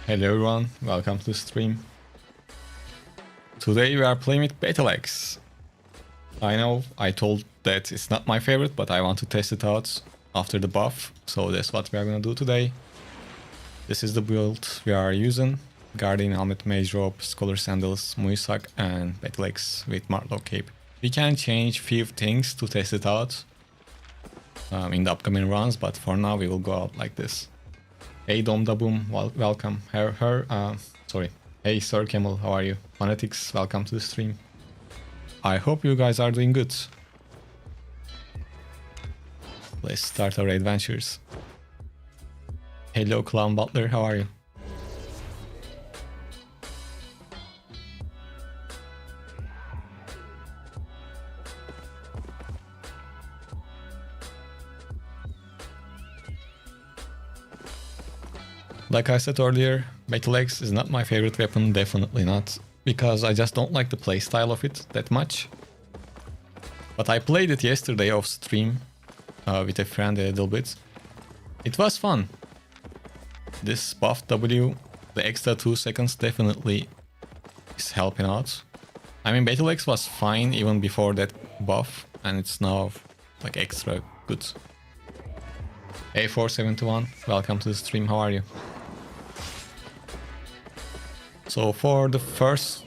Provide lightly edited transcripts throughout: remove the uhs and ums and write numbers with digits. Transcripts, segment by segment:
Hello everyone, welcome to the stream. Today we are playing with Battleaxe. I know I told that it's not my favorite, but I want to test it out after the buff, so that's what we are gonna do today. This is the build we are using: Guardian Helmet, Mage Robe, Scholar Sandals, Muisak, and Battleaxe with Martlock Cape. We can change few things to test it out in the upcoming runs, but for now we will go out like this. Hey Dom Da Boom, welcome. Hey Sir Camel, how are you? Fanatics, welcome to the stream. I hope you guys are doing good. Let's start our adventures. Hello Clown Butler, how are you? Like I said earlier, Battleaxe is not my favorite weapon, definitely not, because I just don't like the playstyle of it that much. But I played it yesterday off stream with a friend a little bit. It was fun. This buff W, the extra 2 seconds definitely is helping out. I mean, Battleaxe was fine even before that buff, and it's now like extra good. A471, welcome to the stream, how are you? So for the first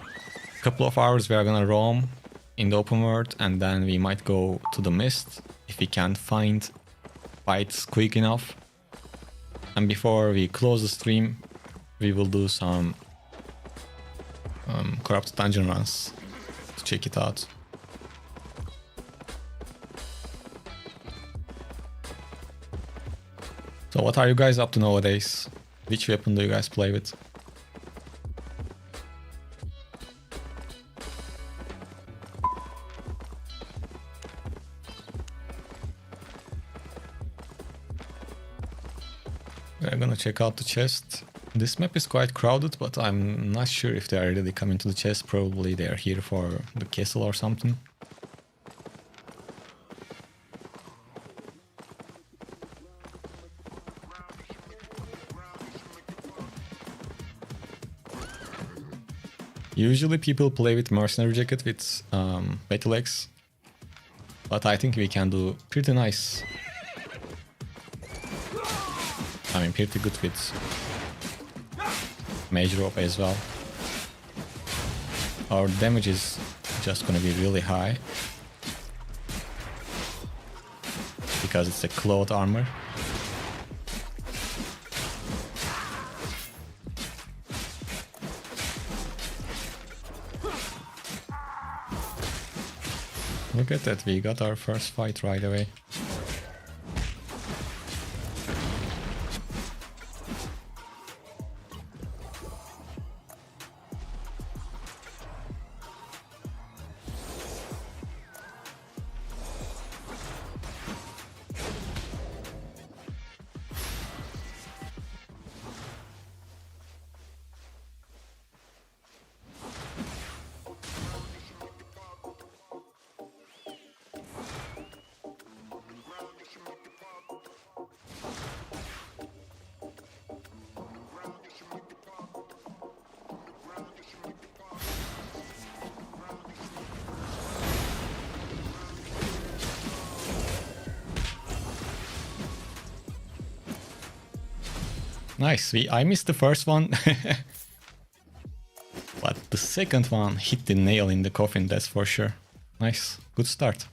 couple of hours we are gonna roam in the open world, and then we might go to the mist if we can't find fights quick enough. And before we close the stream, we will do some corrupt dungeon runs to check it out. So what are you guys up to nowadays? Which weapon do you guys play with? We're gonna check out the chest. This map is quite crowded, but I'm not sure if they are really coming to the chest. Probably they are here for the castle or something. Usually people play with Mercenary Jacket with Battleaxe, but I think we can do pretty nice. I mean, pretty good with Mage Rope as well. Our damage is just gonna be really high because it's a cloth armor. Look at that, we got our first fight right away. Nice, I missed the first one, but the second one hit the nail in the coffin, that's for sure. Nice, good start.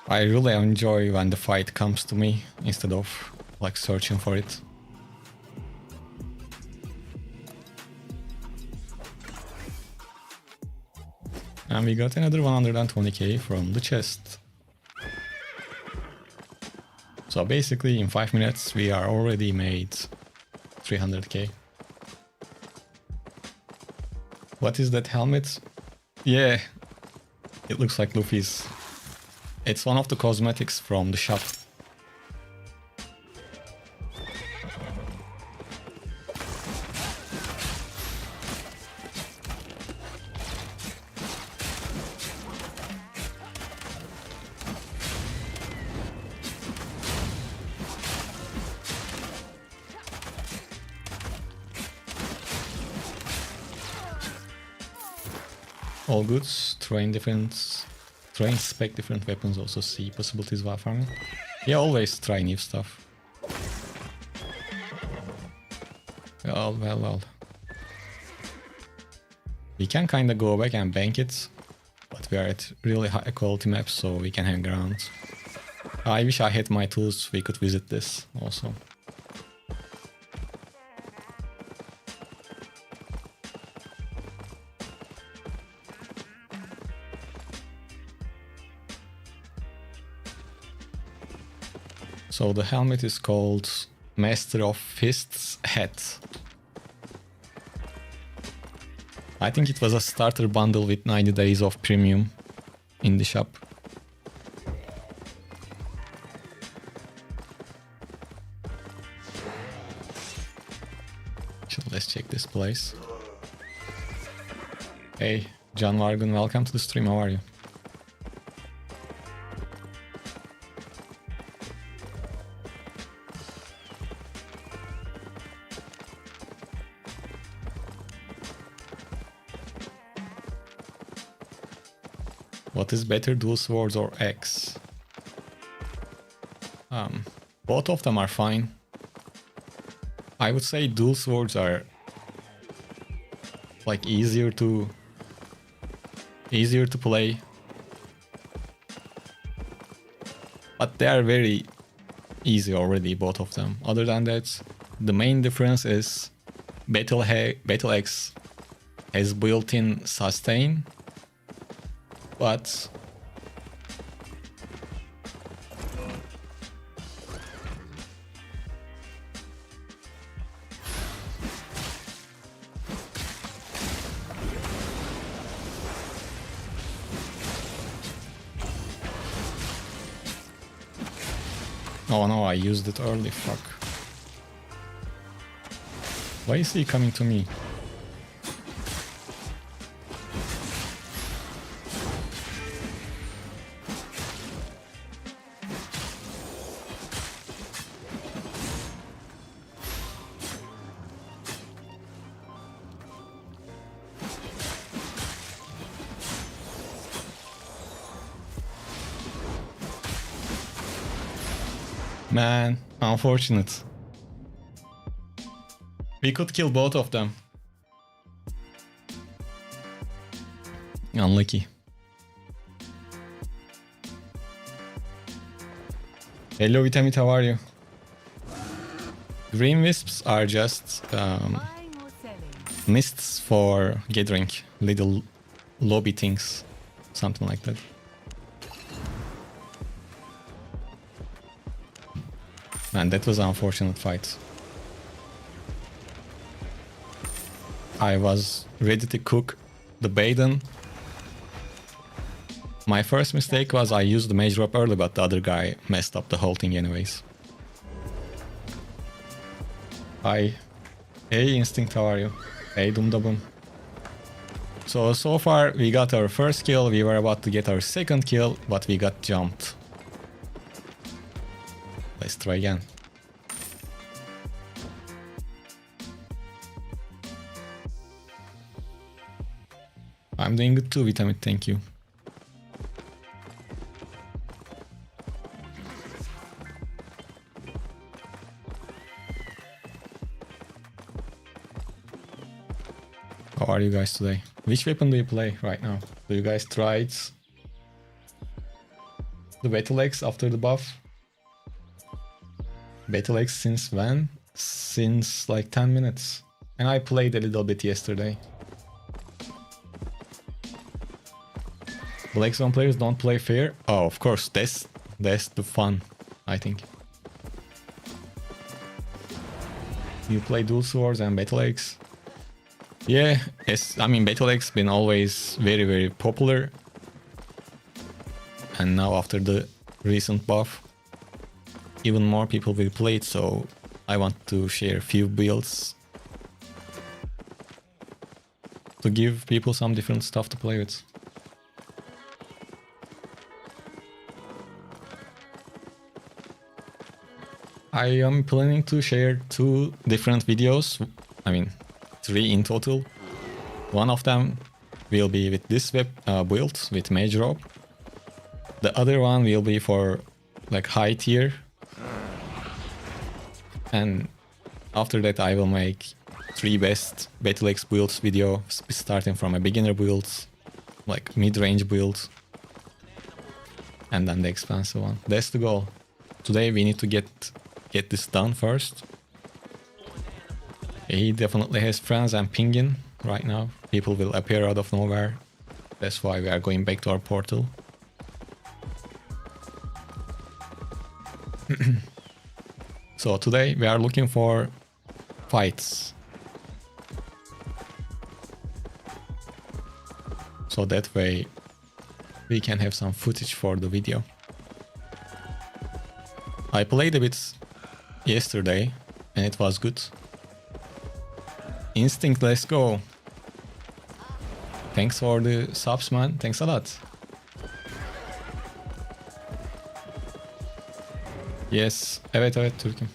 I really enjoy when the fight comes to me instead of like searching for it. And we got another 120k from the chest. So basically in 5 minutes we are already made 300k. What is that helmet? Yeah, it looks like Luffy's. It's one of the cosmetics from the shop. All good. Train spec different weapons, also see possibilities while farming. Yeah, always try new stuff. Well. We can kinda go back and bank it, but we are at really high quality maps, so we can hang around. I wish I had my tools, we could visit this also. So the helmet is called Master of Fists Hat. I think it was a starter bundle with 90 days of premium in the shop. So let's check this place. Hey, John Vargan, welcome to the stream, how are you? What is better, dual swords or X? Both of them are fine. I would say dual swords are like easier to play, but they are very easy already, both of them. Other than that, the main difference is Battleaxe has built-in sustain, but oh no, I used it early, fuck. Why is he coming to me? Man, unfortunate. We could kill both of them. Unlucky. Hello Vitamit, how are you? Green wisps are just mists for gathering little lobby things, something like that. Man, that was an unfortunate fight. I was ready to cook the Baden. My first mistake was I used the mage drop early, but the other guy messed up the whole thing anyways. Hi. Hey Instinct, how are you? Hey Doomdabum. So far we got our first kill, we were about to get our second kill, but we got jumped. Let's try again. I'm doing good too, Vitamit, thank you. How are you guys today? Which weapon do you play right now? Do you guys try the Battleaxe after the buff? Battleaxe since when? Since like 10 minutes. And I played a little bit yesterday. Black Zone players don't play fair? Oh, of course, that's the fun, I think. You play dual swords and Battleaxe? Yeah, yes, I mean Battleaxe been always very, very popular. And now after the recent buff, even more people will play it, so I want to share a few builds to give people some different stuff to play with. I am planning to share 2 different videos, I mean 3 in total. One of them will be with this build with Mage Robe. The other one will be for like high tier. And after that I will make 3 best Battleaxe builds video, starting from a beginner build, like mid-range build, and then the expensive one. That's the goal. Today we need to get this done first. He definitely has friends and pinging right now. People will appear out of nowhere. That's why we are going back to our portal. So today we are looking for fights. So that way we can have some footage for the video. I played a bit yesterday and it was good. Instinct, let's go. Thanks for the subs, man. Thanks a lot. Yes. Evet evet Türk'üm.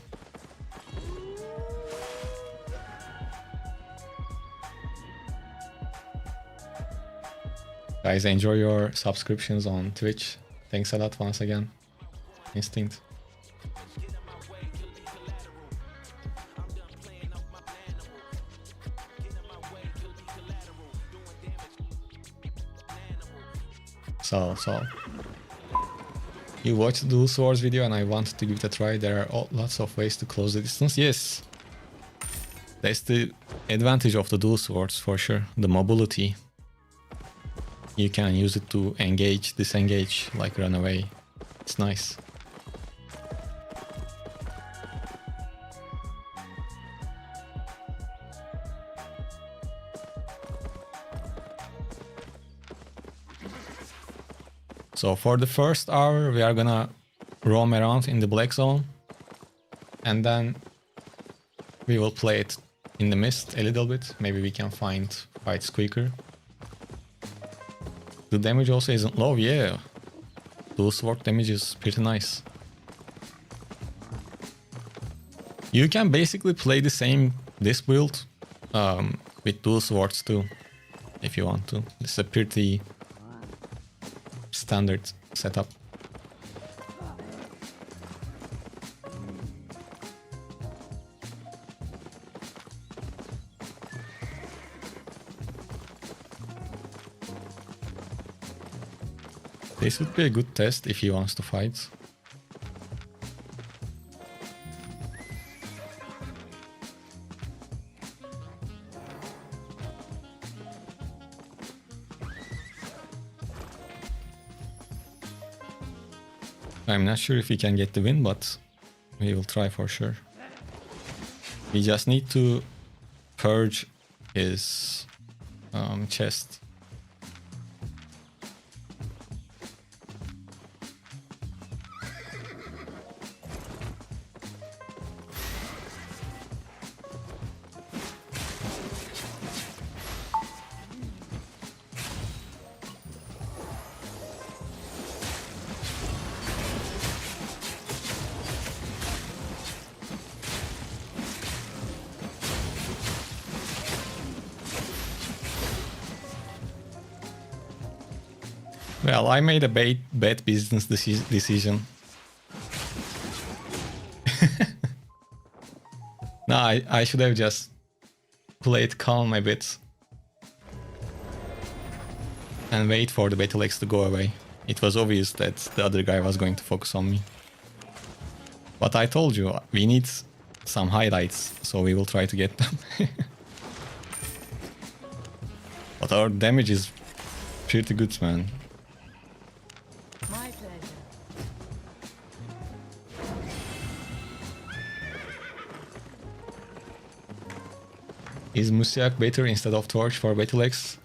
Guys, enjoy your subscriptions on Twitch. Thanks a lot once again. Instinct. So you watched the Dual Swords video and I wanted to give it a try. There are lots of ways to close the distance. Yes, that's the advantage of the Dual Swords for sure. The mobility. You can use it to engage, disengage, like run away. It's nice. So for the first hour, we are gonna roam around in the black zone. And then we will play it in the mist a little bit. Maybe we can find fights quicker. The damage also isn't low, yeah. Dual sword damage is pretty nice. You can basically play this build with dual swords too, if you want to. It's a pretty standard setup. This would be a good test if he wants to fight. I'm not sure if we can get the win, but we will try for sure. We just need to purge his chest. Well, I made a bad business decision. No, I should have just played calm a bit. And wait for the Battleaxe to go away. It was obvious that the other guy was going to focus on me. But I told you, we need some highlights, so we will try to get them. But our damage is pretty good, man. Is Musiak better instead of Torch for Battleaxe?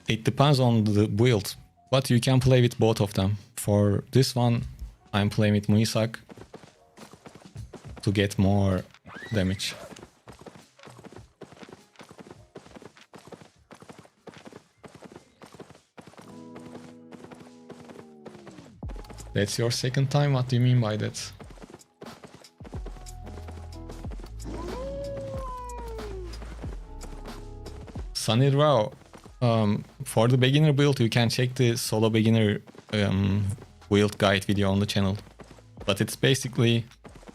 It depends on the build, but you can play with both of them. For this one, I'm playing with Musiak to get more damage. That's your second time? What do you mean by that? Sunny Rao, for the beginner build, you can check the solo beginner build guide video on the channel. But it's basically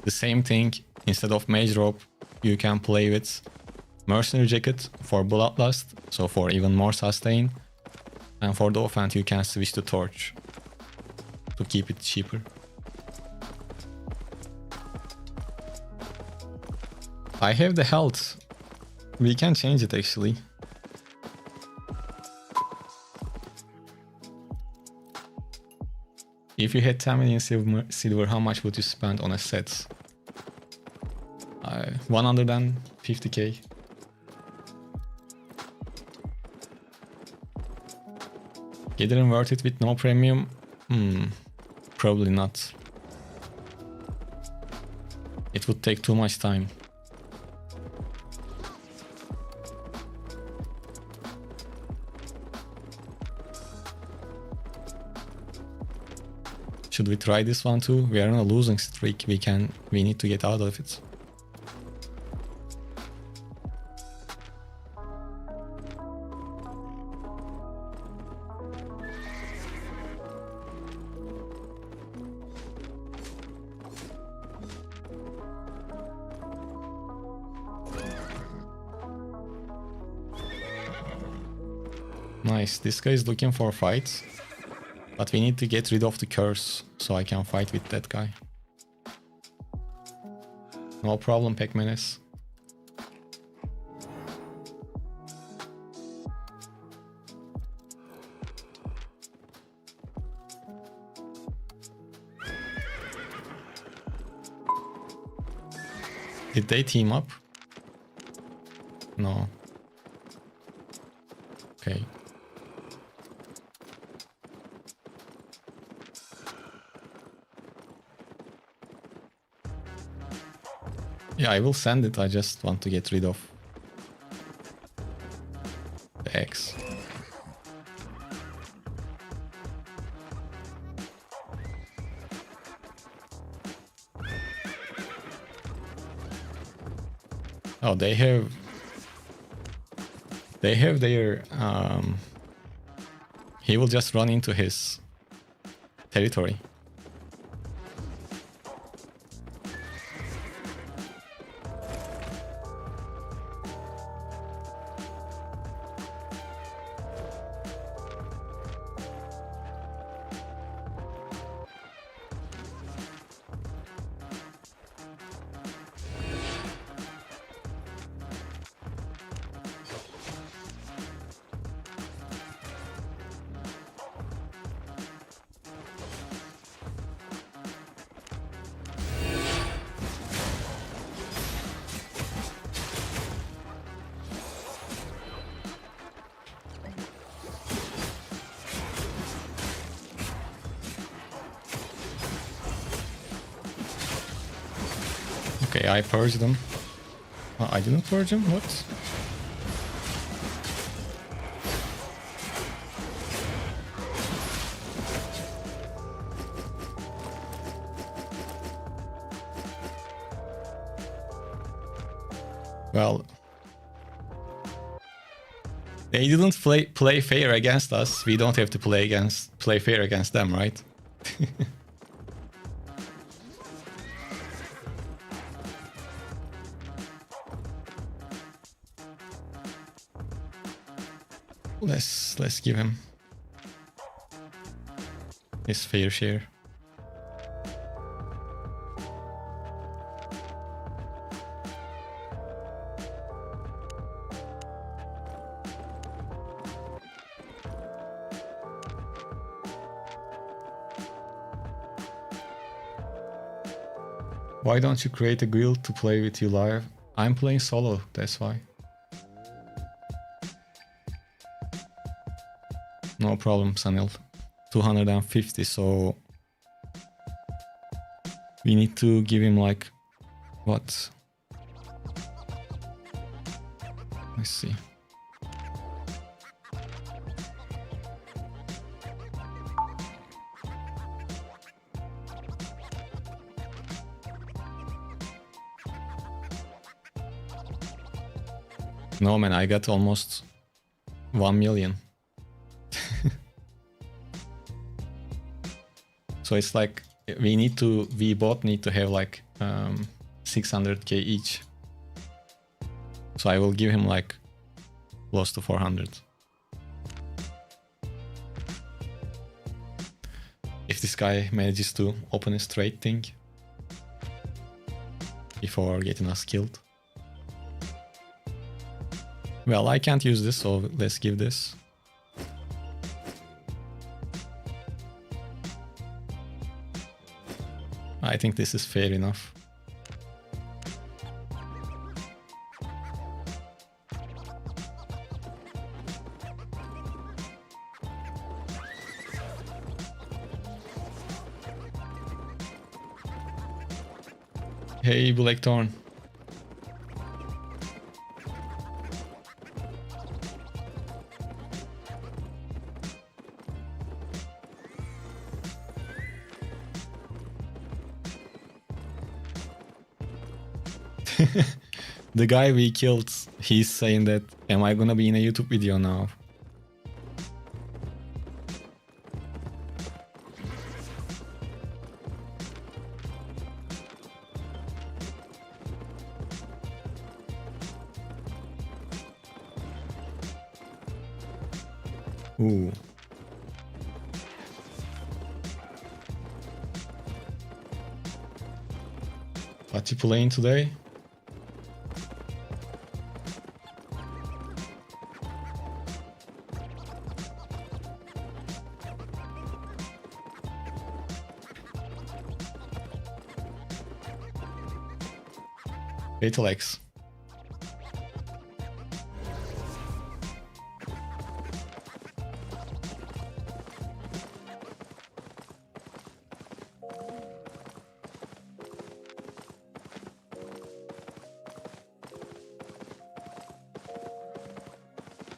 the same thing. Instead of mage robe, you can play with mercenary jacket for bloodlust, so for even more sustain. And for the offense, you can switch to torch to keep it cheaper. I have the health. We can change it actually. If you had 10 million silver, how much would you spend on a set? 150k. Getting worth it with no premium? Probably not. It would take too much time. Should we try this one too? We are on a losing streak. We need to get out of it. Nice, this guy is looking for fights. But we need to get rid of the curse, so I can fight with that guy. No problem, Pac-Menace. Did they team up? No. Okay. Yeah, I will send it. I just want to get rid of the X. Oh, they have their he will just run into his territory. Okay, I purged them. Oh, I didn't purge them? What? Well, they didn't play fair against us. We don't have to play fair against them, right? Let's give him his fair share. Why don't you create a guild to play with you live? I'm playing solo, that's why. No problem, Sanil. 250, so we need to give him like what? Let's see. No man, I got almost 1 million. So it's like we both need to have like 600k each. So I will give him like close to 400. If this guy manages to open his trade thing before getting us killed. Well, I can't use this, so let's give this. I think this is fair enough. Hey, Blackthorn. The guy we killed, he's saying that, am I gonna be in a YouTube video now? Ooh. What you playing today? Battleaxe.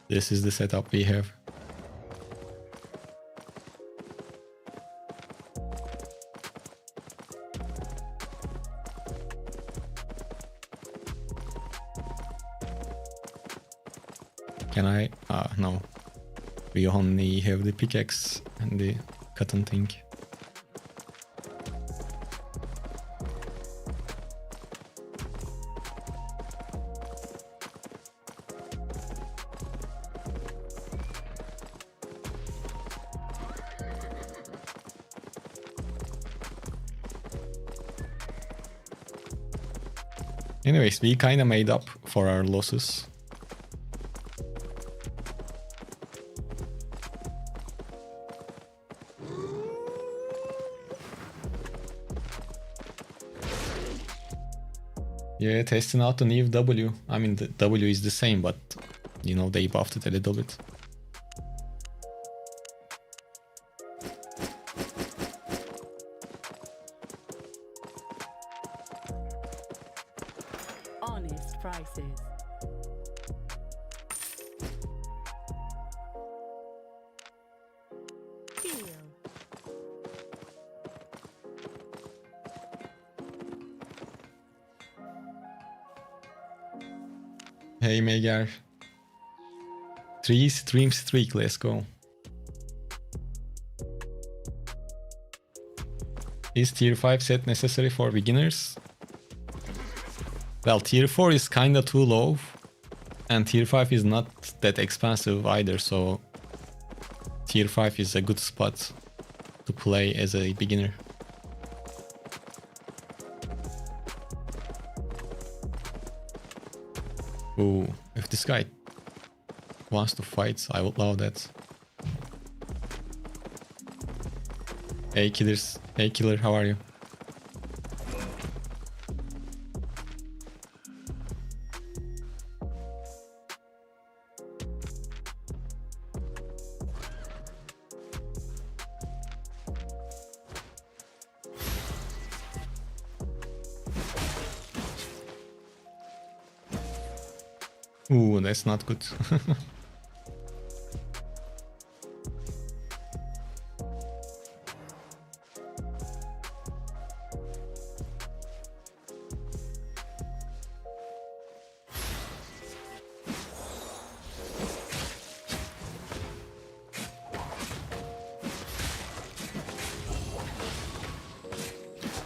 This is the setup we have. Can I? No. We only have the pickaxe and the cotton thing. Anyways, we kinda made up for our losses. Yeah, testing out the new W. I mean, the W is the same, but, you know, they buffed it a little bit. Honest prices. Deal. Hey Megar. 3 stream streak, let's go. Is tier 5 set necessary for beginners? Well, tier 4 is kinda too low, and tier 5 is not that expensive either, so tier 5 is a good spot to play as a beginner. Ooh, if this guy wants to fight, I would love that. Hey killers, hey killer, how are you? Ooh, that's not good.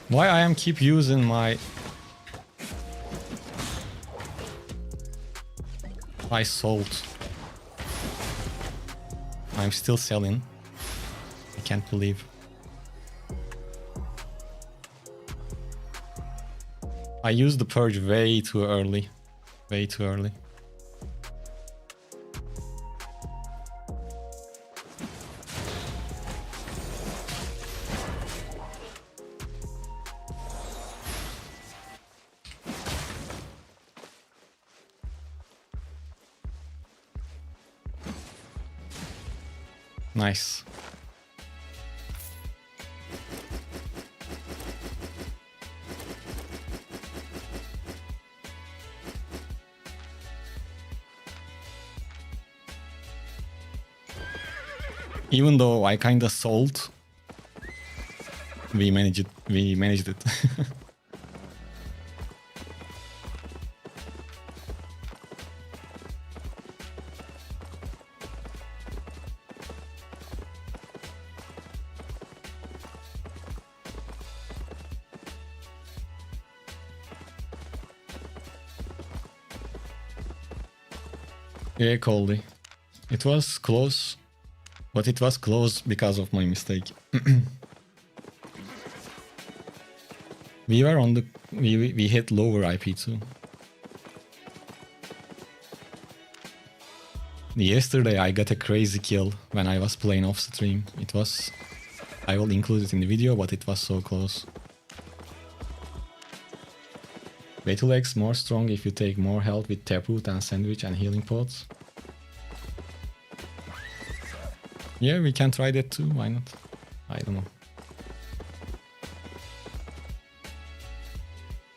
Why I am keep using my salt? I'm still selling. I can't believe. I used the purge way too early. Way too early. Nice. Even though I kinda sold, we managed it. We managed it. Yeah, Coldy. It was close, but it was close because of my mistake. We were on the... We hit lower IP too. Yesterday I got a crazy kill when I was playing off stream. It was... I will include it in the video, but it was so close. Battleaxe more strong if you take more health with taproot and sandwich and healing pods. Yeah, we can try that too, why not? I don't know.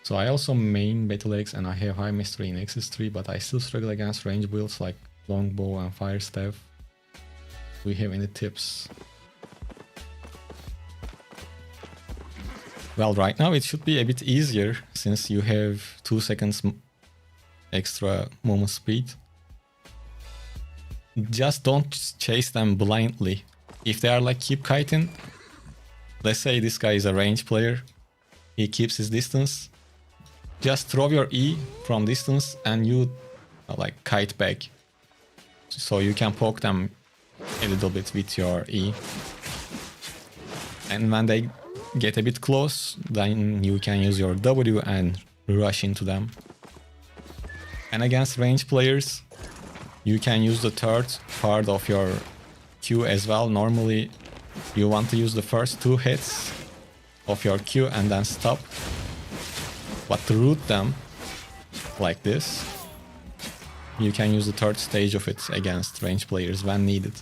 So I also main Battleaxe and I have high mastery in XS3, but I still struggle against range builds like longbow and fire staff. Do we have any tips? Well, right now it should be a bit easier since you have 2 seconds extra movement speed. Just don't chase them blindly. If they are like keep kiting, let's say this guy is a range player, he keeps his distance, just throw your E from distance and you like kite back. So you can poke them a little bit with your E. And when they get a bit close, then you can use your W and rush into them. And against range players, you can use the third part of your Q as well. Normally, you want to use the first 2 hits of your Q and then stop. But to root them, like this, you can use the third stage of it against range players when needed.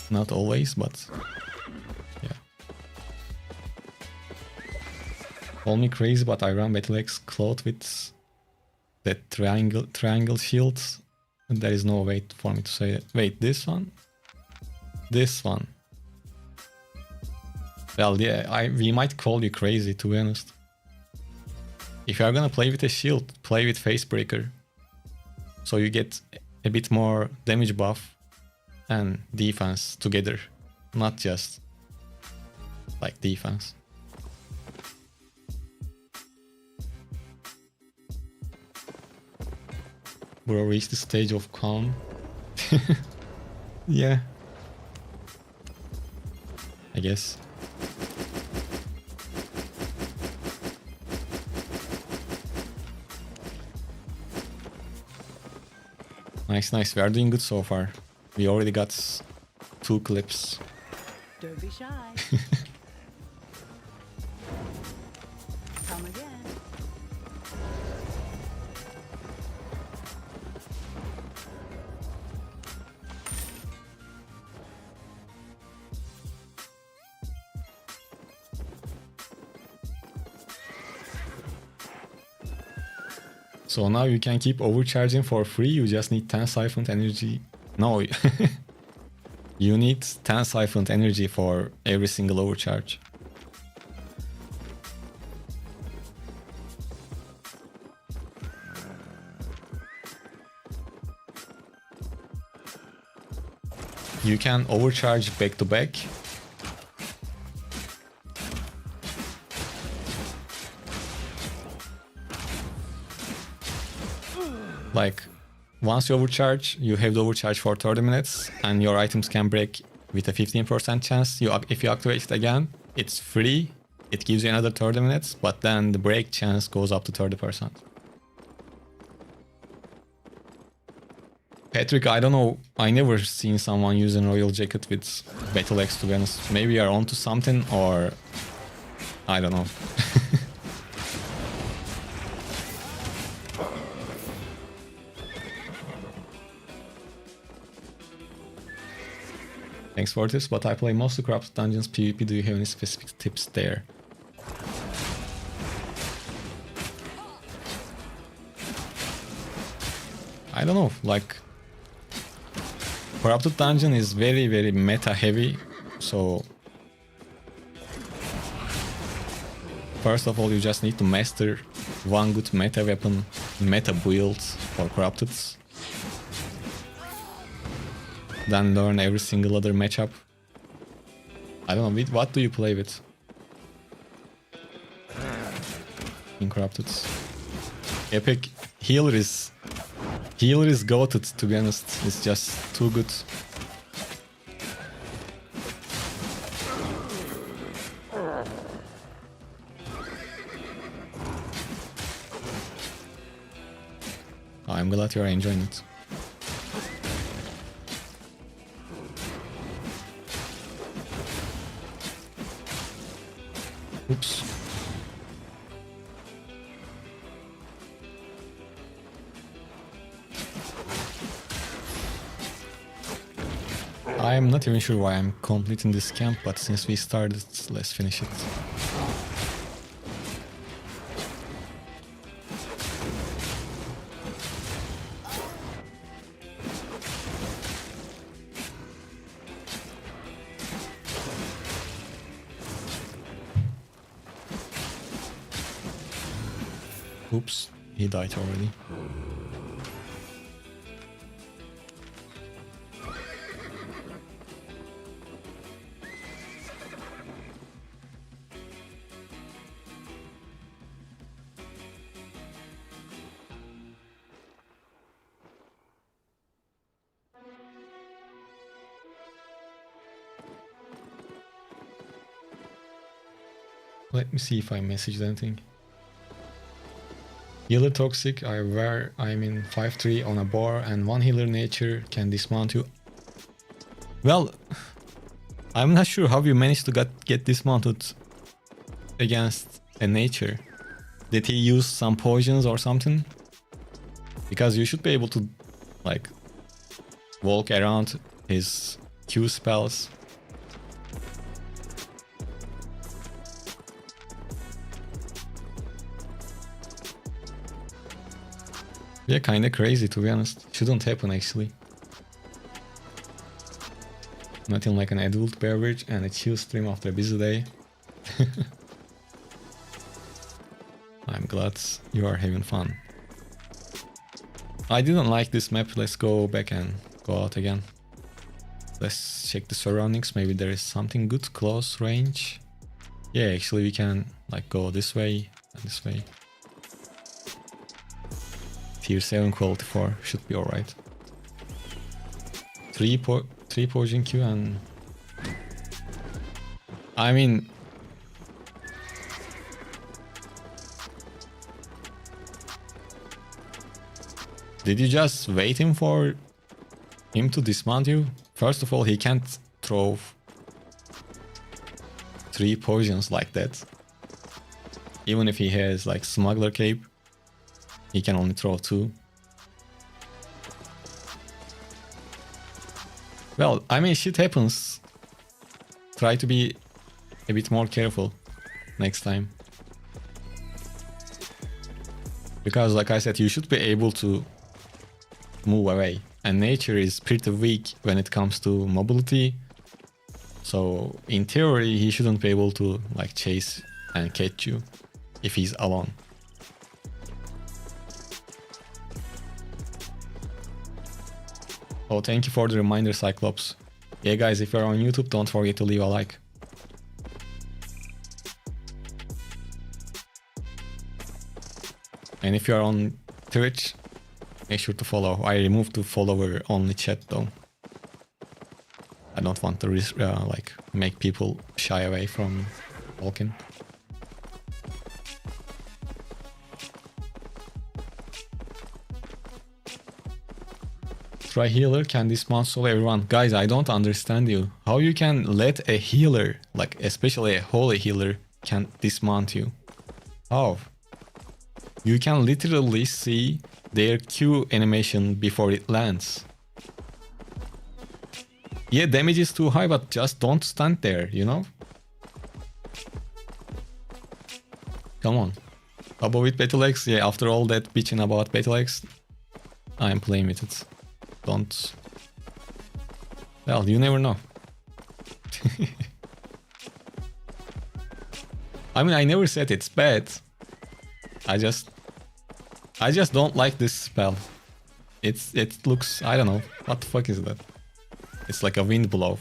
Not always, but... Call me crazy, but I run Battleaxe cloth with that triangle shield. And there is no way for me to say it. Wait, this one? This one. Well, yeah, we might call you crazy, to be honest. If you are gonna play with a shield, play with Facebreaker. So you get a bit more damage buff and defense together. Not just like defense. Bro, reach the stage of calm. Yeah. I guess. Nice, nice. We are doing good so far. We already got 2 clips. Don't be shy. Come again. So now you can keep overcharging for free, you just need 10 siphoned energy. No, you need 10 siphoned energy for every single overcharge. You can overcharge back to back. Like, once you overcharge, you have the overcharge for 30 minutes, and your items can break with a 15% chance. If you activate it again, it's free. It gives you another 30 minutes, but then the break chance goes up to 30%. Patrick, I don't know. I never seen someone using Royal Jacket with Battleaxe, to be honest. Maybe you're onto something, or I don't know. Thanks for tips, but I play mostly Corrupted Dungeons PvP. Do you have any specific tips there? I don't know, like... Corrupted Dungeon is very, very meta heavy, so... First of all, you just need to master one good meta weapon, meta build for Corrupted. Then learn every single other matchup. I don't know, what do you play with? In Corrupted. Epic healer is goated, to be honest. It's just too good. I'm glad you're enjoying it. Oops. I'm not even sure why I'm completing this camp, but since we started, let's finish it. Oops, he died already. Let me see if I messaged anything. Healer toxic, I'm in 5-3 on a bar, and one healer nature can dismount you. Well, I'm not sure how you managed to get dismounted against a nature. Did he use some poisons or something? Because you should be able to, like, walk around his Q spells. Yeah, kinda crazy, to be honest. Shouldn't happen, actually. Nothing like an adult beverage and a chill stream after a busy day. I'm glad you are having fun. I didn't like this map. Let's go back and go out again. Let's check the surroundings. Maybe there is something good close range. Yeah, actually we can like go this way and this way. Tier 7 quality 4 should be alright. 3 poison Q and... I mean... Did you just wait for him to dismount you? First of all, he can't throw 3 poisons like that. Even if he has like smuggler cape, he can only throw 2. Well, I mean, shit happens. Try to be a bit more careful next time. Because like I said, you should be able to move away. And nature is pretty weak when it comes to mobility. So in theory, he shouldn't be able to like chase and catch you if he's alone. Oh, thank you for the reminder, Cyclops. Yeah, guys, if you're on YouTube, don't forget to leave a like. And if you're on Twitch, Make sure to follow. I removed the follower only chat though. I don't want to like make people shy away from Vulcan. Try healer can dismount solo everyone. Guys, I don't understand you. How you can let a healer, like especially a holy healer, can dismount you? How? You can literally see their Q animation before it lands. Yeah, damage is too high, but just don't stand there, you know? Come on. About with Battleaxe, yeah, after all that bitching about Battleaxe, I'm playing with it. Don't... Well, you never know. I mean, I never said it's bad. I just don't like this spell. It looks... I don't know. What the fuck is that? It's like a wind blow.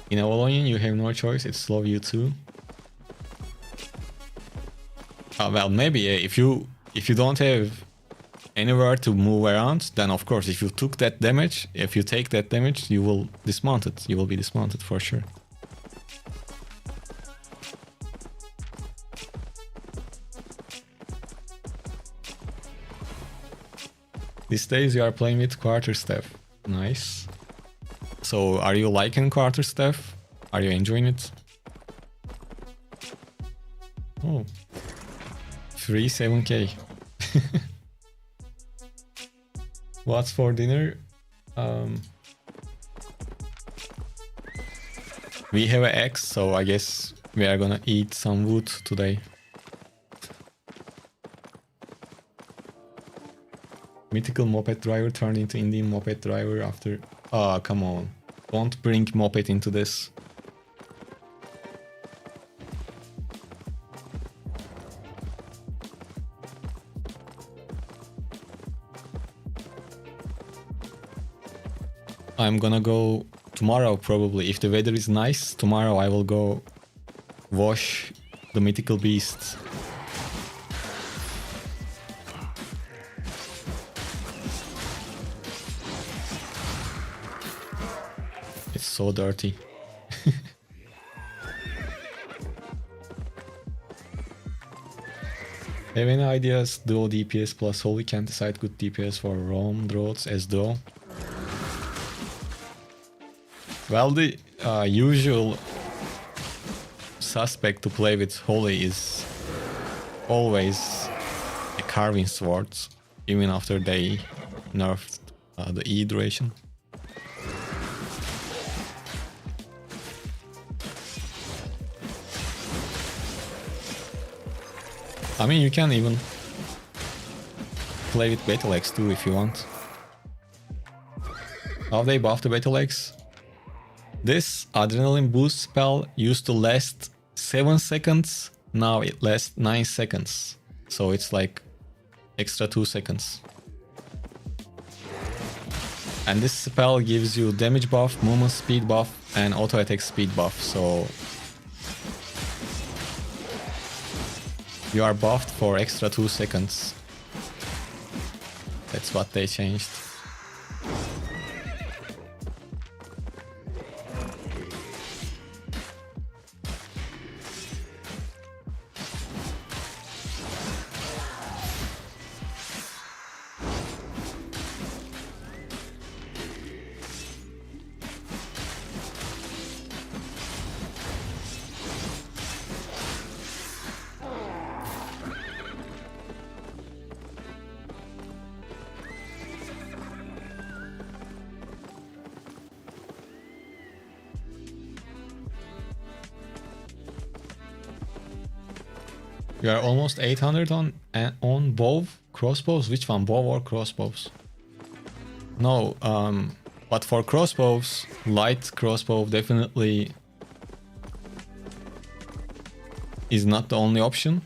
In Avalonian, you have no choice. It's slow you too. Well, maybe if you don't have anywhere to move around, then of course, if you took that damage, if you take that damage, you will dismount it. You will be dismounted for sure. These days you are playing with quarterstaff. Nice. So, are you liking quarterstaff? Are you enjoying it? Oh. Free 7k. What's for dinner? We have an axe, so I guess we are gonna eat some wood today. Mythical moped driver turned into Indian moped driver after... Oh, come on. Don't bring moped into this. I'm gonna go tomorrow probably. If the weather is nice, tomorrow I will go wash the mythical beasts. It's so dirty. Have any ideas? Duo DPS plus Holy can decide good DPS for Rome Droughts as duo. Well, the usual suspect to play with Holy is always a carving swords, even after they nerfed the E duration. I mean, you can even play with Battleaxe too if you want. How they buffed the Battleaxe? This adrenaline boost spell used to last 7 seconds, now it lasts 9 seconds. So it's like extra 2 seconds. And this spell gives you damage buff, movement speed buff, and auto attack speed buff, so you are buffed for extra 2 seconds. That's what they changed. You are almost 800 on bow crossbows. Which one, bow or crossbows? No, but for crossbows, light crossbow definitely is not the only option.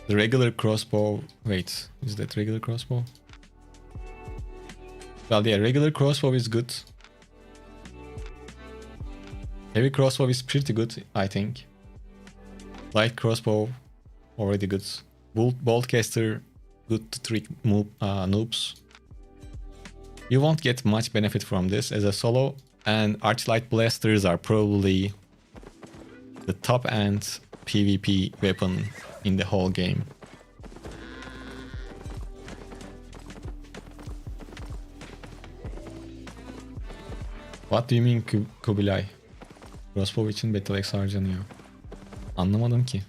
The regular crossbow... Wait, is that regular crossbow? Well, yeah, regular crossbow is good. Heavy crossbow is pretty good, I think. Light crossbow, already good. Boltcaster, good to trick noobs. You won't get much benefit from this as a solo, and Arclight blasters are probably the top end PvP weapon in the whole game. What do you mean Kubilay? Crossbow için Battleaxe harcanıyor. Anlamadım ki.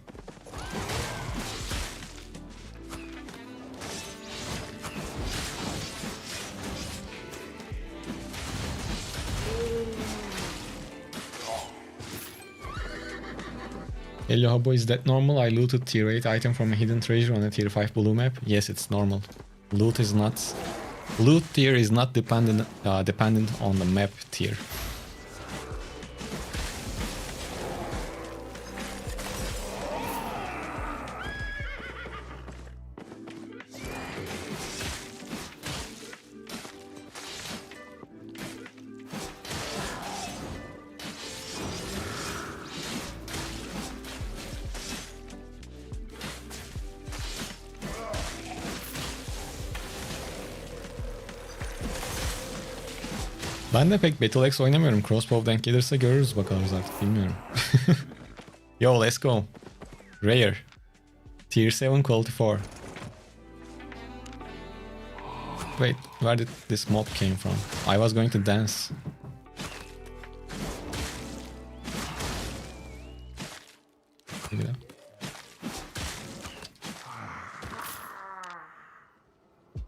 Hello Habbo, is that normal? I looted tier 8 item from a hidden treasure on a tier 5 blue map. Yes, it's normal. Loot is not... Loot tier is not dependent on the map tier. Ben de pek Battleaxe oynamıyorum. Crossbow denk gelirse görürüz bakalım artık, bilmiyorum. Yo, let's go. Rare. Tier 7 quality 4. Wait, where did this mob came from? I was going to dance.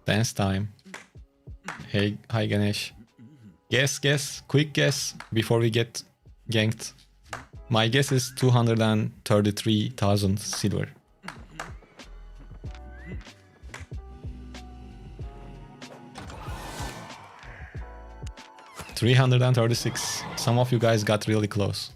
Dance time. Hey, hi Ganesh. Guess, quick guess before we get ganked. My guess is 233,000 silver. $336. Some of you guys got really close.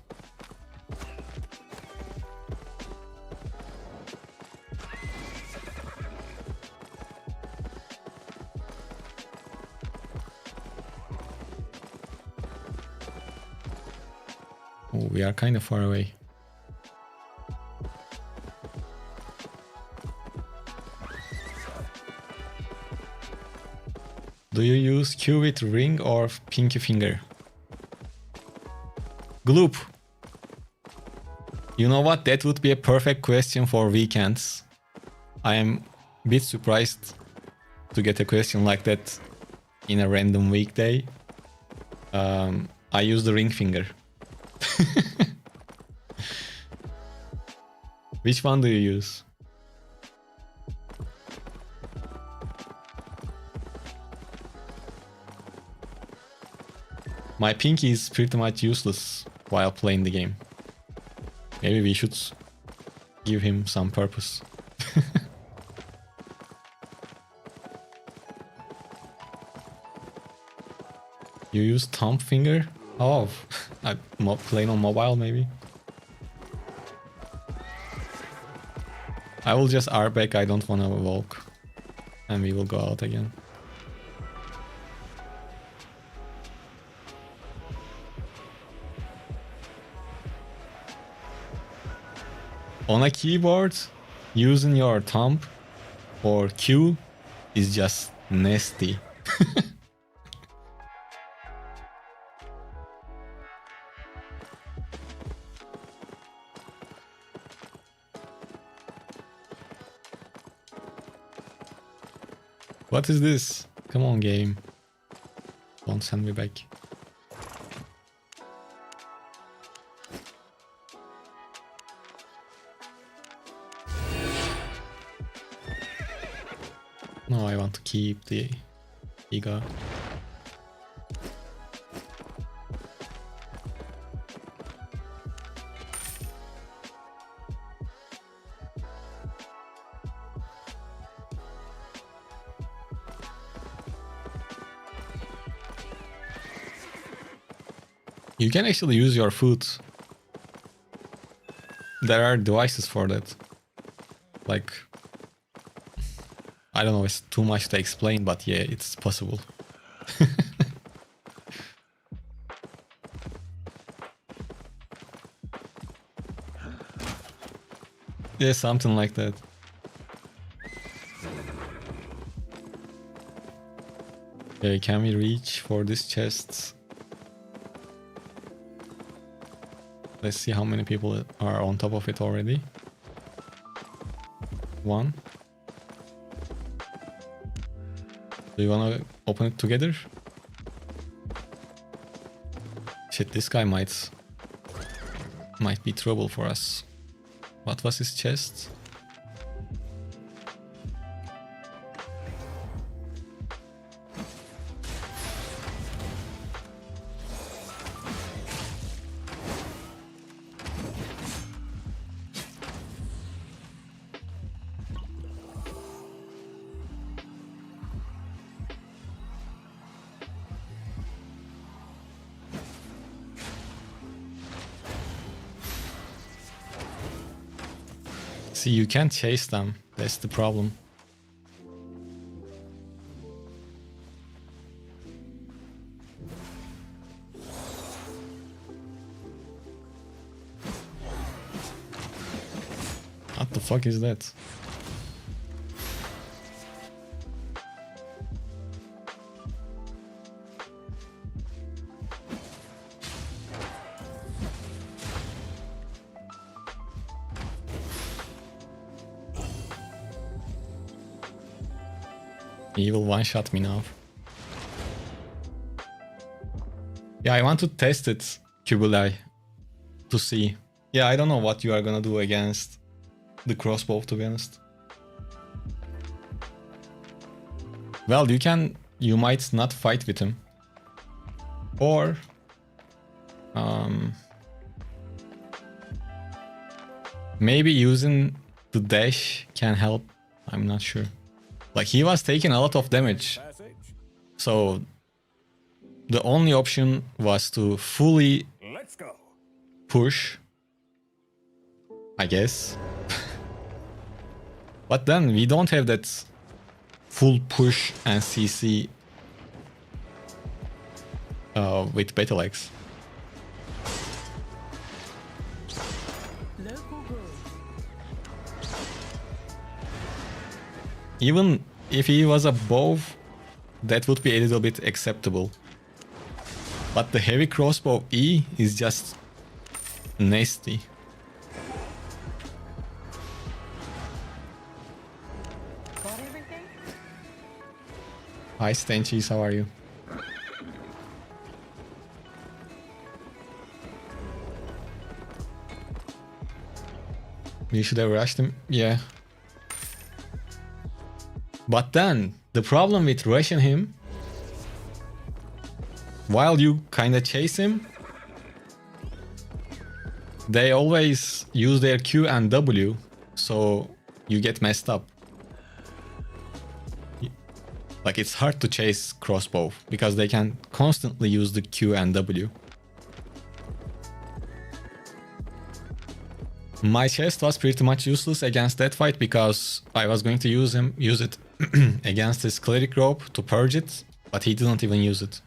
Oh, we are kind of far away. Do you use Q with ring or pinky finger? Gloop. You know what? That would be a perfect question for weekends. I am a bit surprised to get a question like that in a random weekday. I use the ring finger. Which one do you use? My pinky is pretty much useless while playing the game. Maybe we should give him some purpose. You use thumb finger? Oh, playing on mobile maybe? I will just R back, I don't wanna walk. And we will go out again. On a keyboard, using your thumb or Q is just nasty. What is this? Come on, game. Don't send me back. No, I want to keep the Iga. You can actually use your foot. There are devices for that. Like I don't know, it's too much to explain, but yeah, it's possible. Yeah, something like that. Okay, can we reach for this chest? Let's see how many people are on top of it already. One. Do you wanna open it together? Shit, this guy might be trouble for us. What was his chest? See, you can't chase them. That's the problem. What the fuck is that? He will one-shot me now. Yeah, I want to test it, Kubulai, to see. Yeah, I don't know what you are gonna do against the crossbow, to be honest. Well, you might not fight with him. Or... maybe using the dash can help. I'm not sure. Like, he was taking a lot of damage. So the only option was to fully push, I guess. But then we don't have that full push and CC with Battleaxe. Even if he was above, that would be a little bit acceptable. But the heavy crossbow E is just nasty. Got everything? Hi Stenchies, how are you? We should have rushed him, yeah. But then, the problem with rushing him, while you kinda chase him, they always use their Q and W, so you get messed up. Like, it's hard to chase crossbow, because they can constantly use the Q and W. My chest was pretty much useless against that fight, because I was going to use it against his cleric rope to purge it, but he didn't even use it.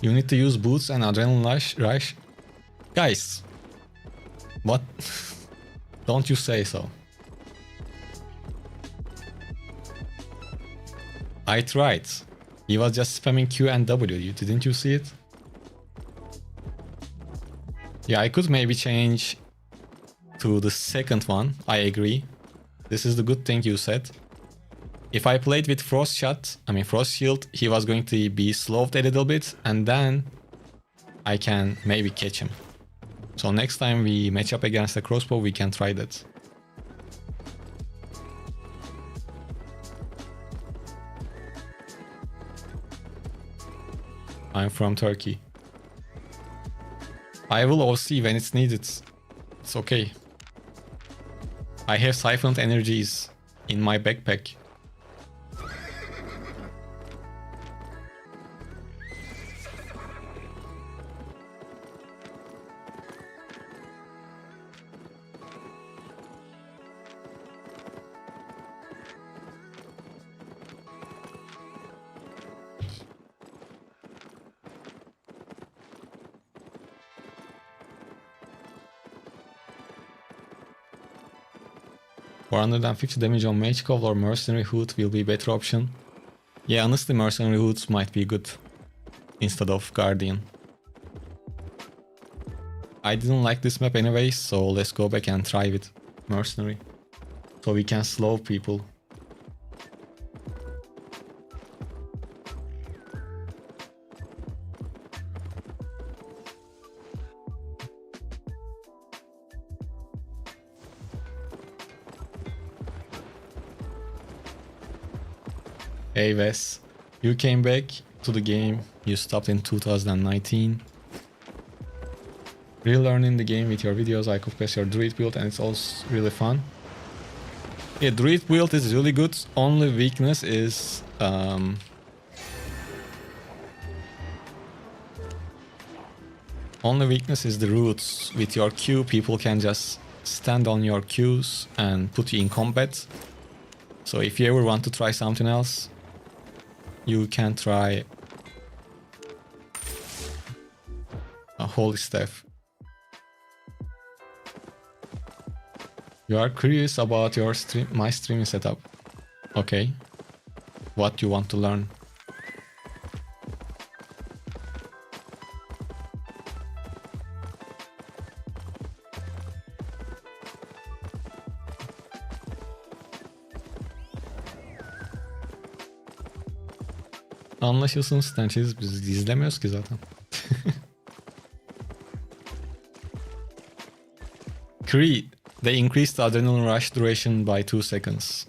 You need to use boots and adrenaline rush. Guys, what? Don't you say so. I tried. He was just spamming Q and W. Didn't you see it? Yeah, I could maybe change to the second one. I agree. This is the good thing you said. If I played with Frost Shield, he was going to be slowed a little bit, and then I can maybe catch him. So next time we match up against a crossbow, we can try that. I'm from Turkey. I will OC when it's needed. It's okay. I have siphoned energies in my backpack. 450 damage on Mage Cowl or Mercenary Hood will be better option. Yeah, honestly, Mercenary Hoods might be good instead of Guardian. I didn't like this map anyway, so let's go back and try with Mercenary. So we can slow people. Hey Wes, you came back to the game, you stopped in 2019. Relearning the game with your videos, I could press your druid build and it's also really fun. Yeah, druid build is really good, only weakness is the roots. With your Q, people can just stand on your Qs and put you in combat. So if you ever want to try something else, you can try a holy staff. You are curious about your my streaming setup. Okay. What you want to learn? Anlaşılsın stençiz, biz izlemiyoruz ki zaten. Creed. They increased the adrenaline rush duration by 2 seconds.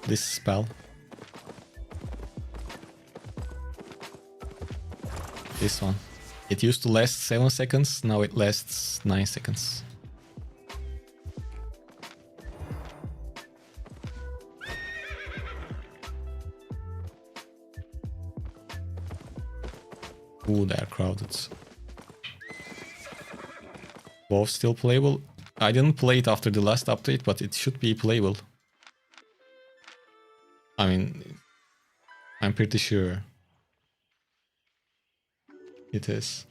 This spell. This one. It used to last 7 seconds, now it lasts 9 seconds. Ooh, they're crowded. Both still playable. I didn't play it after the last update, but it should be playable. I mean, I'm pretty sure it is.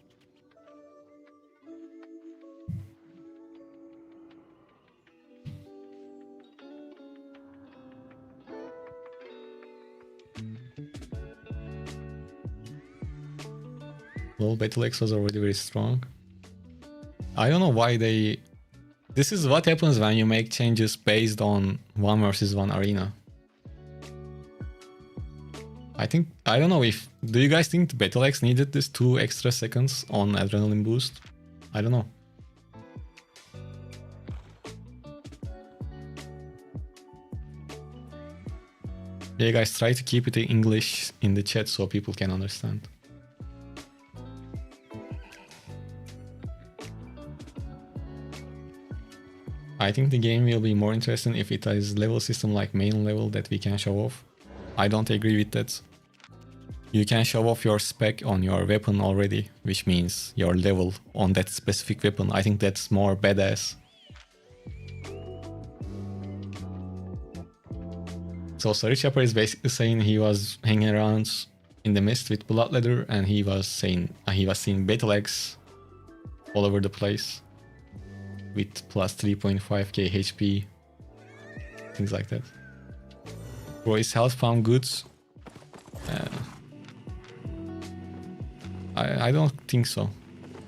Well, Battleaxe was already very strong. I don't know why they... This is what happens when you make changes based on 1 versus 1 arena. I don't know if... Do you guys think Battleaxe needed this 2 extra seconds on adrenaline boost? I don't know. Yeah, guys, try to keep it in English in the chat so people can understand. I think the game will be more interesting if it has level system like main level that we can show off. I don't agree with that. You can show off your spec on your weapon already, which means your level on that specific weapon. I think that's more badass. So Sarı Chopper is basically saying he was hanging around in the mist with Bloodleather and he was saying he was seeing Battleaxe all over the place with plus 3.5k HP, things like that. Bro, is health farm good? I don't think so.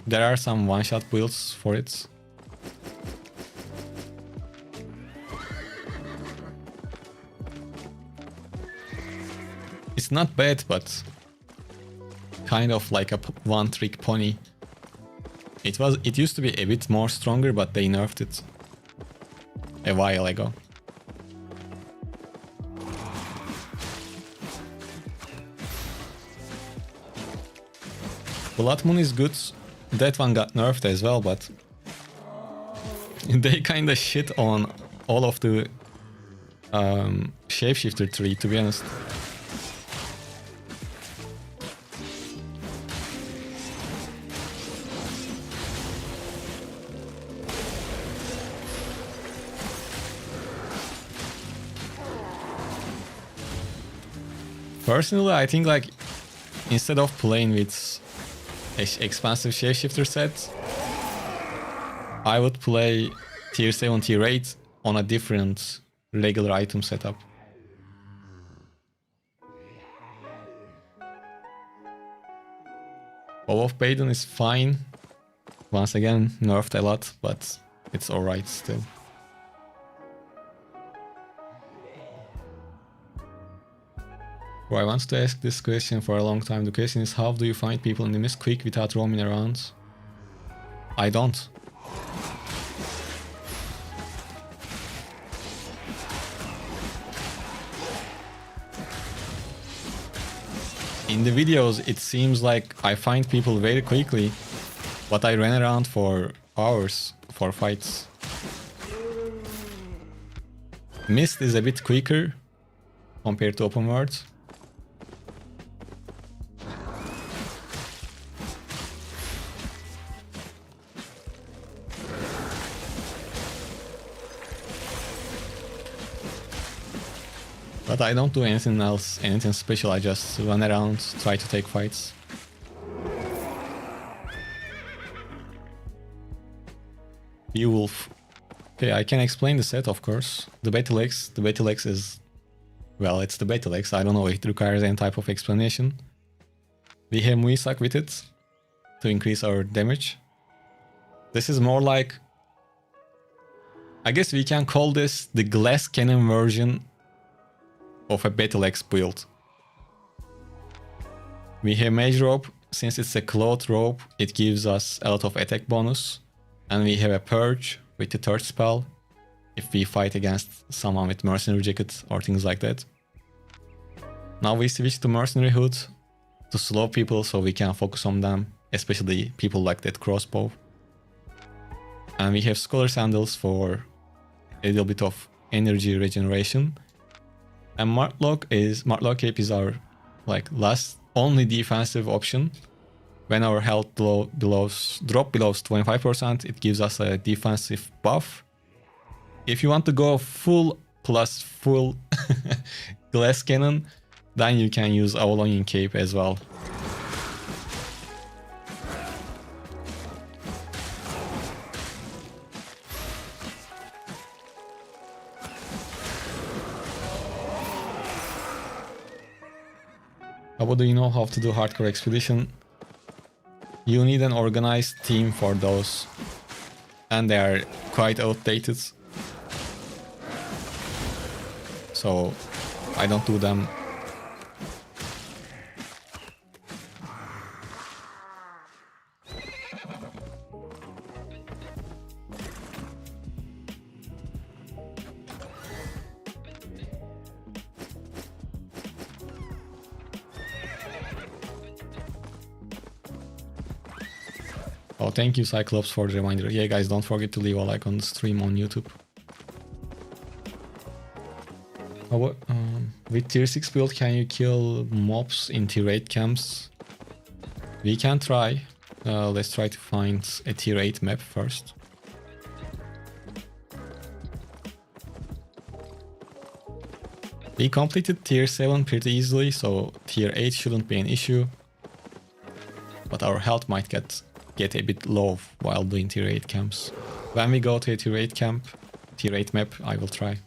There are some one-shot builds for it. It's not bad, but kind of like a one-trick pony. It used to be a bit more stronger, but they nerfed it a while ago. Blood Moon is good. That one got nerfed as well, but they kinda shit on all of the shapeshifter tree, to be honest. Personally, I think like instead of playing with expansive shapeshifter set, I would play tier 7, tier 8 on a different regular item setup. Bow of Baden is fine. Once again, nerfed a lot, but it's alright still. Bro, I wanted to ask this question for a long time. The question is, how do you find people in the mist quick without roaming around? I don't. In the videos, it seems like I find people very quickly, but I ran around for hours for fights. Mist is a bit quicker compared to open world. But I don't do anything else, anything special. I just run around, try to take fights. Beowulf. Okay, I can explain the set, of course. The Battleaxe is... Well, it's the Battleaxe. I don't know, it requires any type of explanation. We have Muisak with it to increase our damage. This is more like... I guess we can call this the glass cannon version of a Battleaxe build. We have Mage Robe. Since it's a cloth robe, it gives us a lot of attack bonus. And we have a Purge with the third spell if we fight against someone with Mercenary Jacket or things like that. Now we switch to Mercenary Hood to slow people so we can focus on them, especially people like that crossbow. And we have Scholar Sandals for a little bit of energy regeneration. And Martlock Cape is our last only defensive option. When our health drop below 25%, it gives us a defensive buff. If you want to go full plus full glass cannon, then you can use Avalonian Cape as well. How do you know how to do hardcore expedition? You need an organized team for those, and they are quite outdated, so I don't do them. Oh, thank you, Cyclops, for the reminder. Yeah, guys, don't forget to leave a like on the stream on YouTube. With tier 6 build, can you kill mobs in tier 8 camps? We can try. Let's try to find a tier 8 map first. We completed tier 7 pretty easily, so tier 8 shouldn't be an issue. But our health might get a bit low while doing tier 8 camps. When we go to a tier 8 camp, tier 8 map, I will try.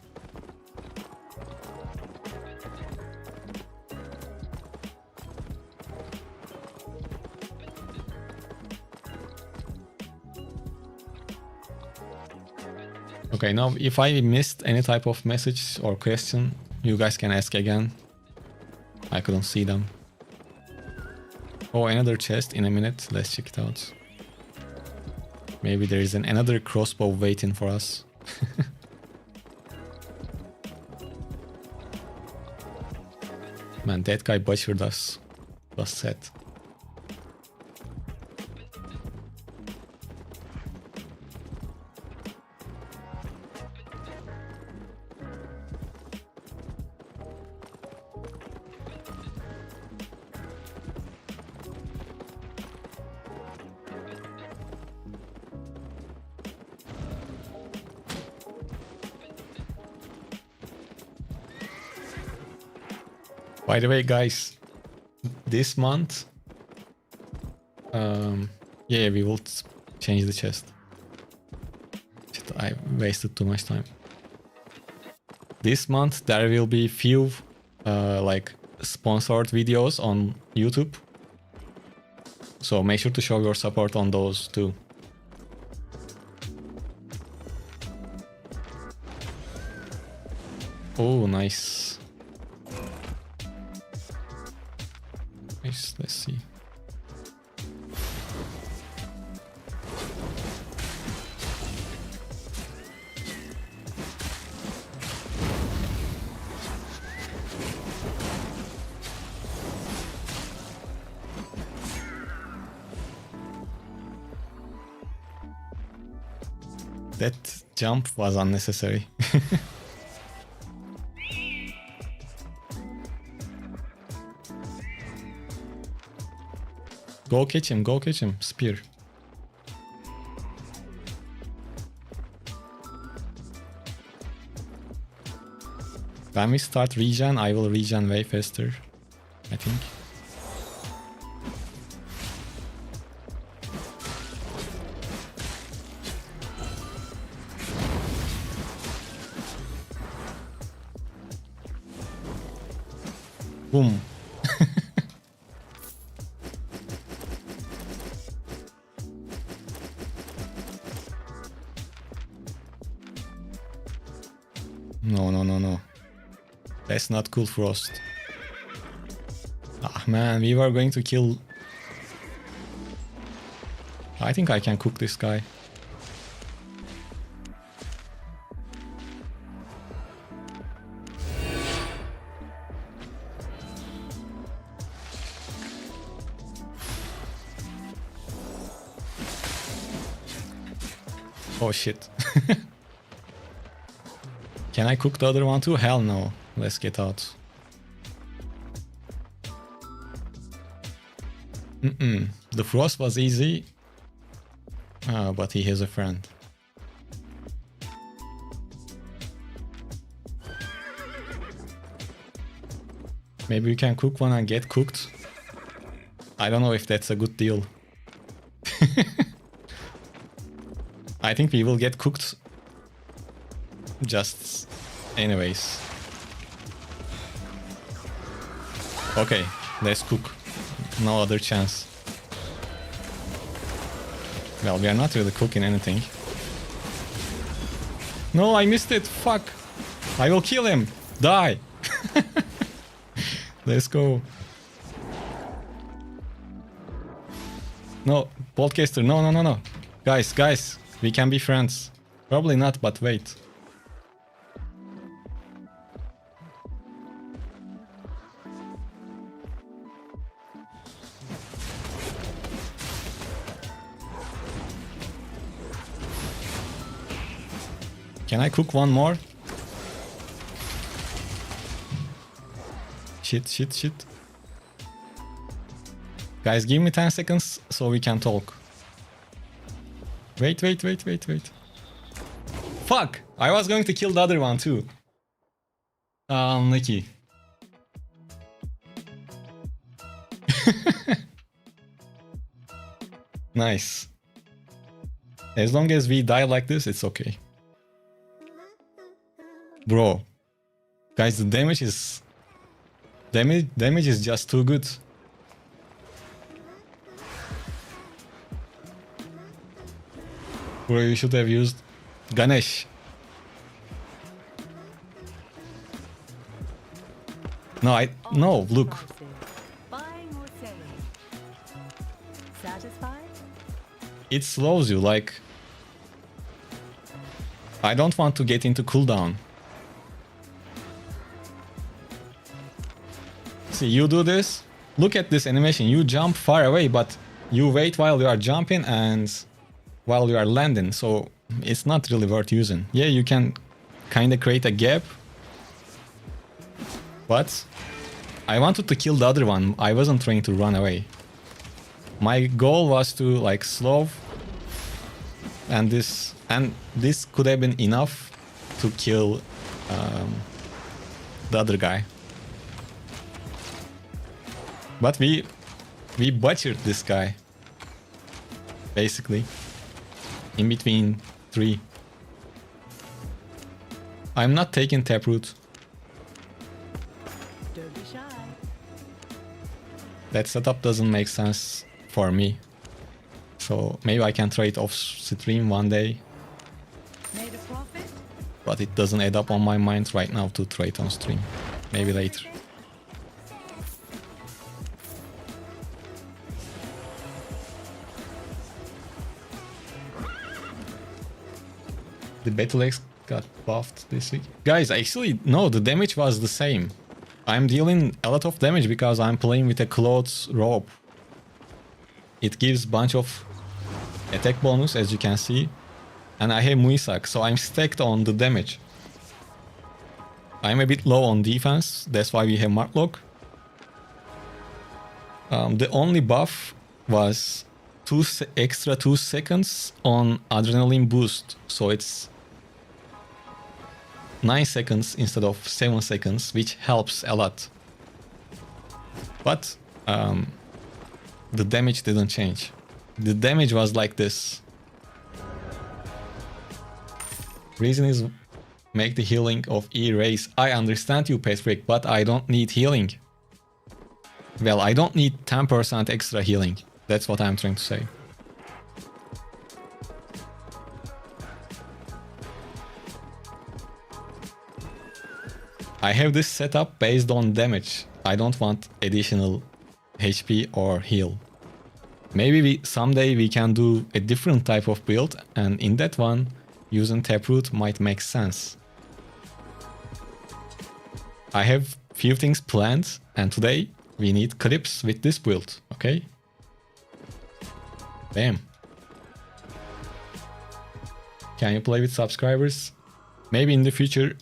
Okay, now if I missed any type of message or question, you guys can ask again. I couldn't see them. Oh, another chest in a minute. Let's check it out. Maybe there is another crossbow waiting for us. Man, that guy butchered us. Was set. By the way, guys, this month, yeah, we will change the chest. Shit, I wasted too much time. This month there will be few like sponsored videos on YouTube. So make sure to show your support on those too. Oh, nice. Nice, let's see. That jump was unnecessary. Go catch him, spear. When we start regen, I will regen way faster, I think. Boom. No. That's not cool, Frost. Ah, man, we were going to kill... I think I can cook this guy. Oh shit. Can I cook the other one too? Hell no. Let's get out. The Frost was easy. But he has a friend. Maybe we can cook one and get cooked. I don't know if that's a good deal. I think we will get cooked. Just anyways. Okay, let's cook. No other chance. Well, we are not really cooking anything. No, I missed it. Fuck. I will kill him. Die. Let's go. No, podcaster. No. Guys. We can be friends. Probably not, but wait. Can I cook one more? Shit. Guys, give me 10 seconds so we can talk. Wait. Fuck! I was going to kill the other one too. Unlucky. Nice. As long as we die like this, it's okay. Bro. Guys, the damage is... Damage is just too good. Bro, you should have used Ganesh. No, look. It slows you, like... I don't want to get into cooldown. See, you do this. Look at this animation. You jump far away, but you wait while you are jumping and while you are landing. So it's not really worth using. Yeah, you can kind of create a gap. But I wanted to kill the other one. I wasn't trying to run away. My goal was to like slow. And this could have been enough to kill the other guy. But we butchered this guy. Basically. In between 3. I'm not taking Taproot. Don't be shy. That setup doesn't make sense for me. So maybe I can try it off stream one day. Made a profit? But it doesn't add up on my mind right now to try it on stream. Maybe later. The Battleaxe got buffed this week. Guys, actually, no, the damage was the same. I'm dealing a lot of damage because I'm playing with a cloth robe. It gives bunch of attack bonus, as you can see. And I have Muisak, so I'm stacked on the damage. I'm a bit low on defense, that's why we have Marklock. The only buff was extra 2 seconds on adrenaline boost, so it's 9 seconds instead of 7 seconds, which helps a lot. But the damage didn't change. The damage was like this. Reason is make the healing of E raise. I understand you, Patrick, but I don't need healing. Well, I don't need 10% extra healing. That's what I'm trying to say. I have this setup based on damage. I don't want additional HP or heal. Maybe someday we can do a different type of build, and in that one, using Taproot might make sense. I have few things planned, and today we need clips with this build, okay? Bam. Can you play with subscribers? Maybe in the future,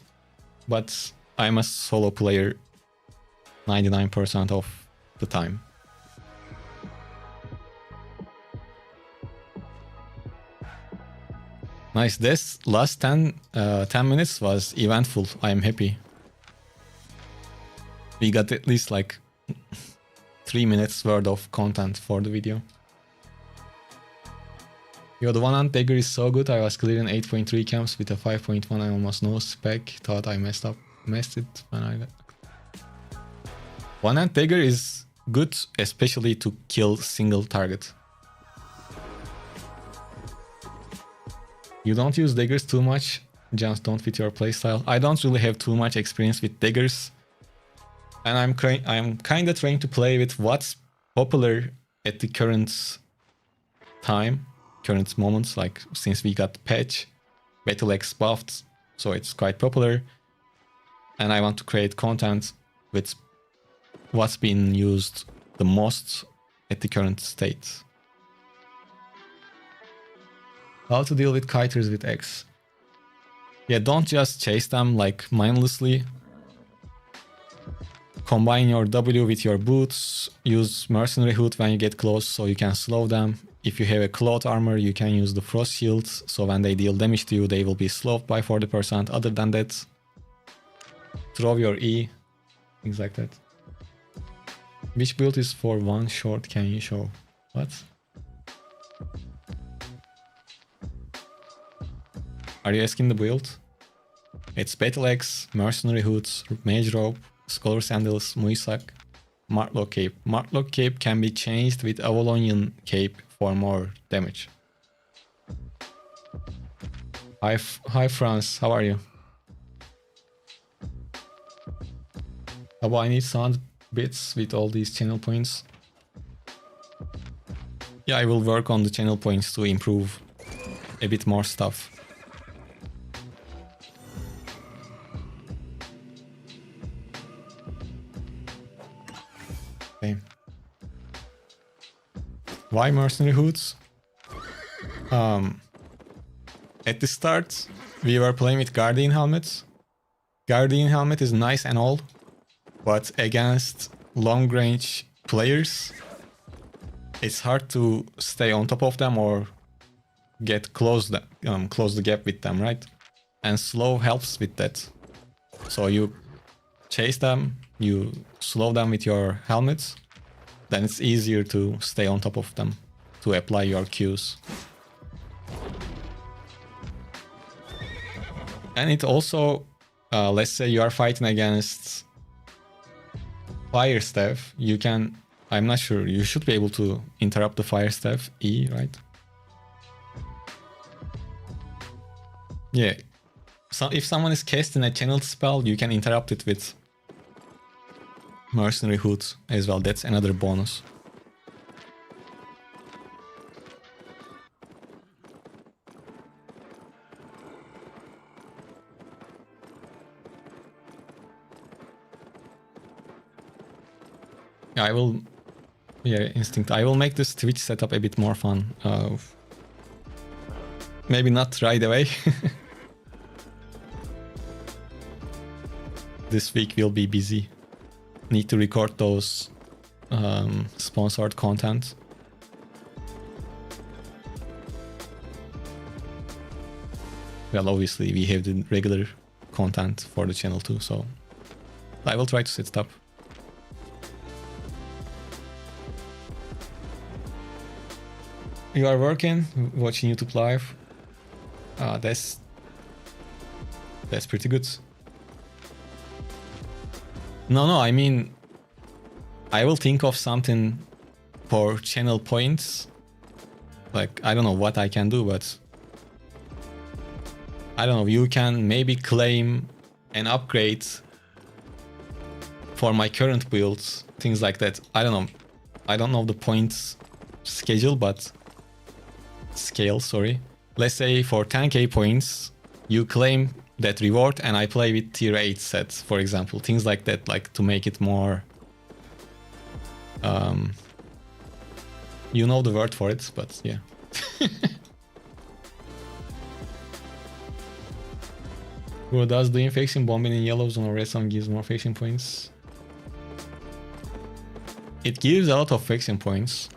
but I'm a solo player 99% of the time. Nice, this last 10 minutes was eventful. I am happy. We got at least like 3 minutes worth of content for the video. Yo, the one-hand dagger is so good. I was clearing 8.3 camps with a 5.1. I almost no spec. Thought I messed it when I... One-hand dagger is good, especially to kill single target. You don't use daggers too much, just don't fit your playstyle. I don't really have too much experience with daggers. And I'm kinda trying to play with what's popular at the current time, current moments, like since we got patch, Battleaxe buffed, so it's quite popular. And I want to create content with what's been used the most at the current state. How to deal with kiters with X. Yeah, don't just chase them like mindlessly. Combine your W with your boots. Use mercenary hood when you get close so you can slow them. If you have a cloth armor, you can use the frost shield, so when they deal damage to you, they will be slowed by 40%. Other than that, throw your E. Things like that. Which build is for one short? Can you show? What? Are you asking the build? It's Battleaxe, Mercenary Hoods, Mage Robe, Scholar Sandals, Muisak, Martlock Cape. Martlock Cape can be changed with Avalonian Cape for more damage. Hi France, how are you? I need sound bits with all these channel points. Yeah, I will work on the channel points to improve a bit more stuff. Okay. Why mercenary hoods? At the start, we were playing with Guardian helmets. Guardian helmet is nice and all, but against long range players, it's hard to stay on top of them or get close the gap with them, right? And slow helps with that. So you chase them, you slow them with your helmets, then it's easier to stay on top of them, to apply your Qs. And it also let's say you are fighting against fire staff, you can, I'm not sure, you should be able to interrupt the fire staff E, right? Yeah, so if someone is casting a channeled spell, you can interrupt it with Mercenary Hood as well. That's another bonus. I will, yeah, Instinct. I will make this Twitch setup a bit more fun. Maybe not right away. This week we'll be busy. Need to record those sponsored content. Well, obviously we have the regular content for the channel too, so I will try to set it up. You are working, watching YouTube live. That's pretty good. No, I mean, I will think of something for channel points. Like, I don't know what I can do, but I don't know, you can maybe claim an upgrade for my current builds, things like that. I don't know. I don't know the points schedule, but scale, sorry. Let's say for 10k points, you claim that reward and I play with tier 8 sets, for example. Things like that, like to make it more... you know the word for it, but yeah. Bro, does the infection bombing in yellow zone or red zone gives more faction points? It gives a lot of faction points,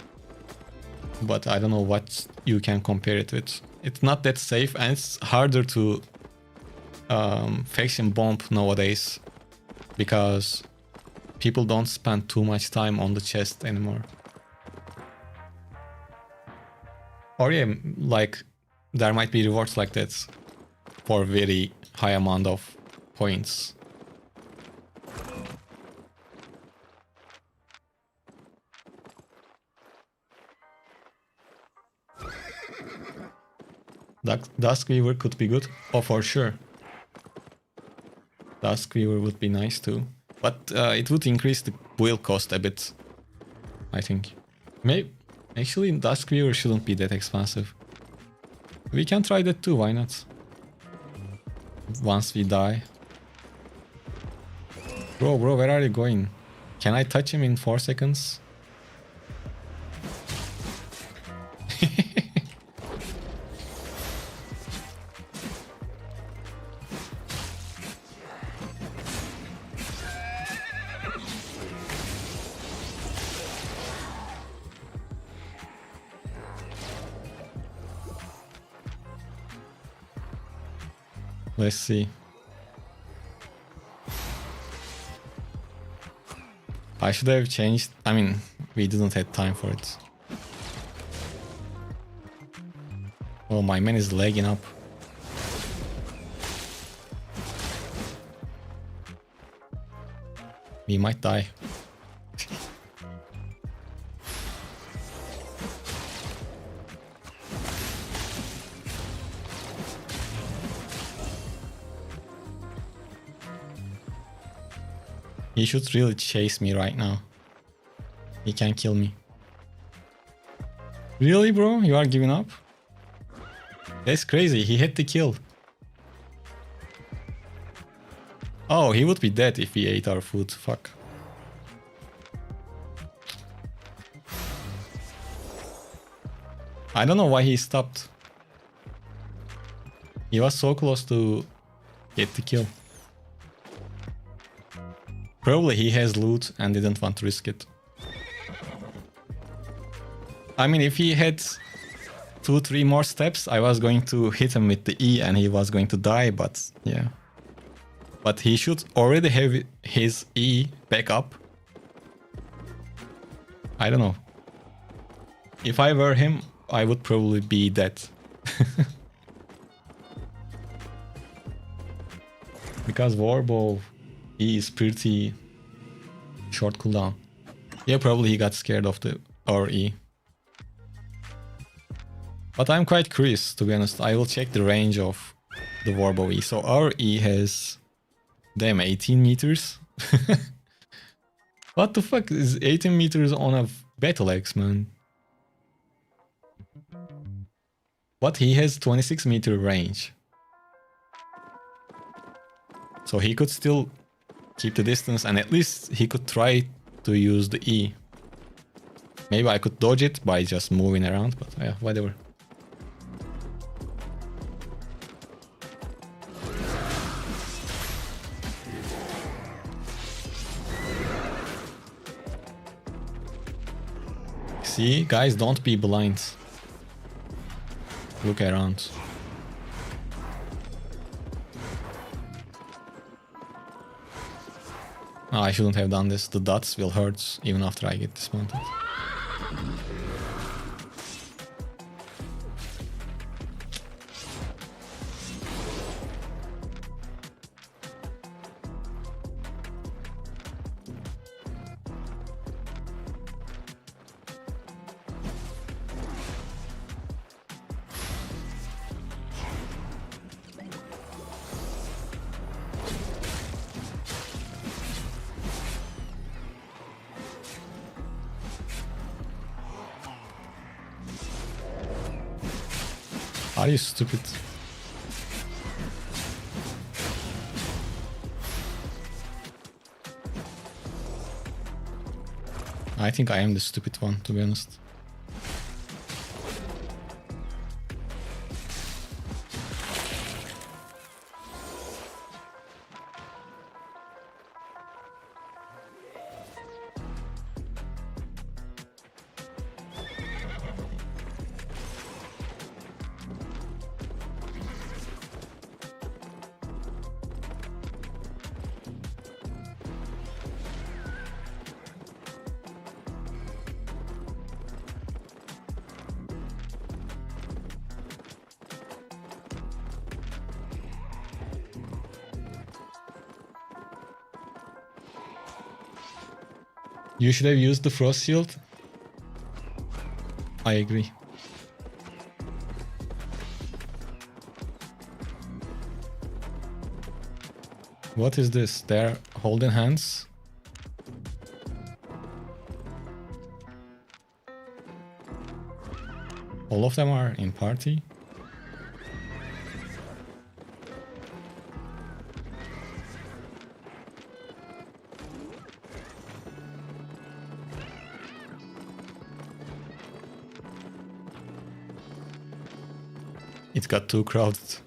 but I don't know what you can compare it with. It's not that safe and it's harder to faction bomb nowadays because people don't spend too much time on the chest anymore. Or yeah, like there might be rewards like that for very high amount of points. Duskweaver could be good. Oh, for sure. Duskweaver would be nice too. But it would increase the build cost a bit, I think. Maybe. Actually, Duskweaver shouldn't be that expensive. We can try that too, why not? Once we die. Bro, where are you going? Can I touch him in 4 seconds? Let's see. I should have changed. I mean, we didn't have time for it. Oh, my man is lagging up. We might die. He should really chase me right now. He can kill me. Really, bro? You are giving up? That's crazy. He had the kill. Oh, he would be dead if he ate our food. Fuck. I don't know why he stopped. He was so close to get the kill. Probably he has loot and didn't want to risk it. I mean, if he had 2-3 more steps, I was going to hit him with the E and he was going to die, but yeah. But he should already have his E back up. I don't know. If I were him, I would probably be dead. Because Warbow E is pretty short cooldown. Yeah, probably he got scared of the our E. But I'm quite curious, to be honest. I will check the range of the Warbow E. So our E has, damn, 18 meters. What the fuck is 18 meters on a Battleaxe, man? But he has 26 meter range. So he could still keep the distance, and at least he could try to use the E. Maybe I could dodge it by just moving around, but yeah, whatever. See, guys, don't be blind. Look around. Oh, I shouldn't have done this. The dots will hurt even after I get dismounted. Are you stupid? I think I am the stupid one, to be honest. You should have used the frost shield. I agree. What is this? They're holding hands. All of them are in party. It got too crowded.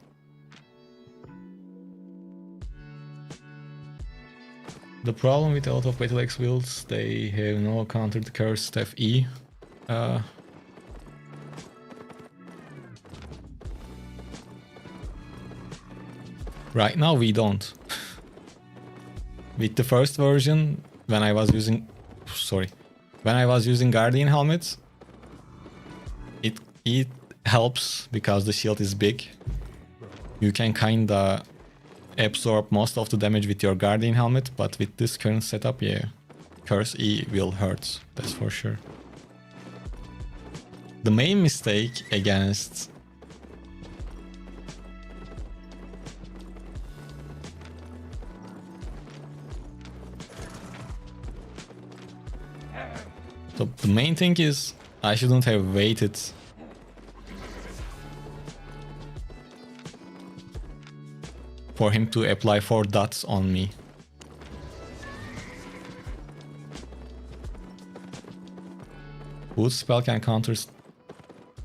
The problem with a lot of Battleaxe builds, they have no countered curse staff E. Right now we don't. With the first version, when I was using Guardian helmets, it helps because the shield is big. You can kinda absorb most of the damage with your Guardian helmet, but with this current setup, yeah, Curse E will hurt, that's for sure. The main mistake against so the main thing is I shouldn't have waited for him to apply 4 dots on me. Boot spell can counter...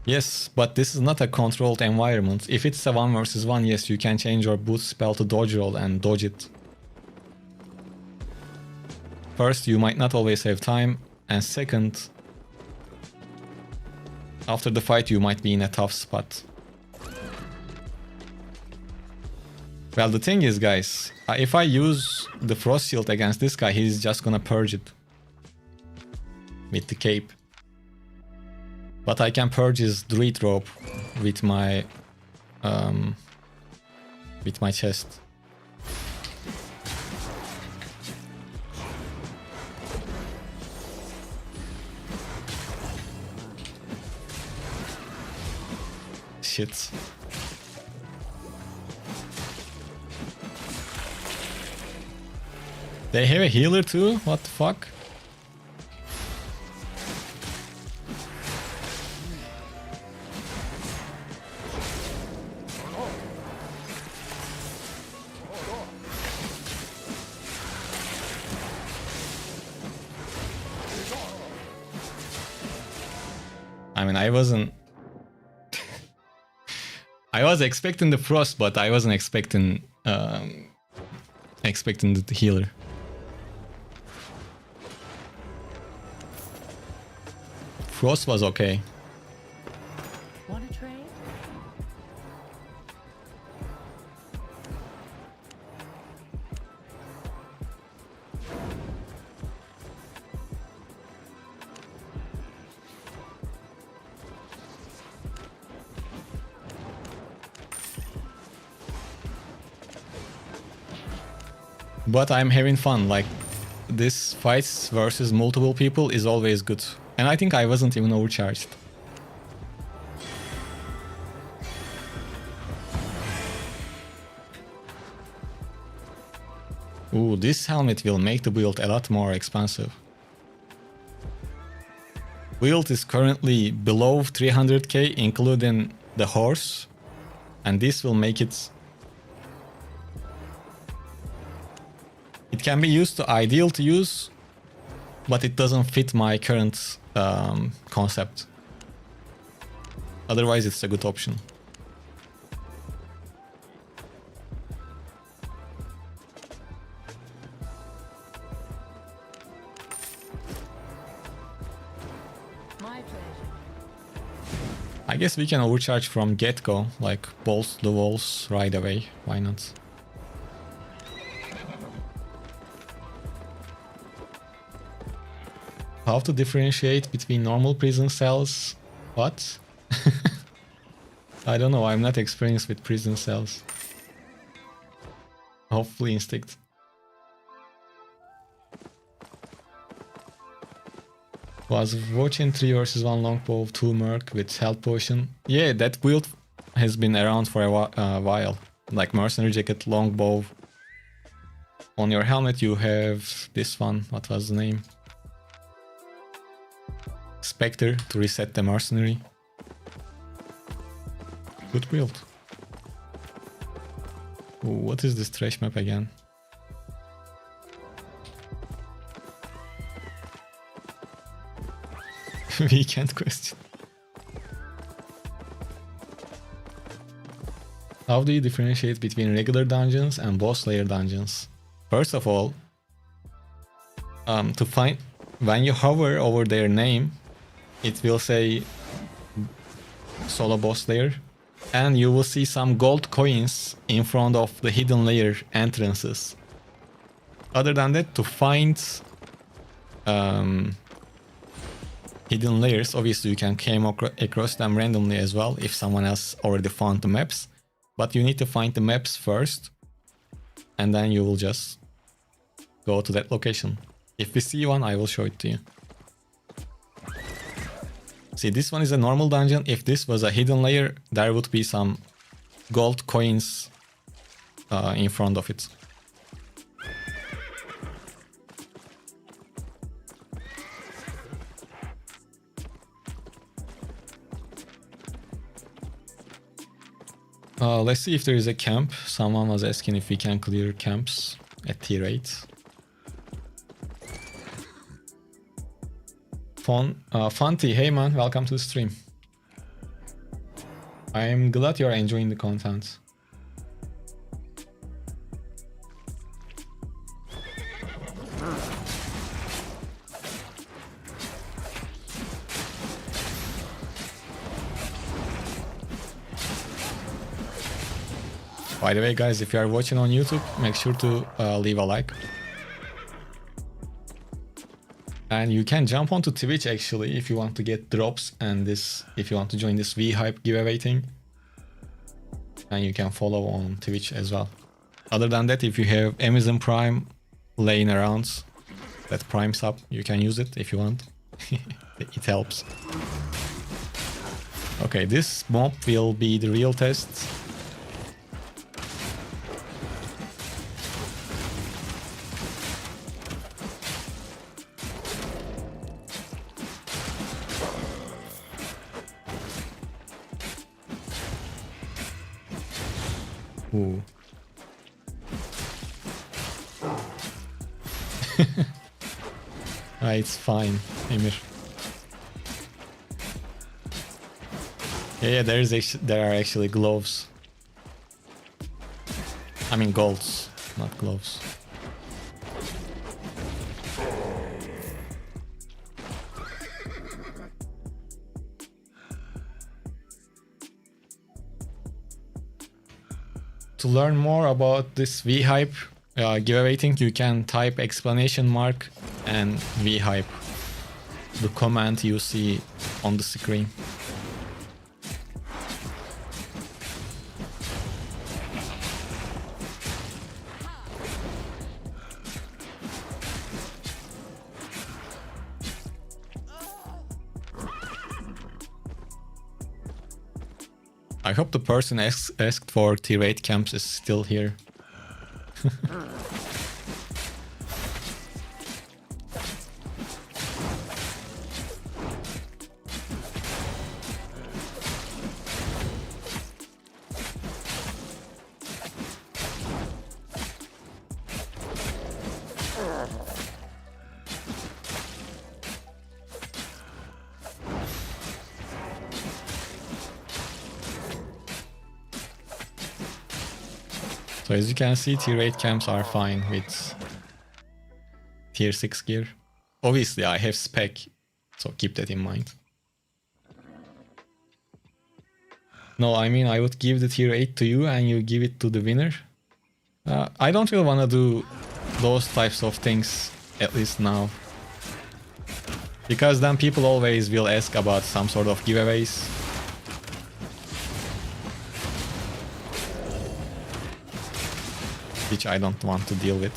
Yes, but this is not a controlled environment. If it's a 1 versus 1, yes, you can change your boot spell to dodge roll and dodge it. First, you might not always have time, and second, after the fight you might be in a tough spot. Well, the thing is, guys, if I use the frost shield against this guy, he's just gonna purge it with the cape. But I can purge his druid rope with my chest. shit. They have a healer too? What the fuck? I mean, I wasn't... I was expecting the frost, but I wasn't expecting the healer. Frost was okay. Want to trade? But I'm having fun, like, this fights versus multiple people is always good. And I think I wasn't even overcharged. Ooh, this helmet will make the build a lot more expensive. Build is currently below 300k, including the horse. And this will make it... It can be used to ideal to use, but it doesn't fit my current concept. Otherwise, it's a good option. My pleasure. I guess we can overcharge from get-go, like bolt the walls right away. Why not? How to differentiate between normal prison cells? What? I don't know, I'm not experienced with prison cells. Hopefully instinct. Was watching 3 versus 1 longbow, 2 merc with health potion. Yeah, that build has been around for a while. Like mercenary jacket, longbow. On your helmet you have this one, what was the name? Spectre to reset the mercenary. Good build. Ooh, what is this trash map again? Weekend question. How do you differentiate between regular dungeons and boss layer dungeons? First of all, to find when you hover over their name, it will say solo boss layer, and you will see some gold coins in front of the hidden layer entrances. Other than that, to find hidden layers, obviously you can came across them randomly as well if someone else already found the maps, but you need to find the maps first, and then you will just go to that location. If we see one, I will show it to you. See, this one is a normal dungeon. If this was a hidden layer, there would be some gold coins in front of it. Let's see if there is a camp. Someone was asking if we can clear camps at tier 8. Fanti, hey man, welcome to the stream. I'm glad you're enjoying the content. By the way, guys, if you are watching on YouTube, make sure to leave a like. And you can jump onto Twitch actually if you want to get drops and this, if you want to join this V-Hype giveaway thing. And you can follow on Twitch as well. Other than that, if you have Amazon Prime laying around, that Prime sub, you can use it if you want. It helps. Okay, this mob will be the real test. Ooh. It's fine, Emir. Yeah, there are actually gloves. I mean golds, not gloves. To learn more about this VHype giveaway thing, you can type exclamation mark and VHype, the command you see on the screen. I hope the person asked for tier 8 camps is still here. So as you can see, tier 8 camps are fine with tier 6 gear. Obviously I have spec, so keep that in mind. No, I mean I would give the tier 8 to you and you give it to the winner. I don't really want to do those types of things, at least now. Because then people always will ask about some sort of giveaways. Which I don't want to deal with.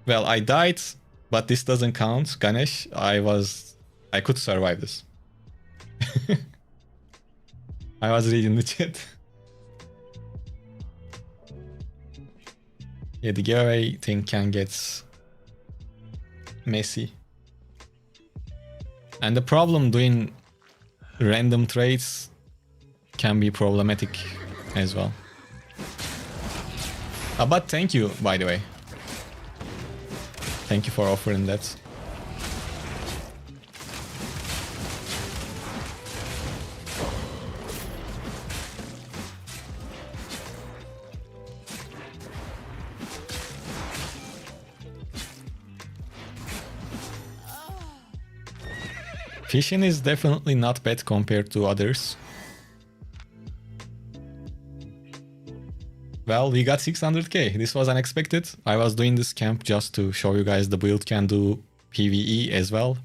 Well, I died, but this doesn't count, Ganesh. I could survive this. I was reading the chat. Yeah, the giveaway thing can get messy. And the problem doing random trades can be problematic as well. But thank you, by the way. Thank you for offering that. Fishing is definitely not bad compared to others. Well, we got 600k. This was unexpected. I was doing this camp just to show you guys the build can do PvE as well.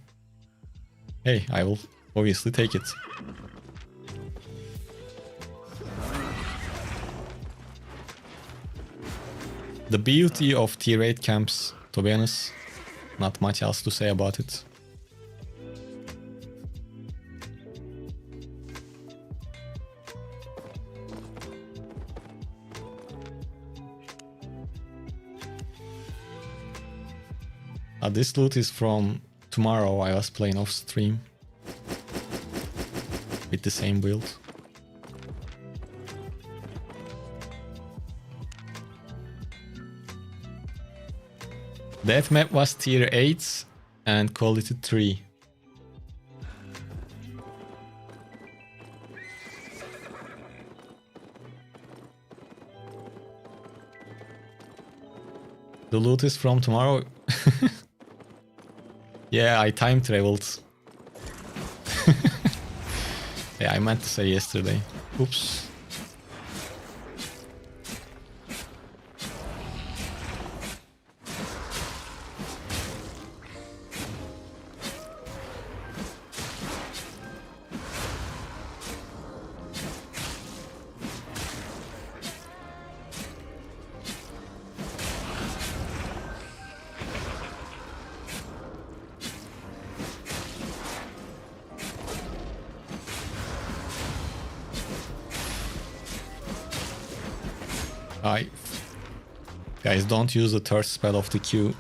Hey, I will obviously take it. The beauty of tier 8 camps, to be honest, not much else to say about it. This loot is from tomorrow. I was playing off stream with the same build. That map was tier 8 and quality 3. The loot is from tomorrow. Yeah, I time traveled. Yeah, I meant to say yesterday. Oops. Guys, don't use the third spell of the Q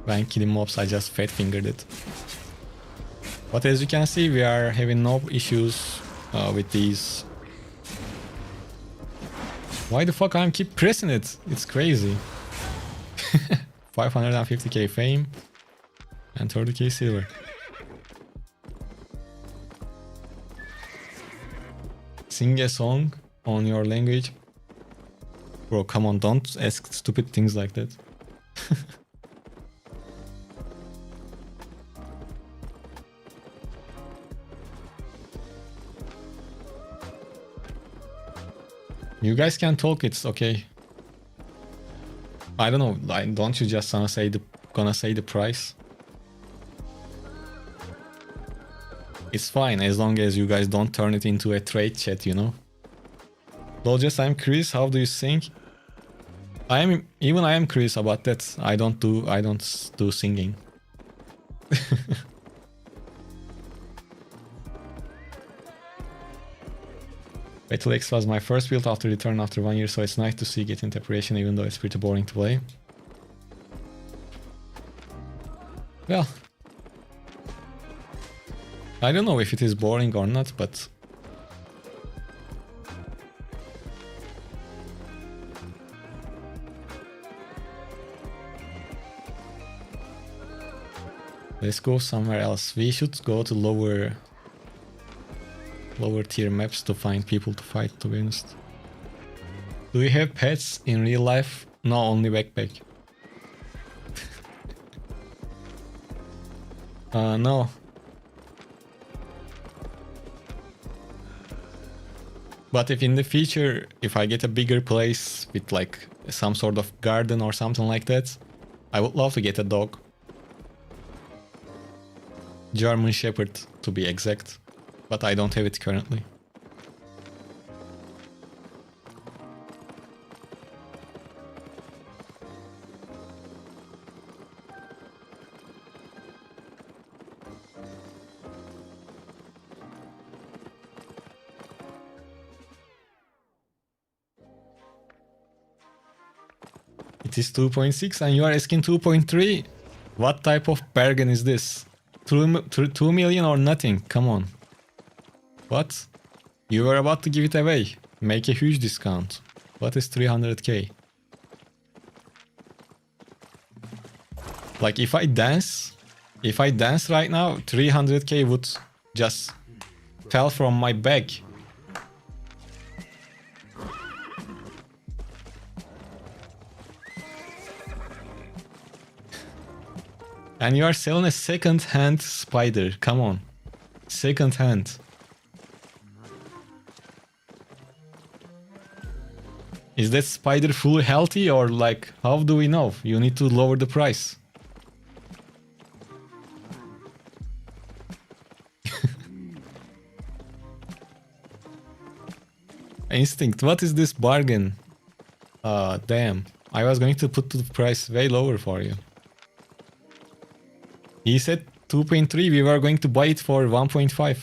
when killing mobs. I just fat fingered it. But as you can see, we are having no issues with these. Why the fuck I keep pressing it? It's crazy. 550k fame and 30k silver. Sing a song on your language. Bro, come on, don't ask stupid things like that. You guys can talk, it's okay. I don't know, don't you just gonna say the price? It's fine as long as you guys don't turn it into a trade chat, you know? Dolges, I'm curious, how do you sing? I am curious about that. I don't do singing. Battleaxe was my first build after return after 1 year, so it's nice to see getting preparation even though it's pretty boring to play. Well, I don't know if it is boring or not, but let's go somewhere else. We should go to lower tier maps to find people to fight, to be honest. Do you have pets in real life? No, only backpack. No. But if in the future, if I get a bigger place with like some sort of garden or something like that, I would love to get a dog. German Shepherd, to be exact. But I don't have it currently. It is 2.6 and you are asking 2.3? What type of bargain is this? 2 million or nothing? Come on. What? You were about to give it away. Make a huge discount. What is 300k? Like if I dance right now, 300k would just fell from my bag. And you are selling a second-hand spider. Come on. Second-hand. Is that spider fully healthy or like, how do we know? You need to lower the price. Instinct, what is this bargain? Damn. I was going to put the price way lower for you. He said 2.3, we were going to buy it for 1.5.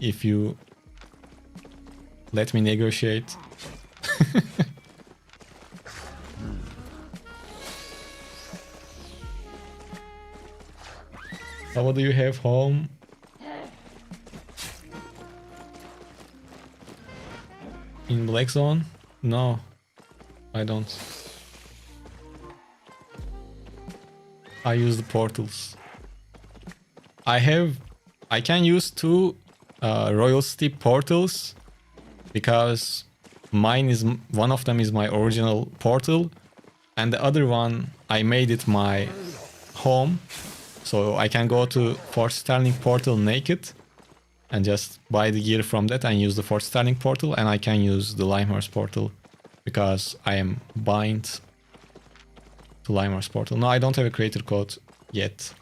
If you let me negotiate. So what do you have home? In Black Zone? No, I don't. I use the portals. I can use 2 Royal Steep portals because one of them is my original portal and the other one I made it my home, so I can go to Fort Sterling portal naked and just buy the gear from that and use the Fort Sterling portal, and I can use the Limehurst portal because I am bind to Limehurst portal. No, I don't have a creator code yet.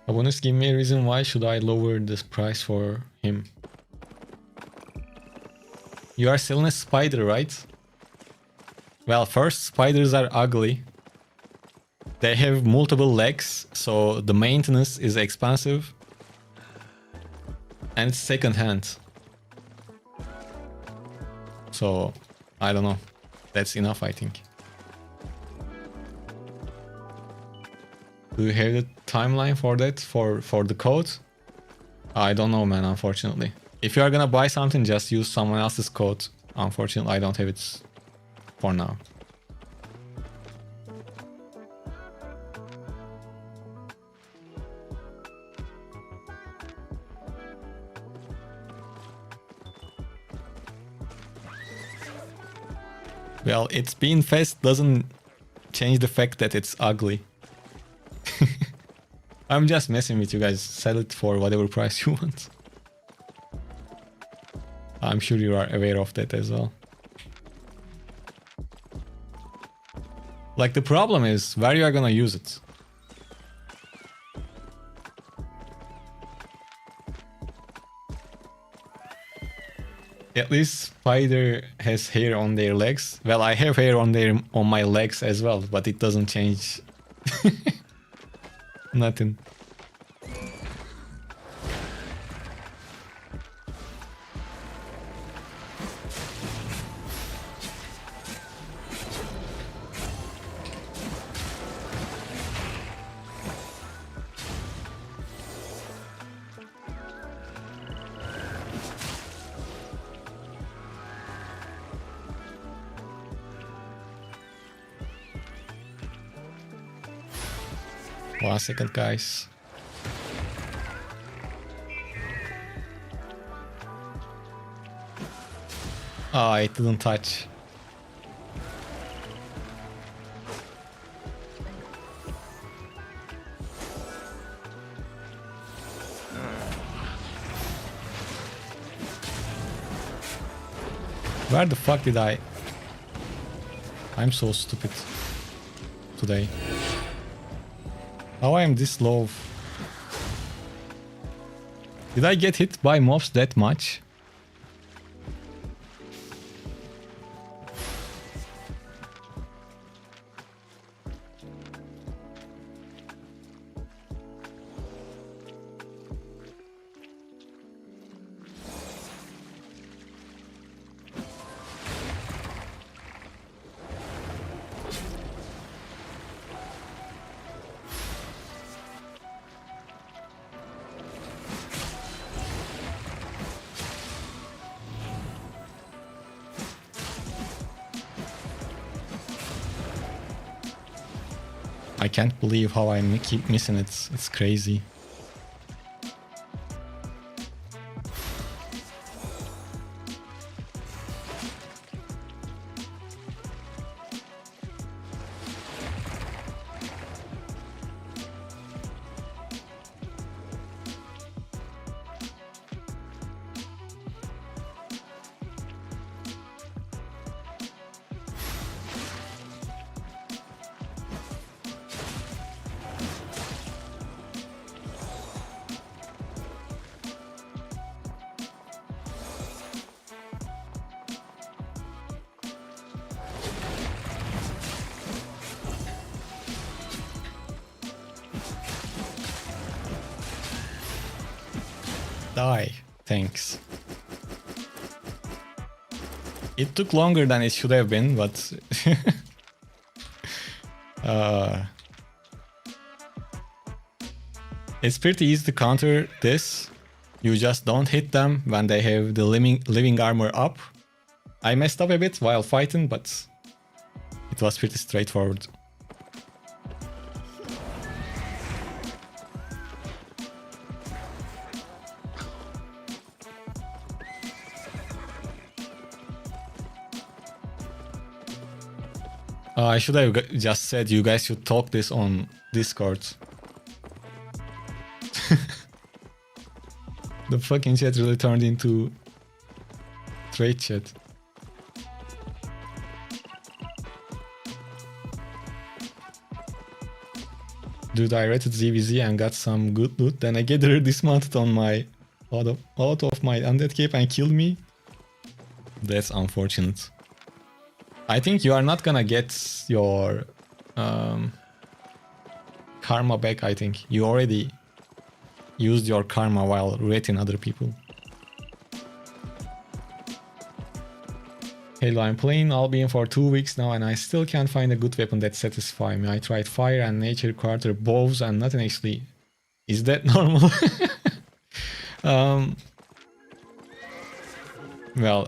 Abonus, give me a reason why should I lower this price for him. You are selling a spider, right? Well, first, spiders are ugly. They have multiple legs, so the maintenance is expensive. And it's second hand. So, I don't know. That's enough, I think. Do you have the timeline for that, for the code? I don't know, man, unfortunately. If you are gonna buy something, just use someone else's code. Unfortunately, I don't have it for now. Well, it's being fast doesn't change the fact that it's ugly. I'm just messing with you guys. Sell it for whatever price you want. I'm sure you are aware of that as well. Like, the problem is where you are gonna use it. At least spider has hair on their legs. Well, I have hair on my legs as well, but it doesn't change nothing. One second, guys. Oh, it didn't touch. Where the fuck did I... I'm so stupid today. How I am this low? Did I get hit by mobs that much? I can't believe how I keep missing it. It's crazy. Die. Thanks. It took longer than it should have been, but... it's pretty easy to counter this. You just don't hit them when they have the living armor up. I messed up a bit while fighting, but it was pretty straightforward. I should have just said you guys should talk this on Discord. The fucking chat really turned into trade chat. Dude, I rated ZVZ and got some good loot. Then I get her dismounted on my out of my undead cape and killed me. That's unfortunate. I think you are not gonna get your karma back, I think. You already used your karma while rating other people. Hello, I'm playing Albion for 2 weeks now and I still can't find a good weapon that satisfies me. I tried fire and nature, quarter, bows and nothing actually. Is that normal? Well,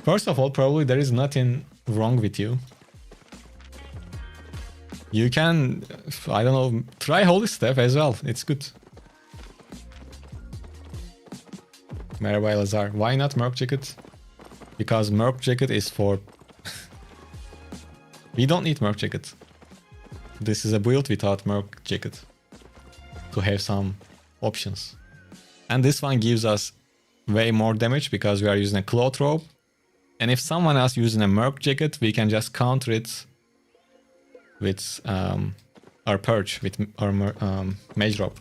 first of all, probably there is nothing wrong with you. You can, I don't know, try holy staff as well. It's good. Merhaba Lazar. Why not Merc Jacket? Because Merc Jacket is for... We don't need Merc Jacket. This is a build without Merc Jacket. To have some options. And this one gives us way more damage because we are using a cloth robe. And if someone else using a Merc Jacket, we can just counter it with our purge, with our mage robe.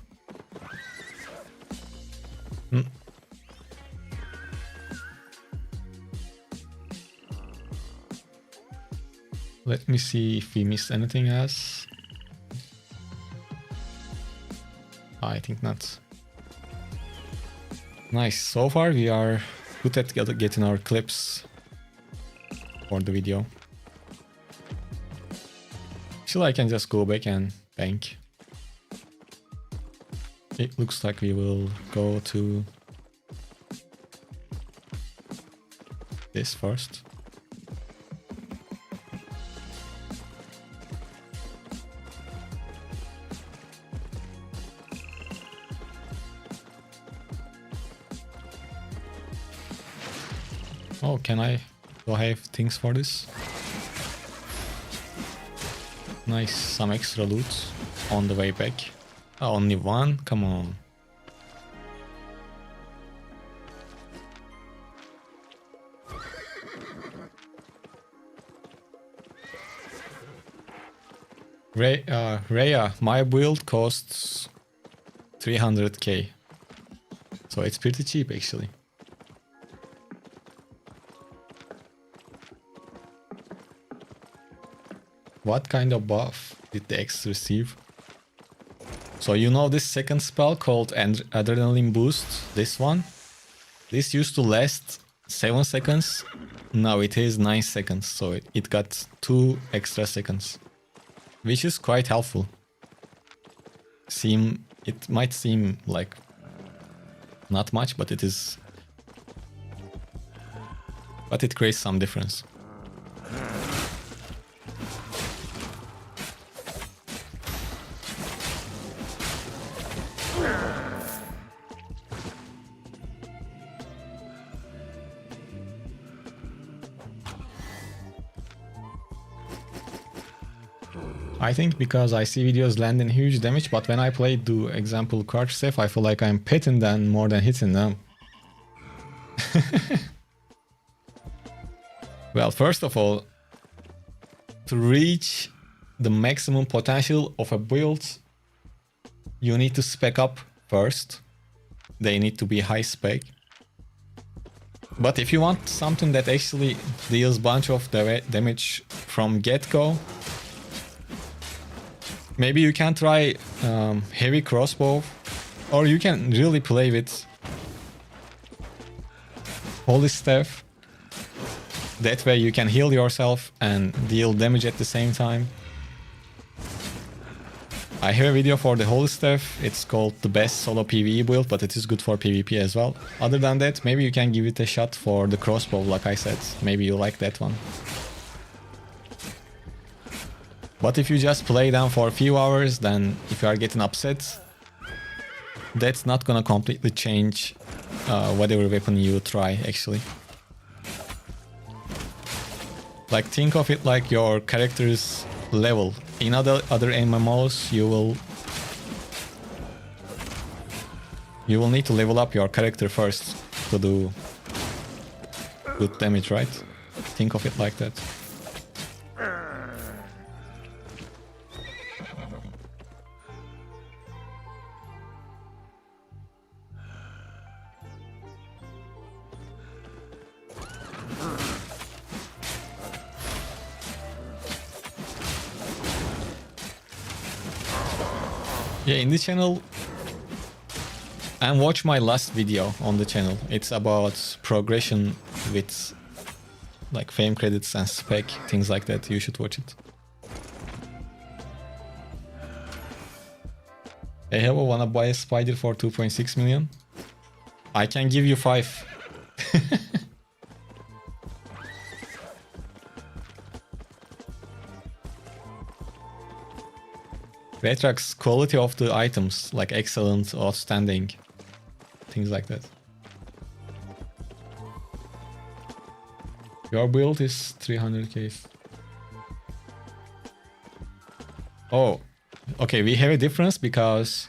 Let me see if we missed anything else. I think not. Nice. So far we are good at getting our clips for the video. Actually, I can just go back and bank. It looks like we will go to this first. Oh, can I? Do I have things for this? Nice, some extra loot on the way back. Oh, only one? Come on. Rhea, my build costs 300k. So it's pretty cheap actually. What kind of buff did the X receive? So you know this second spell called Adrenaline Boost, this one? This used to last 7 seconds, now it is 9 seconds, so it got 2 extra seconds. Which is quite helpful. It might seem like not much, but it is. But it creates some difference. I think because I see videos landing huge damage, but when I play the example card stuff, I feel like I'm petting them more than hitting them. Well, first of all, to reach the maximum potential of a build, you need to spec up first. They need to be high spec. But if you want something that actually deals bunch of damage from get-go, maybe you can try heavy crossbow, or you can really play with holy staff. That way you can heal yourself and deal damage at the same time. I have a video for the holy staff. It's called the best solo PvE build, but it is good for PvP as well. Other than that, maybe you can give it a shot for the crossbow, like I said. Maybe you like that one. But if you just play them for a few hours, then if you are getting upset, that's not gonna completely change whatever weapon you try, actually. Like, think of it like your character's level. In other MMOs, you will need to level up your character first to do good damage, right? Think of it like that. Yeah, in the channel, and watch my last video on the channel. It's about progression with like fame credits and spec, things like that. You should watch it. Hey, Hello, wanna buy a spider for 2.6 million? I can give you 5. Battleaxe quality of the items, like excellent, outstanding, things like that. Your build is 300k. Oh, okay, we have a difference because,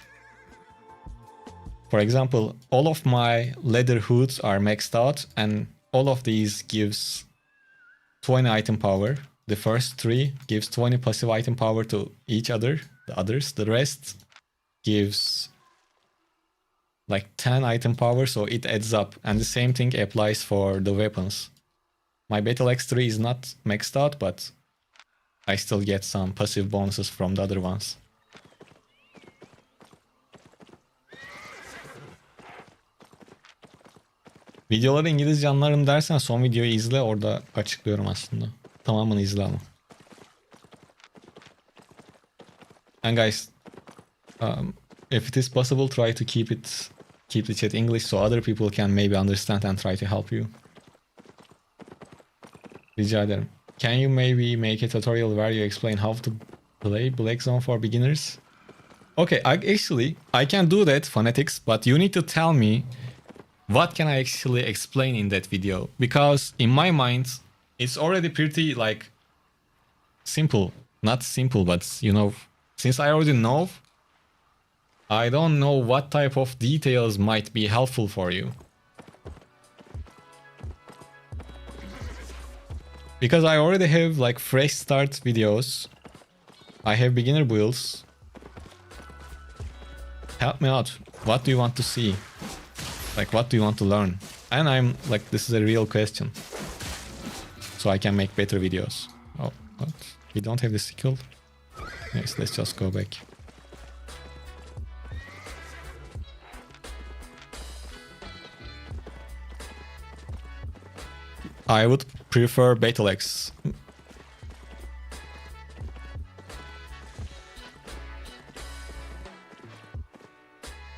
for example, all of my leather hoods are maxed out and all of these gives 20 item power. The first 3 gives 20 passive item power to each other. The others, the rest gives like 10 item power, so it adds up. And the same thing applies for the weapons. My Battleaxe 3 is not maxed out, but I still get some passive bonuses from the other ones. Videoları İngilizce anlarım dersen son videoyu izle, orada açıklıyorum aslında. Tamamını izle ama. And guys, if it is possible, try to keep the chat English so other people can maybe understand and try to help you. Rica ederim. Can you maybe make a tutorial where you explain how to play Black Zone for beginners? Okay, I can do that, Fanatics, but you need to tell me what can I actually explain in that video, because in my mind it's already pretty like simple. Not simple, but you know, since I already know, I don't know what type of details might be helpful for you. Because I already have like fresh start videos. I have beginner builds. Help me out. What do you want to see? Like, what do you want to learn? And I'm like, this is a real question. So I can make better videos. Oh, what? We don't have the sickle? Yes, let's just go back. I would prefer Battleaxe.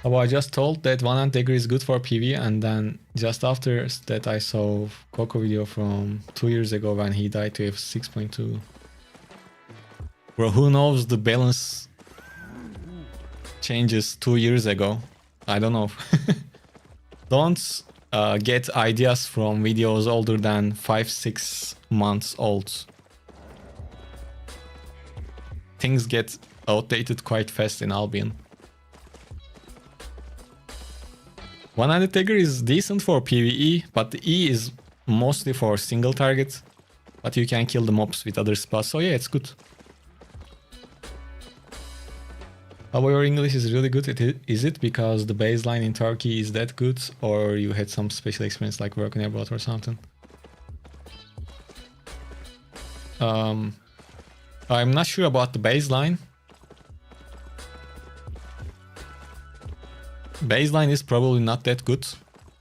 Oh, I just told that 100 dagger is good for PvE, and then just after that I saw Coco video from 2 years ago when he died to F6.2. Bro, who knows the balance changes 2 years ago? I don't know. Don't get ideas from videos older than 5-6 months old. Things get outdated quite fast in Albion. 100 dagger is decent for PvE, but the E is mostly for single target. But you can kill the mobs with other spots, so yeah, it's good. How your English is really good? Is it because the baseline in Turkey is that good, or you had some special experience like working abroad or something? I'm not sure about the baseline. Baseline is probably not that good.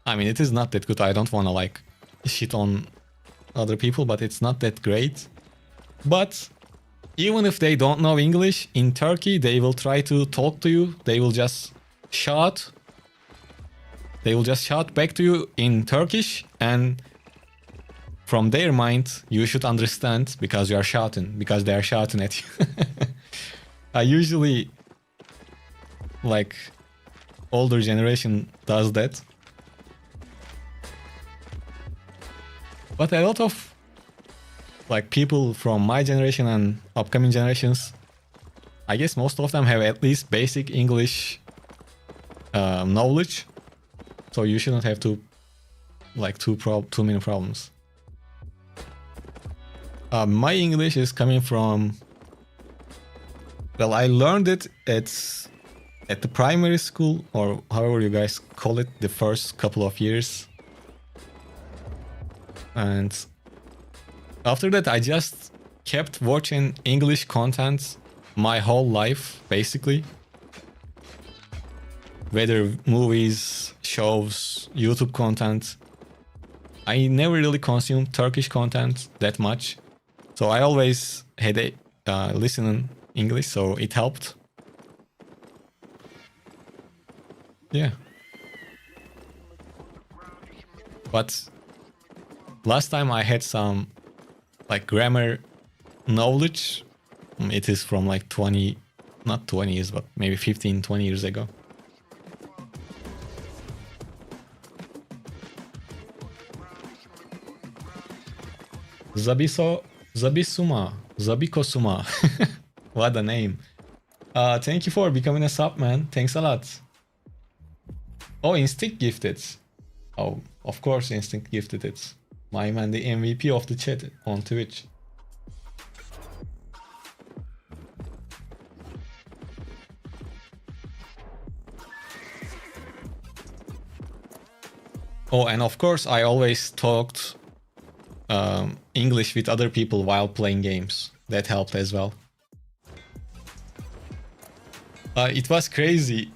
I mean, it is not that good. I don't want to like shit on other people, but it's not that great. But even if they don't know English, in Turkey, they will try to talk to you. They will just shout. They will just shout back to you in Turkish, and from their mind, you should understand because you are shouting, because they are shouting at you. I usually like older generation does that. But a lot of like people from my generation and upcoming generations, I guess most of them have at least basic English knowledge. So you shouldn't have to like too many problems. My English is coming from, well, I learned it at the primary school, or however you guys call it, the first couple of years. And after that, I just kept watching English content my whole life, basically. whether movies, shows, YouTube content. I never really consumed Turkish content that much, so I always had a listen in English, so it helped. Yeah. But last time I had some like grammar knowledge. It is from like 20, not 20 years, but maybe 15, 20 years ago. Zabikosuma. What a name. Thank you for becoming a sub, man. Thanks a lot. Oh, Instinct gifted. Oh, of course Instinct gifted it. My man, the MVP of the chat on Twitch. Oh, and of course I always talked English with other people while playing games. That helped as well. It was crazy.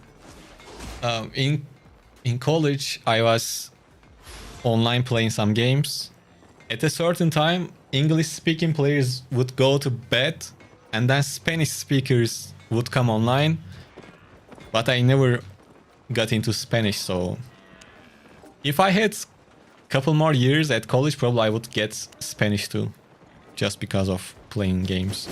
In college, I was online playing some games. At a certain time, English-speaking players would go to bed, and then Spanish speakers would come online. But I never got into Spanish, so if I had a couple more years at college, probably I would get Spanish too, just because of playing games.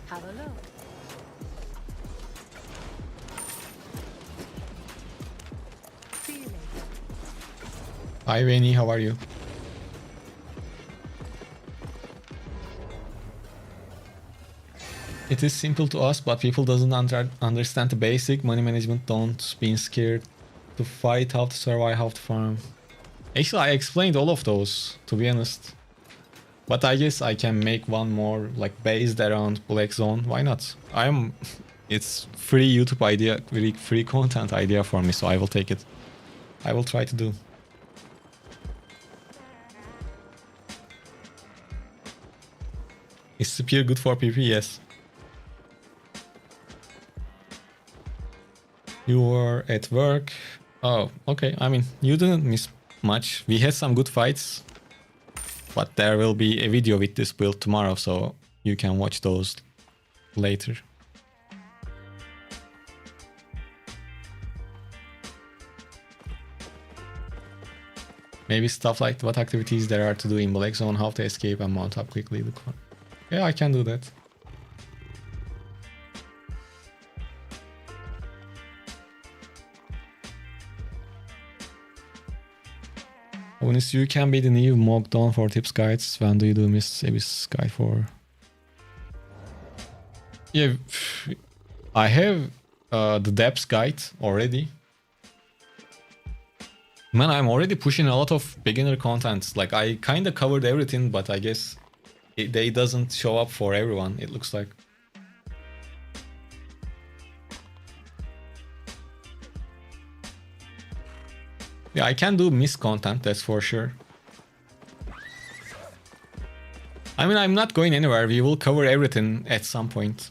Have a look. See you later. Hi Veni, how are you? It is simple to us, but people doesn't understand the basic money management. Don't being scared to fight, how to survive, how to farm. Actually, I explained all of those, to be honest. But I guess I can make one more like based around Black Zone. Why not? It's free YouTube idea, very free content idea for me, so I will take it. I will try to do. Is Spear good for PvP? Yes. You were at work. Oh, okay. I mean, you didn't miss much. We had some good fights. But there will be a video with this build tomorrow, so you can watch those later. Maybe stuff like what activities there are to do in Black Zone, how to escape and mount up quickly. Yeah, I can do that. Onis, you can be the new mock down for tips guides. When do you do Miss Abyss guide for? Yeah, I have the depths guide already. Man, I'm already pushing a lot of beginner content. Like I kind of covered everything, but I guess they doesn't show up for everyone. It looks like. Yeah, I can do miss content, that's for sure. I mean, I'm not going anywhere. We will cover everything at some point.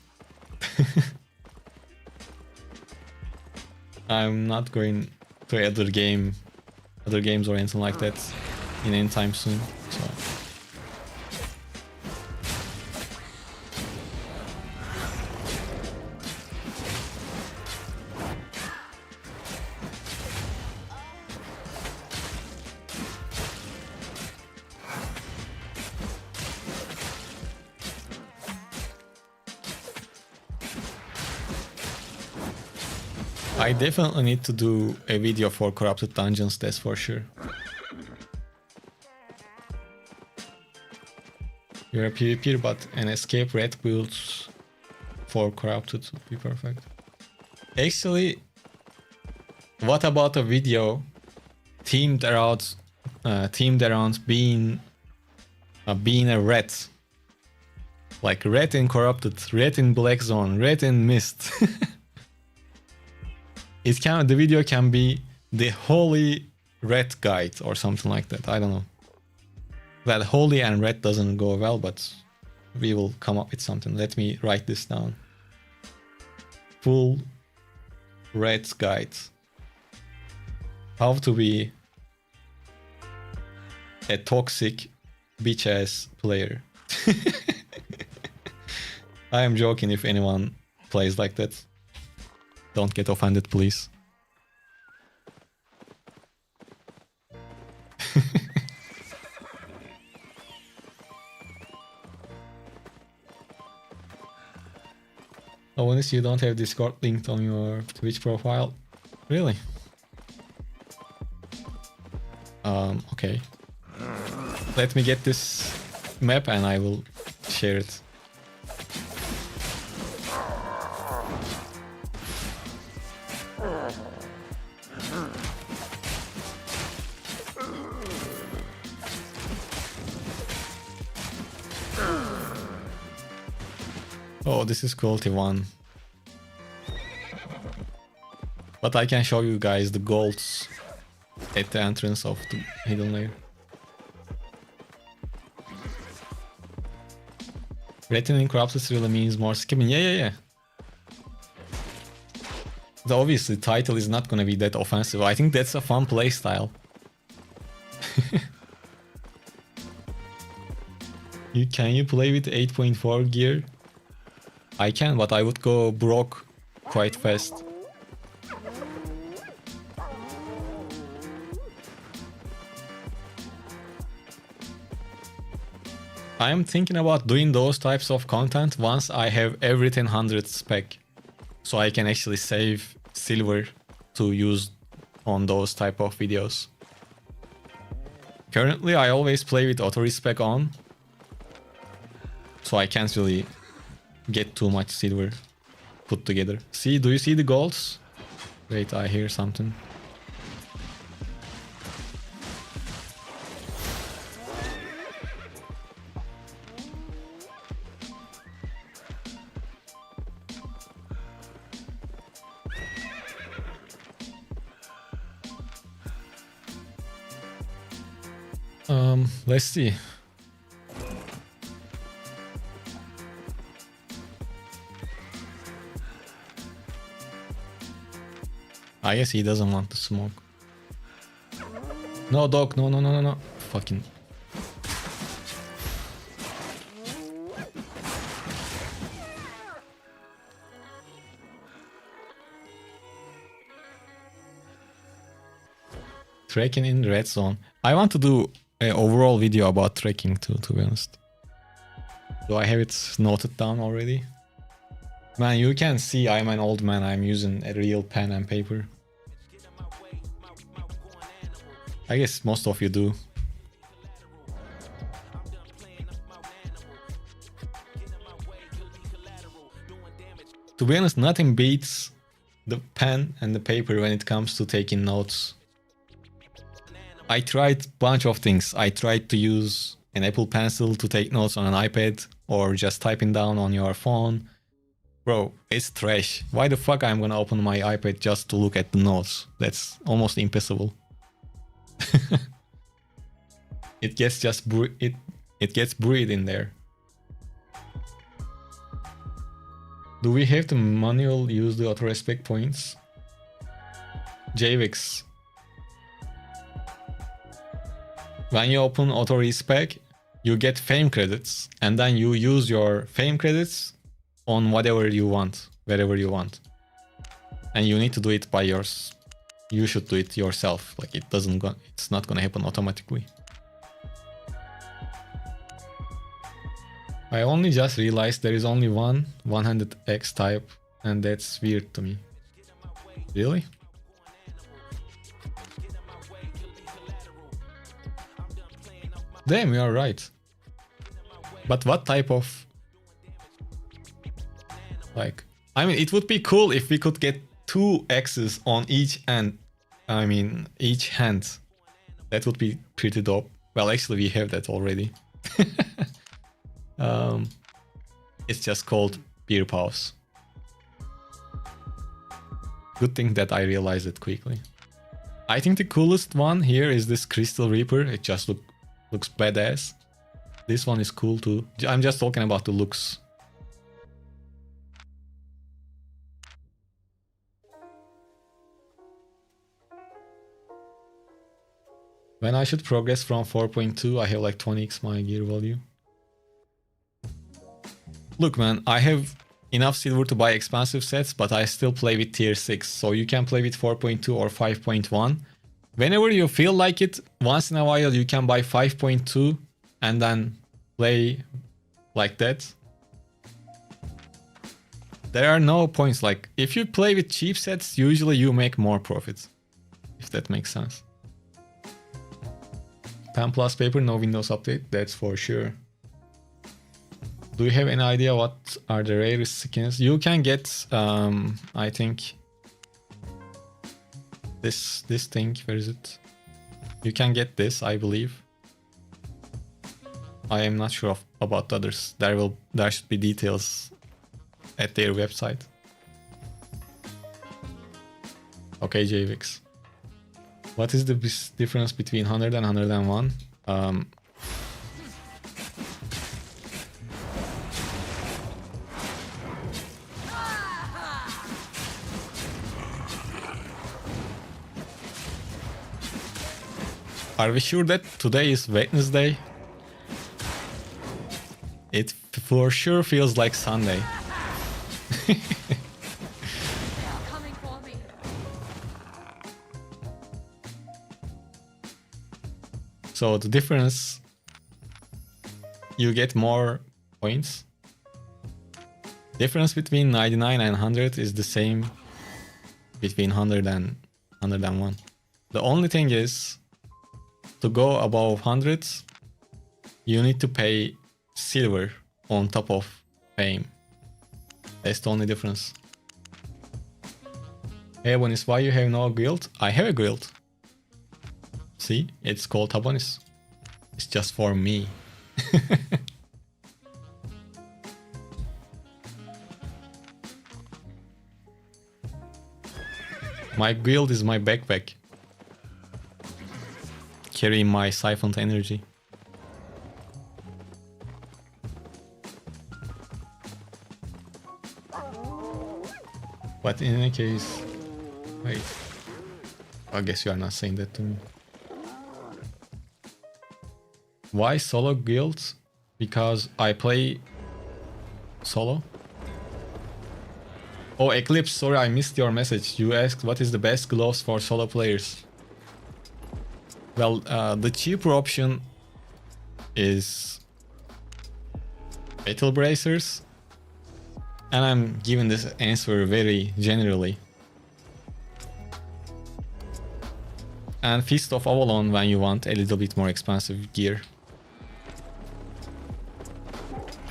I'm not going to other games or anything like that in any time soon. So. I definitely need to do a video for Corrupted Dungeons, that's for sure. You're a PvPer, but an escape red build for Corrupted would be perfect. Actually, what about a video themed around being a red? Like red in Corrupted, red in Black Zone, red in Mist. The video can be the holy red guide or something like that. I don't know. That holy and red doesn't go well, but we will come up with something. Let me write this down. Full red guide. How to be a toxic bitch ass player. I am joking if anyone plays like that. Don't get offended, please. Oh, honestly, you don't have Discord linked on your Twitch profile? Really? Okay. Let me get this map and I will share it. Oh, this is quality 1. But I can show you guys the golds at the entrance of the hidden layer. Retaining corpses really means more skimming. Yeah. The obviously title is not gonna be that offensive. I think that's a fun playstyle. Can you play with 8.4 gear? I can, but I would go broke quite fast. I am thinking about doing those types of content once I have everything 100 spec. So I can actually save silver to use on those type of videos. Currently I always play with auto respec on. So I can't really get too much silver put together. See, do you see the golds? Wait, I hear something. Let's see. I guess he doesn't want to smoke. No, dog. No. Fucking. Trekking in red zone. I want to do an overall video about trekking too, to be honest. Do I have it noted down already? Man, you can see I'm an old man. I'm using a real pen and paper. I guess most of you do. To be honest, nothing beats the pen and the paper when it comes to taking notes. I tried a bunch of things. I tried to use an Apple Pencil to take notes on an iPad or just typing down on your phone. Bro, it's trash. Why the fuck I'm gonna open my iPad just to look at the notes? That's almost impossible. It gets just it gets buried in there. Do we have to manual use the auto respect points? JVix. When you open auto respec, you get fame credits, and then you use your fame credits on whatever you want, wherever you want. And you need to do it by yours. You should do it yourself. Like it's not gonna happen automatically. I only just realized there is only one 100x type, and that's weird to me. Really? Damn, you are right. But what type of... Like... I mean, it would be cool if we could get 2 X's on each end. I mean, each hand. That would be pretty dope. Well, actually, we have that already. It's just called beer pause. Good thing that I realized it quickly. I think the coolest one here is this Crystal Reaper. It just looks badass. This one is cool too. I'm just talking about the looks. When I should progress from 4.2, I have like 20x my gear value. Look man, I have enough silver to buy expensive sets, but I still play with tier 6. So you can play with 4.2 or 5.1. Whenever you feel like it, once in a while you can buy 5.2 and then play like that. There are no points. Like if you play with cheap sets, usually you make more profits. If that makes sense. Pen plus paper, no Windows update, that's for sure. Do you have any idea what are the rarest skins? You can get, I think, this thing. Where is it? You can get this, I believe. I am not sure about the others. There should be details at their website. Okay, JVix. What is the difference between 100 and 101? Are we sure that today is Wednesday? It for sure feels like Sunday. So the difference, you get more points. Difference between 99 and 100 is the same between 100 and 101. The only thing is, to go above 100, you need to pay silver on top of fame. That's the only difference. Hey Abonis, why you have no guild? I have a guild. See, it's called Abonis. It's just for me. My guild is my backpack. Carrying my siphoned energy. But in any case... Wait. I guess you are not saying that to me. Why solo guilds? Because I play solo. Oh, Eclipse, sorry I missed your message. You asked what is the best gloves for solo players. Well, the cheaper option is Battle Bracers. And I'm giving this answer very generally. And Fist of Avalon when you want a little bit more expensive gear.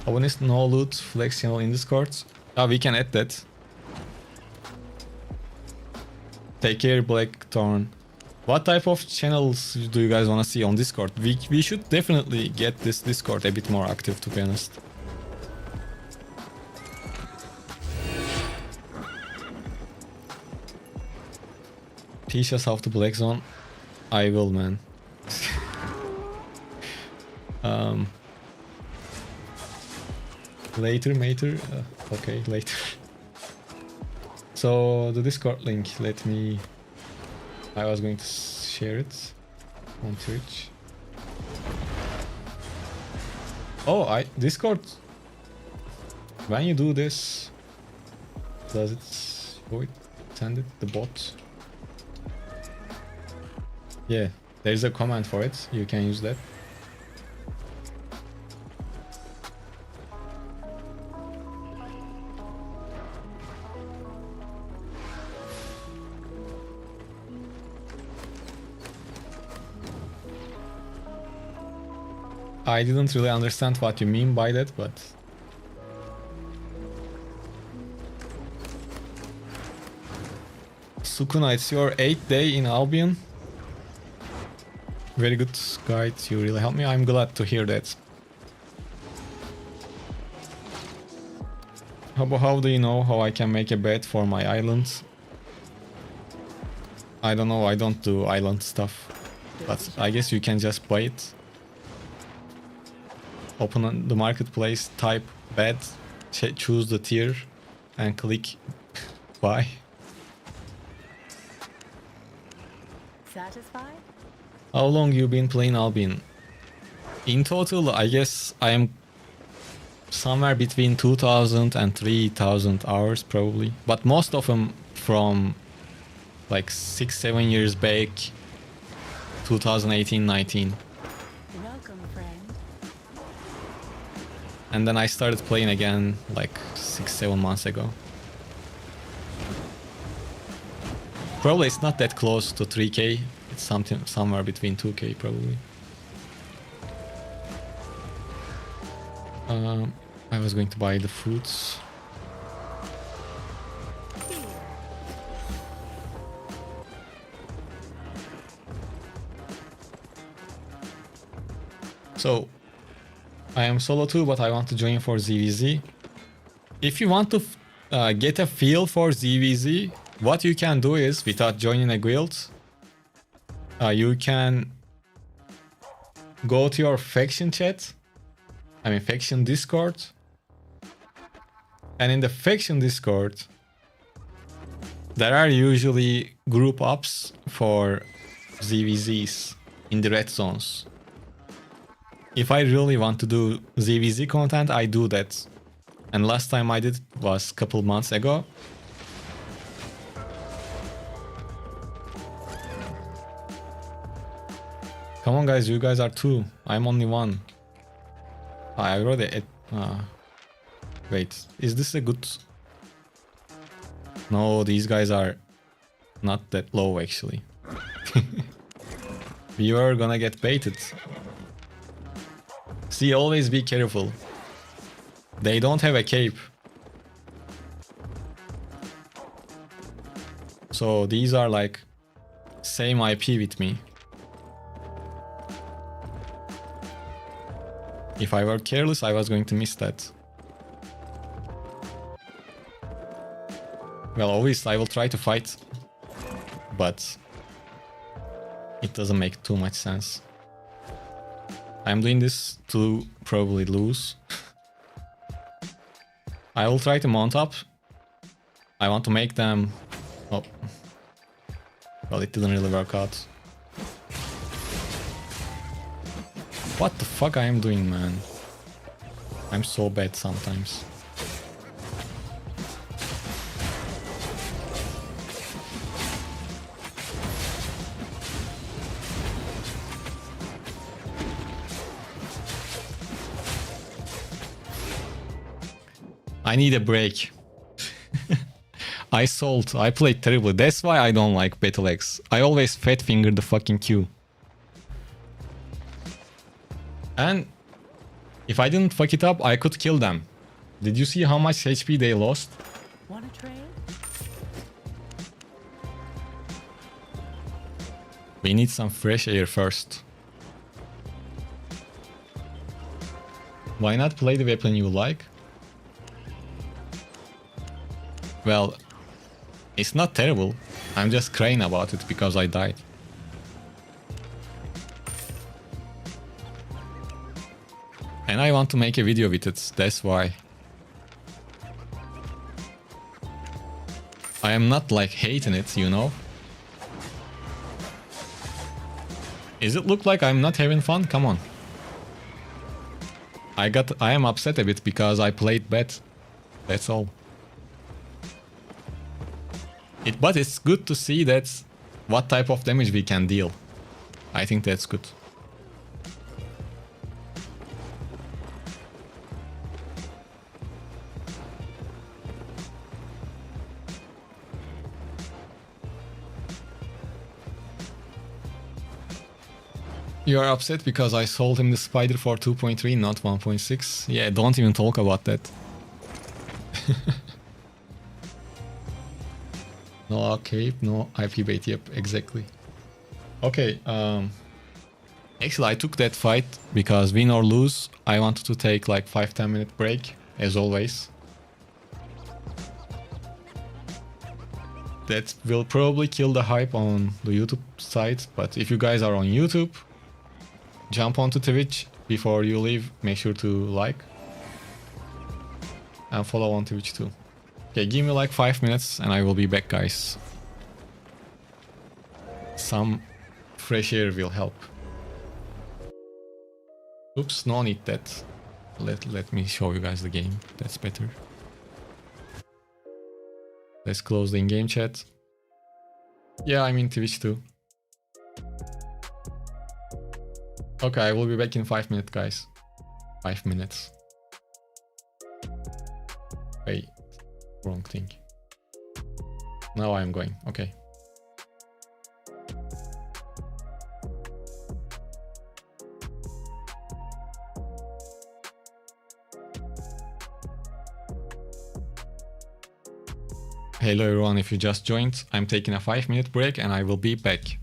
Abonis no loot flex channel in Discord. We can add that. Take care, Blackthorn. What type of channels do you guys want to see on Discord? We should definitely get this Discord a bit more active, to be honest. Teach us how to Black Zone. I will, man. Later, mater. Okay, later. So the Discord link, let me... I was going to share it on Twitch. Oh, Discord. When you do this, does it show it? Send it, the bot. Yeah, there's a command for it. You can use that. I didn't really understand what you mean by that, but... Sukuna, it's your 8th day in Albion. Very good guide, you really helped me. I'm glad to hear that. How do you know how I can make a bed for my island? I don't know, I don't do island stuff. But I guess you can just buy it. Open on the marketplace, type bed, choose the tier, and click buy. Satisfied? How long you been playing Albion? In total, I guess I am somewhere between 2,000 and 3,000 hours probably. But most of them from like 6-7 years back, 2018-19. Welcome, friend. And then I started playing again like 6-7 months ago. Probably it's not that close to 3k. It's something somewhere between 2k probably. I was going to buy the fruits. Here. So I am solo too, but I want to join for ZVZ. If you want to get a feel for ZVZ, what you can do is, without joining a guild, you can go to your faction chat, faction Discord, and in the faction Discord, there are usually group ups for ZVZs in the red zones. If I really want to do ZVZ content, I do that. And last time I did was a couple months ago. Come on guys, you guys are 2. I'm only 1. I already... wait, is this a good... No, these guys are not that low actually. We are gonna get baited. See, always be careful. They don't have a cape. So these are like same IP with me. If I were careless, I was going to miss that. Well, obviously I will try to fight, but it doesn't make too much sense. I'm doing this to probably lose. I will try to mount up. I want to make them... Oh. Well, it didn't really work out. What the fuck I am doing, man? I'm so bad sometimes. I need a break. I sold. I played terribly. That's why I don't like Battleaxe. I always fat finger the fucking Q. And if I didn't fuck it up, I could kill them. Did you see how much HP they lost? Want to trade? We need some fresh air first. Why not play the weapon you like? Well, it's not terrible. I'm just crying about it because I died. And I want to make a video with it, that's why. I am not like hating it, you know? Is it look like I'm not having fun? Come on. I am upset a bit because I played bad. That's all. But it's good to see that what type of damage we can deal. I think that's good. You are upset because I sold him the spider for 2.3, not 1.6. Yeah, don't even talk about that. No cape, no IP bait, yep, exactly. Okay, actually I took that fight because win or lose, I wanted to take like 5-10 minute break, as always. that will probably kill the hype on the YouTube side. But if you guys are on YouTube, jump onto Twitch before you leave. Make sure to like and follow on Twitch too. Okay, give me like 5 minutes and I will be back, guys. Some fresh air will help. Oops, no need that. Let me show you guys the game. That's better. Let's close the in-game chat. Yeah, I'm in Twitch too. Okay, I will be back in 5 minutes, guys. 5 minutes. Wait, wrong thing. Now I'm going. Okay. Hello everyone, if you just joined, I'm taking a 5-minute break and I will be back.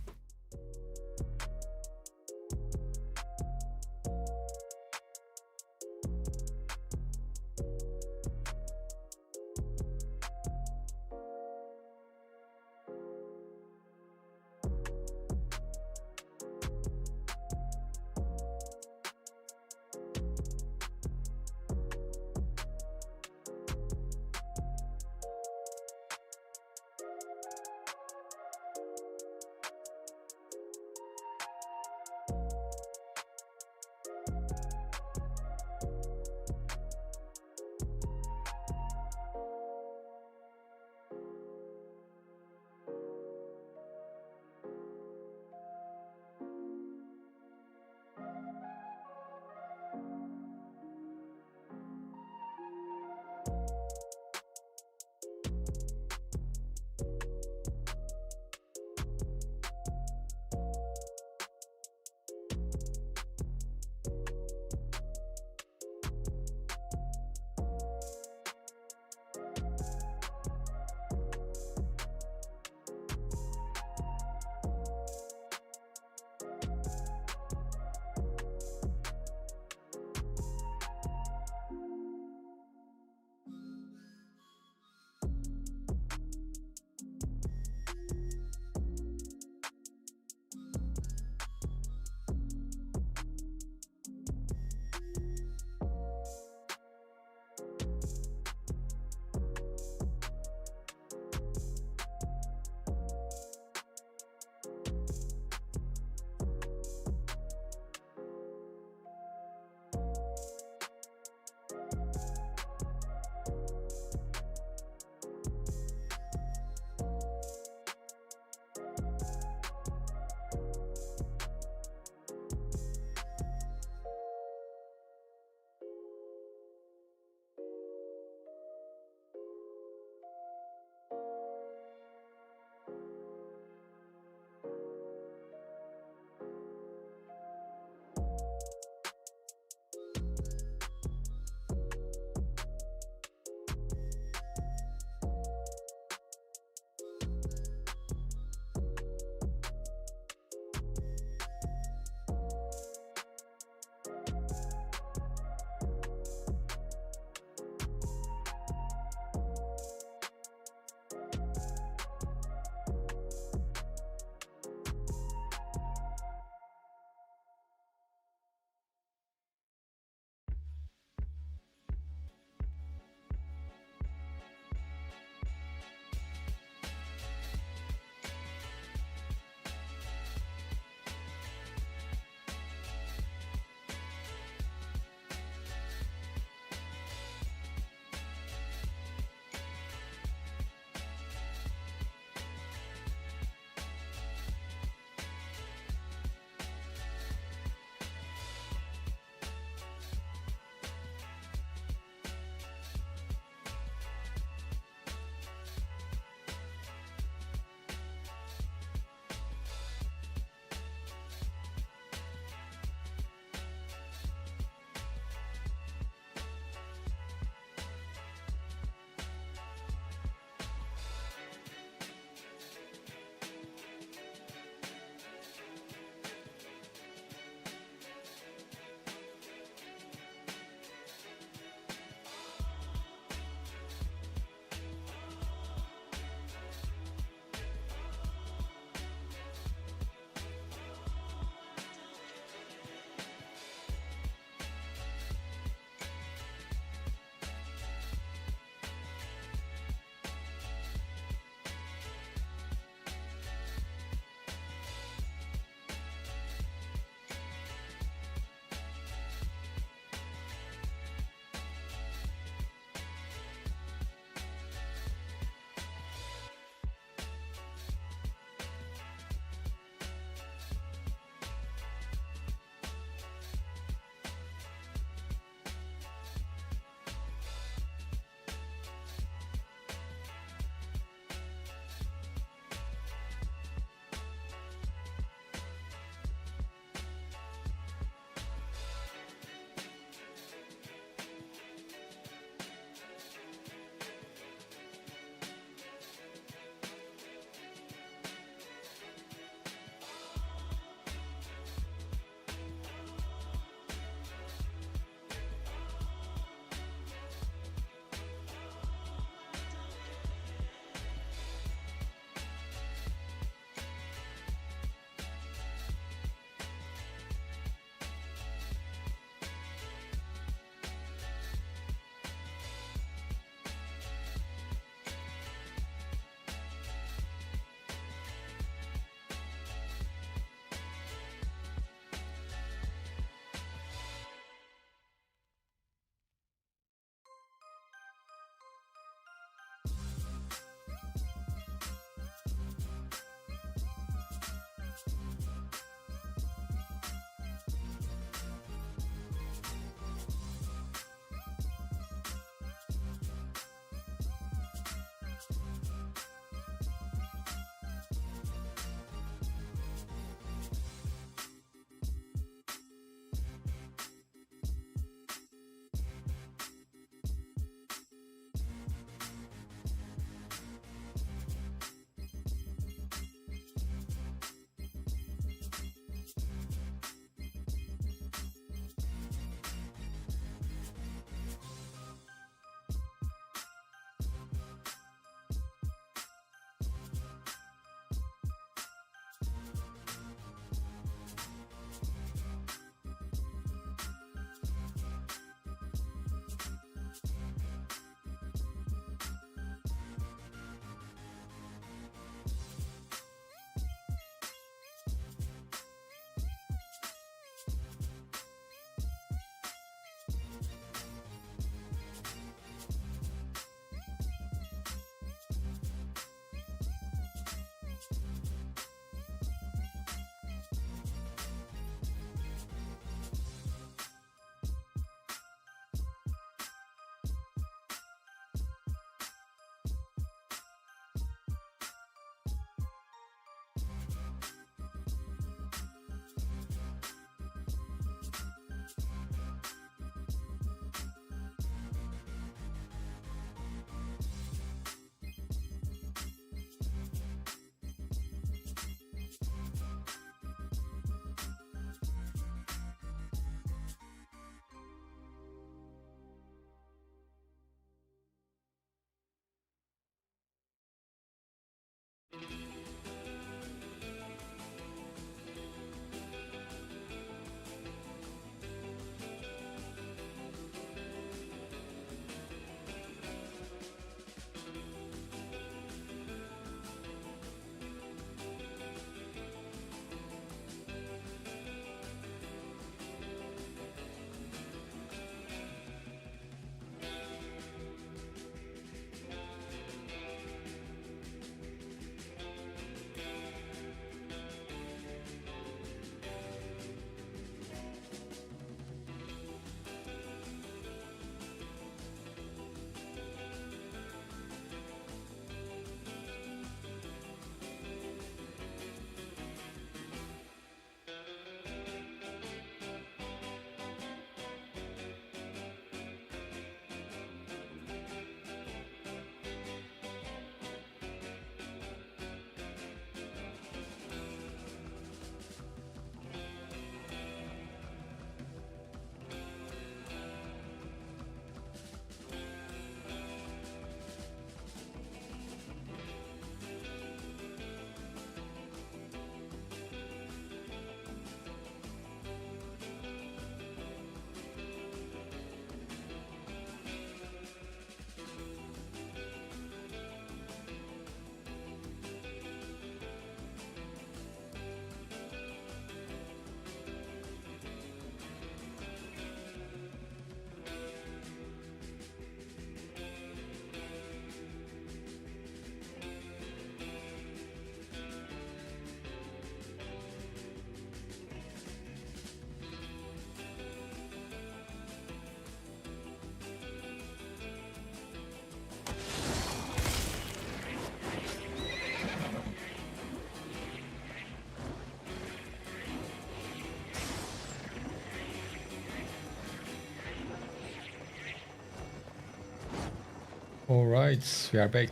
Alright, we are back.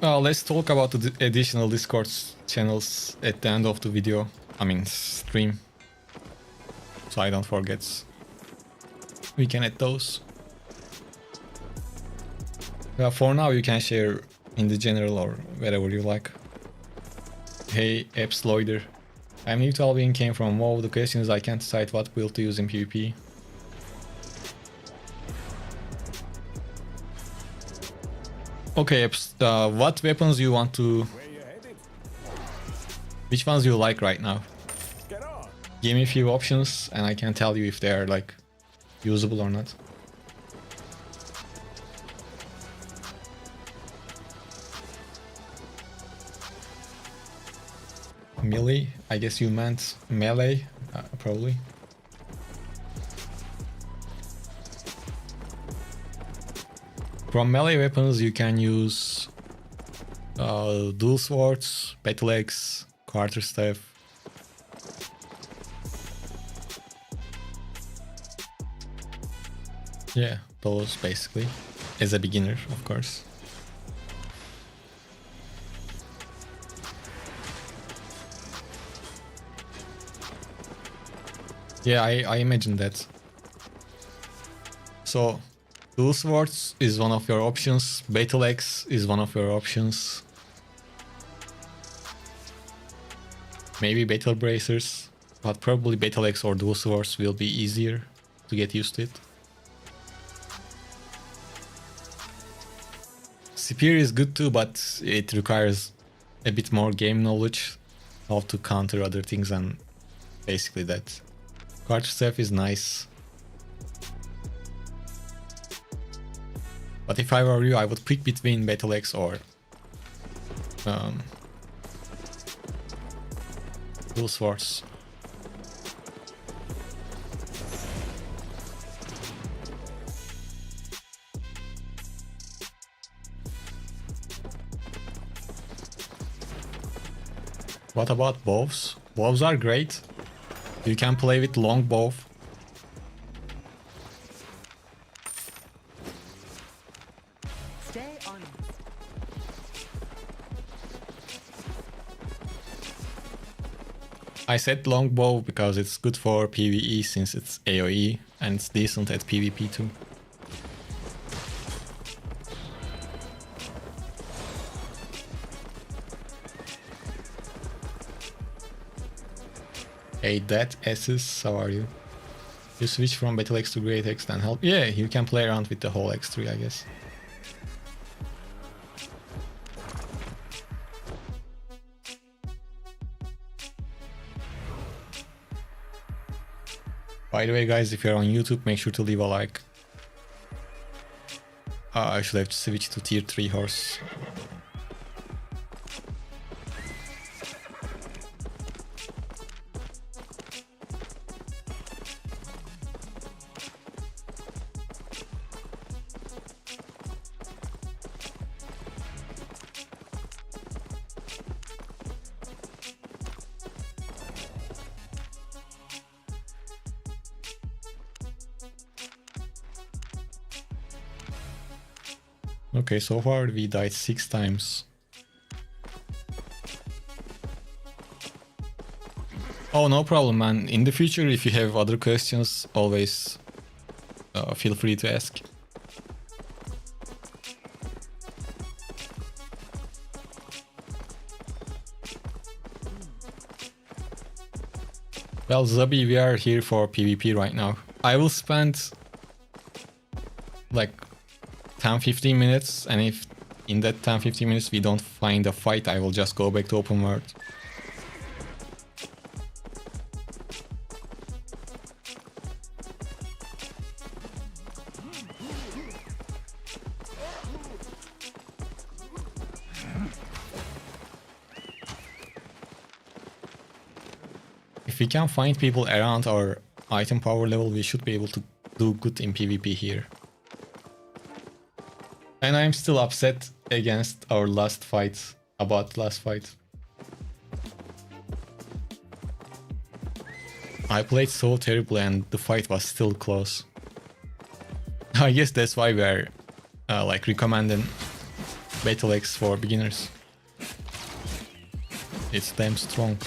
Let's talk about the additional Discord channels at the end of the video. I mean, stream. So I don't forget. We can add those. For now, you can share in the general or wherever you like. Hey, Epsloider. I'm new to Albion, came from WoW. The question is I can't decide what build to use in PvP. Okay, what weapons you want to... Which ones you like right now? Give me a few options and I can tell you if they are like usable or not. Melee? I guess you meant melee, probably. From melee weapons you can use dual swords, Battleaxe, quarterstaff. Yeah, those basically, as a beginner, of course. Yeah, I imagine that. So, dual swords is one of your options, Battleaxe is one of your options. Maybe battle bracers, but probably Battleaxe or dual swords will be easier to get used to it. Spear is good too, but it requires a bit more game knowledge, how to counter other things, and basically that. Quarterstaff is nice. But if I were you, I would pick between Battleaxe or dual swords. What about bows? Bows are great. You can play with long bow. Stay on it. I said long bow because it's good for PvE since it's AoE and it's decent at PvP too. Hey, that S's, how are you? You switch from Battleaxe to Great X, then help. Yeah, you can play around with the whole X3, I guess. By the way, guys, if you're on YouTube, make sure to leave a like. I should have to switch to tier 3 horse. Okay, so far we died 6 times. Oh, no problem, man. In the future, if you have other questions, always feel free to ask. Well, Zabi, we are here for PvP right now. I will spend like 10-15 minutes, and if in that 10-15 minutes we don't find a fight, I will just go back to open world. If we can find people around our item power level, we should be able to do good in PvP here. And I'm still upset against our last fight, about last fight. I played so terribly and the fight was still close. I guess that's why we're like recommending Battleaxe for beginners. It's damn strong.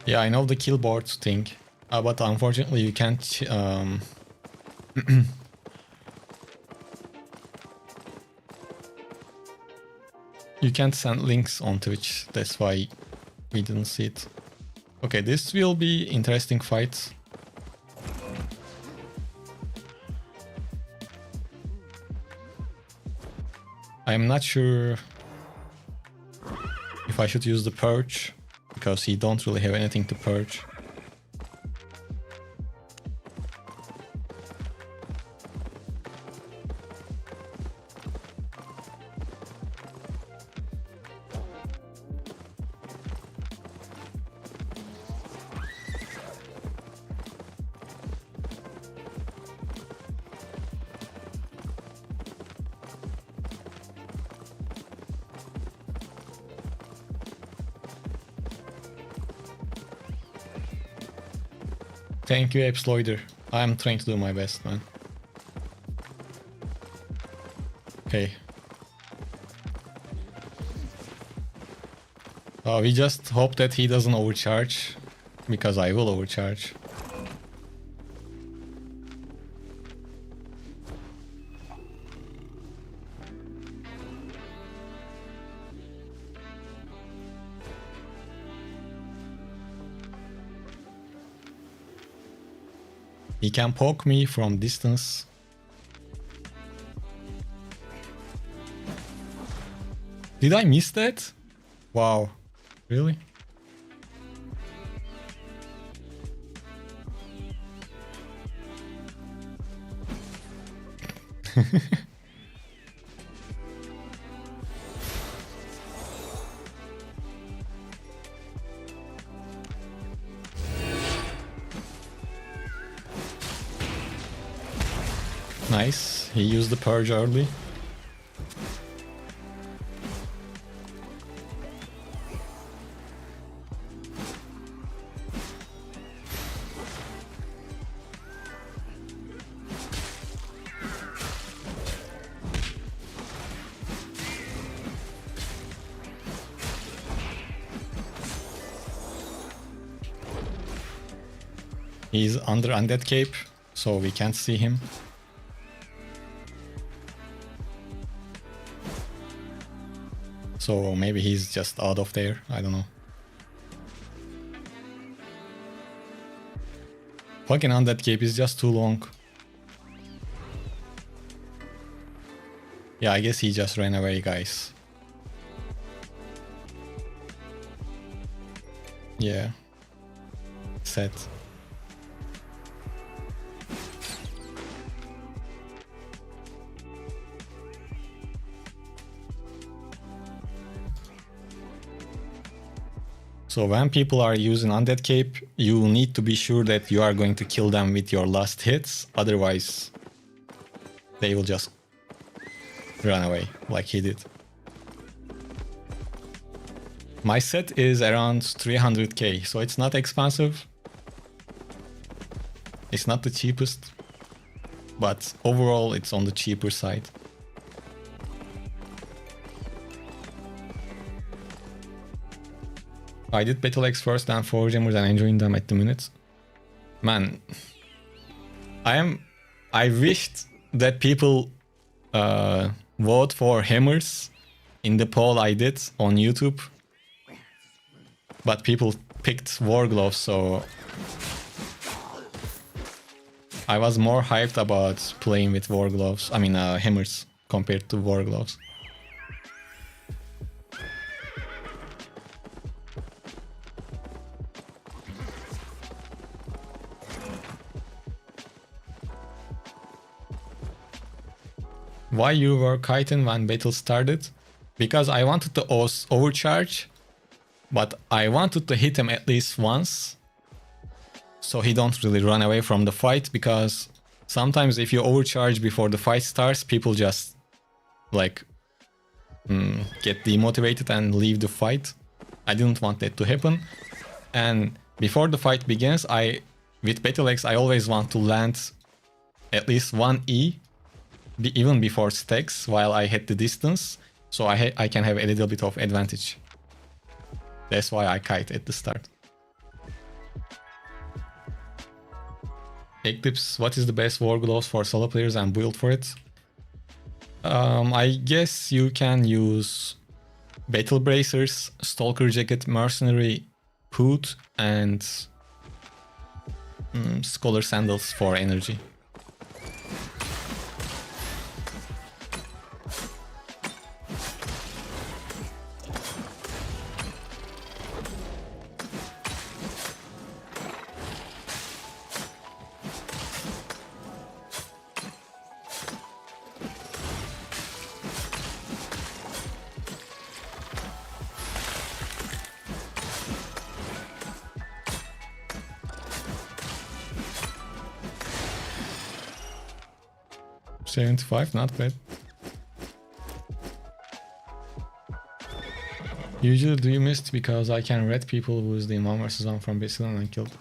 Yeah, I know the kill board thing, but unfortunately you can't you can't send links on Twitch, that's why we didn't see it. Okay, this will be interesting fight. I'm not sure if I should use the purge, because he don't really have anything to purge. Thank you, Epsloider. I'm trying to do my best, man. Okay. We just hope that he doesn't overcharge, because I will overcharge. He can poke me from distance. Did I miss that? Wow. Really? Nice. He used the purge early. He's under undead cape, so we can't see him. So maybe he's just out of there, I don't know. Fucking undead cape is just too long. Yeah, I guess he just ran away, guys. Yeah. Sad. So when people are using undead cape, you need to be sure that you are going to kill them with your last hits, otherwise they will just run away like he did. My set is around 300k, so it's not expensive. It's not the cheapest, but overall it's on the cheaper side. I did Battleaxe first and 4 Jammers and enjoying them at the minute. Man, I wished that people vote for hammers in the poll I did on YouTube. But people picked war gloves, so I was more hyped about playing with war gloves, I mean hammers, compared to war gloves. Why you were kiting when battle started? Because I wanted to overcharge, but I wanted to hit him at least once. so he don't really run away from the fight, because sometimes if you overcharge before the fight starts, people just like get demotivated and leave the fight. I didn't want that to happen. And before the fight begins, with Battleaxe, I always want to land at least one E, even before stacks, while I hit the distance, so I can have a little bit of advantage. That's why I kite at the start. Eclipse, what is the best war gloves for solo players and build for it? I guess you can use Battle Bracers, Stalker Jacket, Mercenary Hood, and Scholar Sandals for energy. $75, not bad. Usually do you mist because I can red people who's the 1 vs 1 from Battleaxe and killed.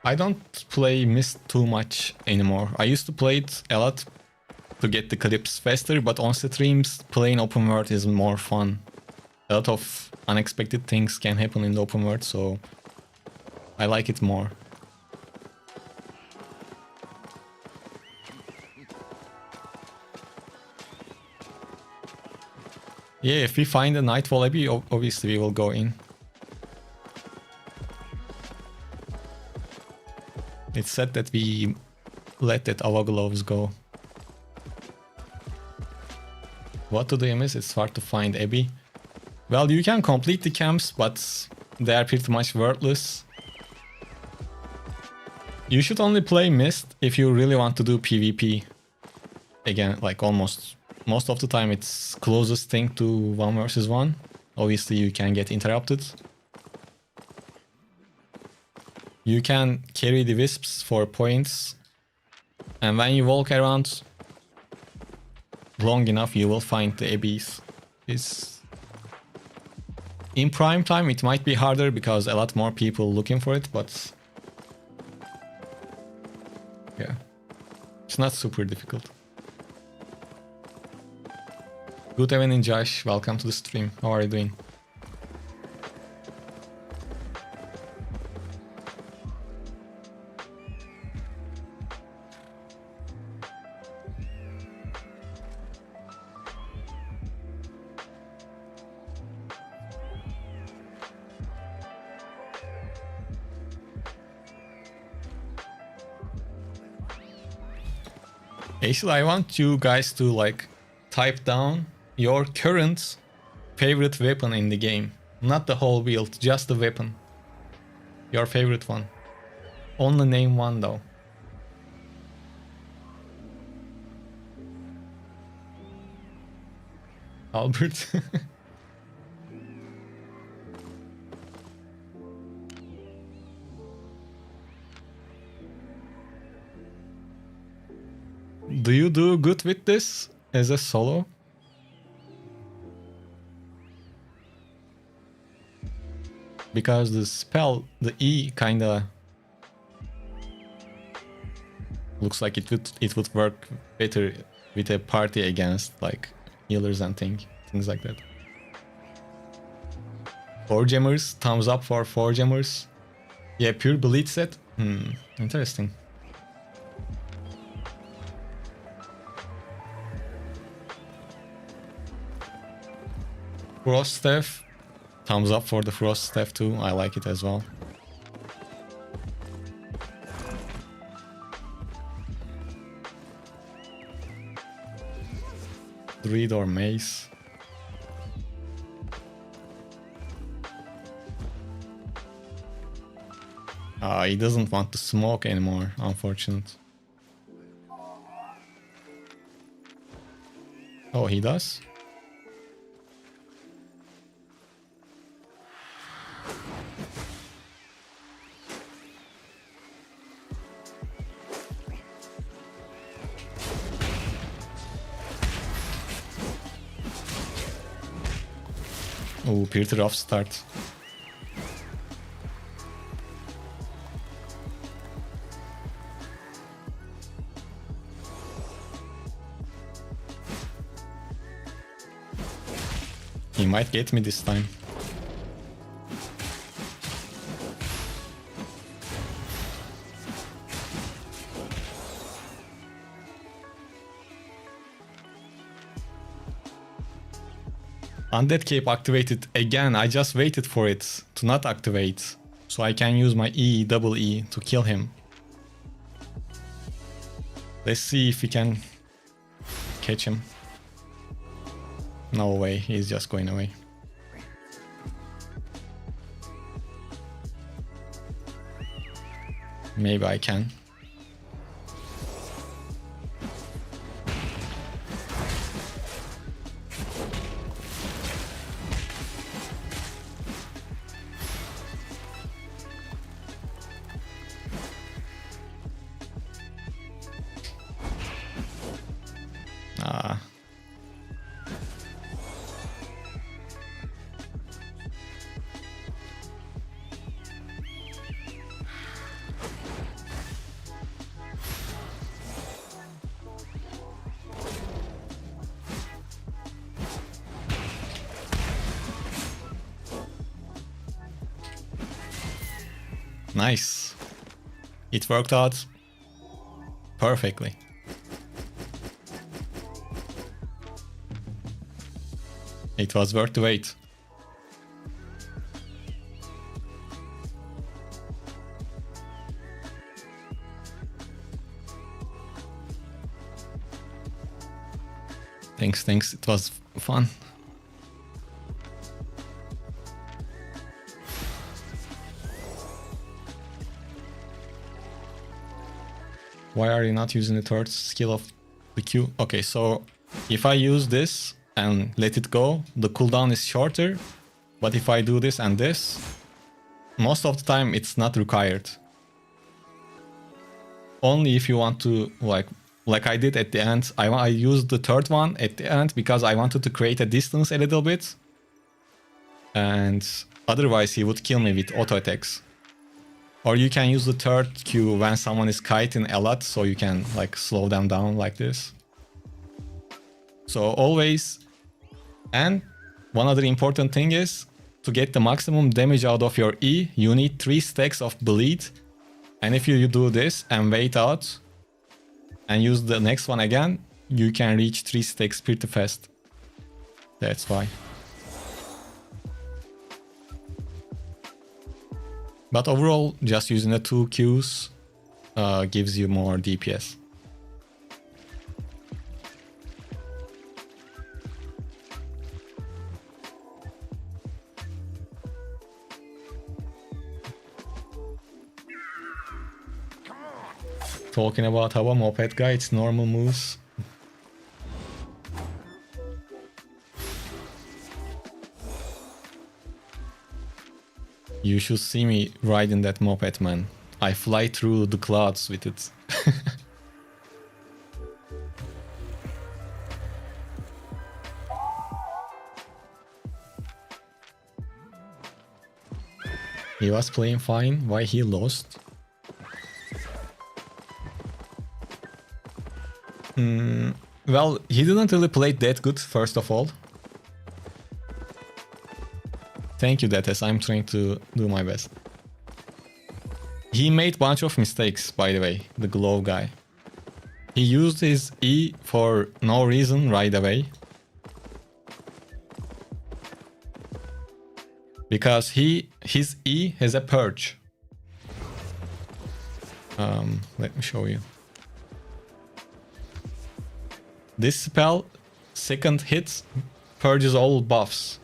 I don't play mist too much anymore. I used to play it a lot to get the clips faster, but on streams playing open world is more fun. A lot of unexpected things can happen in the open world, so I like it more. Yeah, if we find a Nightfall Abbey, obviously we will go in. It's said that we let that Ava Gloves go. What do they miss? It's hard to find Abbey. Well, you can complete the camps, but they are pretty much worthless. You should only play Mist if you really want to do PvP. Again, like most of the time it's closest thing to 1 vs 1. Obviously you can get interrupted. You can carry the wisps for points, and when you walk around long enough you will find the abbeys. In prime time it might be harder because a lot more people looking for it, but yeah, it's not super difficult. Good evening, Josh. Welcome to the stream. How are you doing? Actually, I want you guys to like type down your current favorite weapon in the game. Not the whole build, just the weapon. Your favorite one. Only name one though. Albert. Do you do good with this as a solo? Because the spell, the E, kinda looks like it would work better with a party against like healers and things like that. 4 gemmers, thumbs up for 4 gemmers. Yeah, pure bleed set. Interesting. Frost Staff, thumbs up for the Frost Staff too. I like it as well. Druid or Mace. He doesn't want to smoke anymore, unfortunate. Oh, he does? Oh, pretty rough start. He might get me this time. Undead Cape activated again. I just waited for it to not activate, so I can use my double E to kill him. Let's see if we can catch him. No way, he's just going away. Maybe I can. Ah. Nice. It worked out perfectly. It was worth the wait. Thanks. It was fun. Why are you not using the third skill of the Q? Okay, so if I use this and let it go, the cooldown is shorter. But if I do this and this, most of the time it's not required. Only if you want to, like I did at the end, I used the third one at the end because I wanted to create a distance a little bit. And otherwise he would kill me with auto attacks. Or you can use the third Q when someone is kiting a lot, so you can like slow them down like this. So always, and one other important thing is, to get the maximum damage out of your E, you need 3 stacks of bleed. And if you do this and wait out and use the next one again, you can reach 3 stacks pretty fast. That's why. But overall, just using the 2 Qs gives you more DPS. Talking about how a moped guy, it's normal moves. You should see me riding that moped, man. I fly through the clouds with it. He was playing fine. Why he lost? Well, he didn't really play that good, first of all. Thank you, Detes. I'm trying to do my best. He made a bunch of mistakes, by the way, the glove guy. He used his E for no reason right away. Because his E has a purge. Let me show you. This spell, second hit, purges all buffs.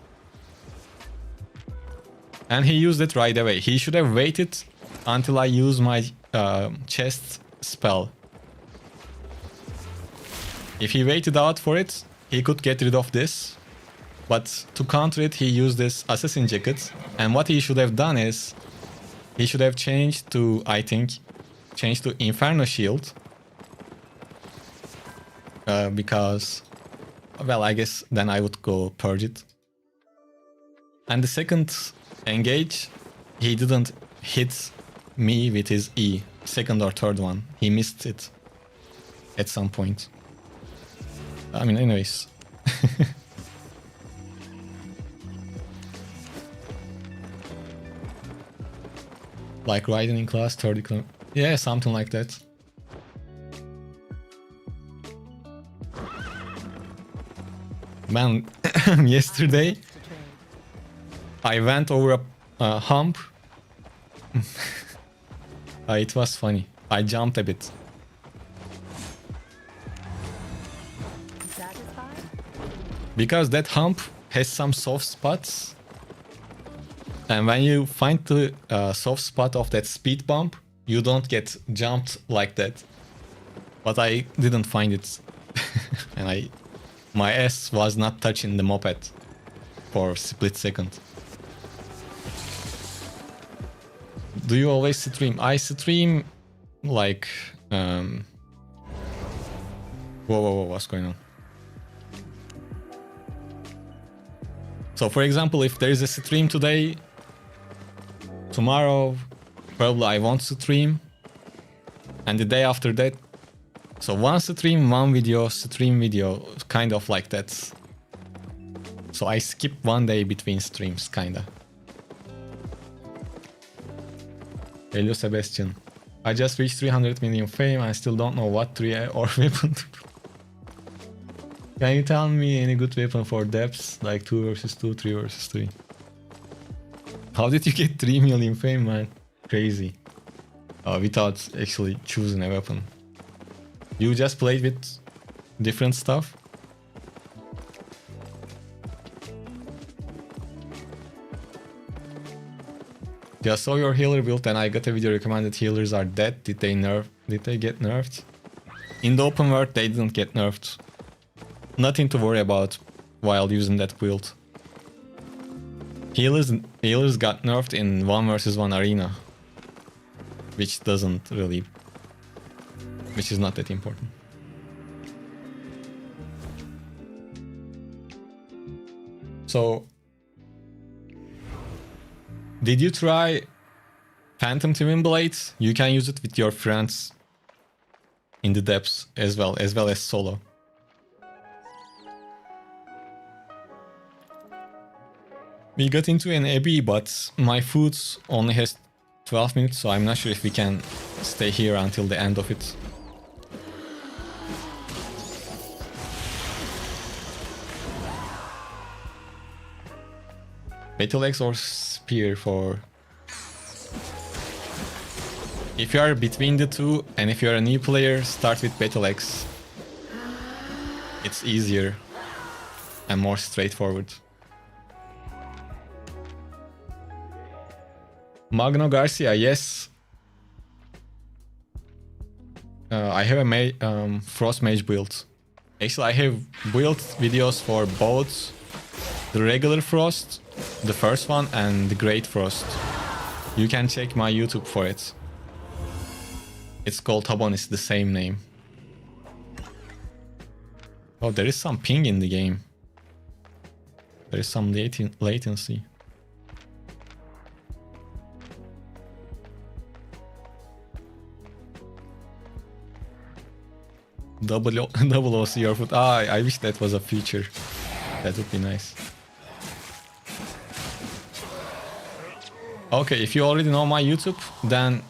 And he used it right away. He should have waited until I use my chest spell. If he waited out for it, he could get rid of this. But to counter it, he used this assassin jacket. And what he should have done is, he should have changed to, I think, changed to Inferno Shield. Because, well, I guess then I would go purge it. And the second engage, he didn't hit me with his E. Second or third one. He missed it at some point. I mean, anyways. Like riding in class 30 km. Yeah, something like that. Man, yesterday I went over a hump. It was funny. I jumped a bit. Satisfied? Because that hump has some soft spots. And when you find the soft spot of that speed bump, you don't get jumped like that. But I didn't find it. And my ass was not touching the moped for a split second. Do you always stream? I stream like... Whoa, what's going on? So for example, if there is a stream today, tomorrow probably I won't stream, and the day after that, so one stream, one video, stream video, kind of like that. So I skip one day between streams, kinda. Hello Sebastian. I just reached 300 million fame, I still don't know what 3 or weapon to do. Can you tell me any good weapon for depths, like 2 versus 2, 3 versus 3? How did you get 3 million fame, man? Crazy. Without actually choosing a weapon. You just played with different stuff? Just saw your healer build and I got a video recommended healers are dead. Did they get nerfed? In the open world they didn't get nerfed. Nothing to worry about while using that build. Healers got nerfed in 1 versus 1 arena. Which doesn't really... Which is not that important. So... Did you try Phantom Twin Blades? You can use it with your friends in the depths as well as solo. We got into an abbey, but my food only has 12 minutes, so I'm not sure if we can stay here until the end of it. Battleaxe or spear for... If you are between the two, and if you are a new player, start with Battleaxe. It's easier and more straightforward. Magno Garcia, yes. I have a Frost Mage build. Actually, I have build videos for both the regular Frost, the first one, and the Great Frost. You can check my YouTube for it. It's called Habon, it's the same name. Oh, there is some ping in the game. There is some latency. Double OC your foot. Ah, I wish that was a feature. That would be nice. Okay, if you already know my YouTube, then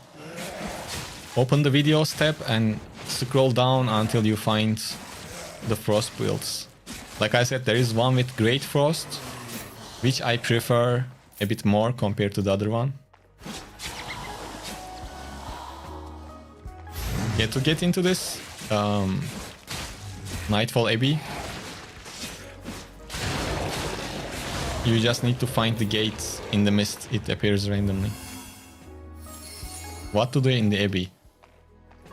open the videos tab and scroll down until you find the Frost builds. Like I said, there is one with Great Frost, which I prefer a bit more compared to the other one. Yeah, to get into this Nightfall Abbey, you just need to find the gate in the mist. It appears randomly. What to do in the Abbey?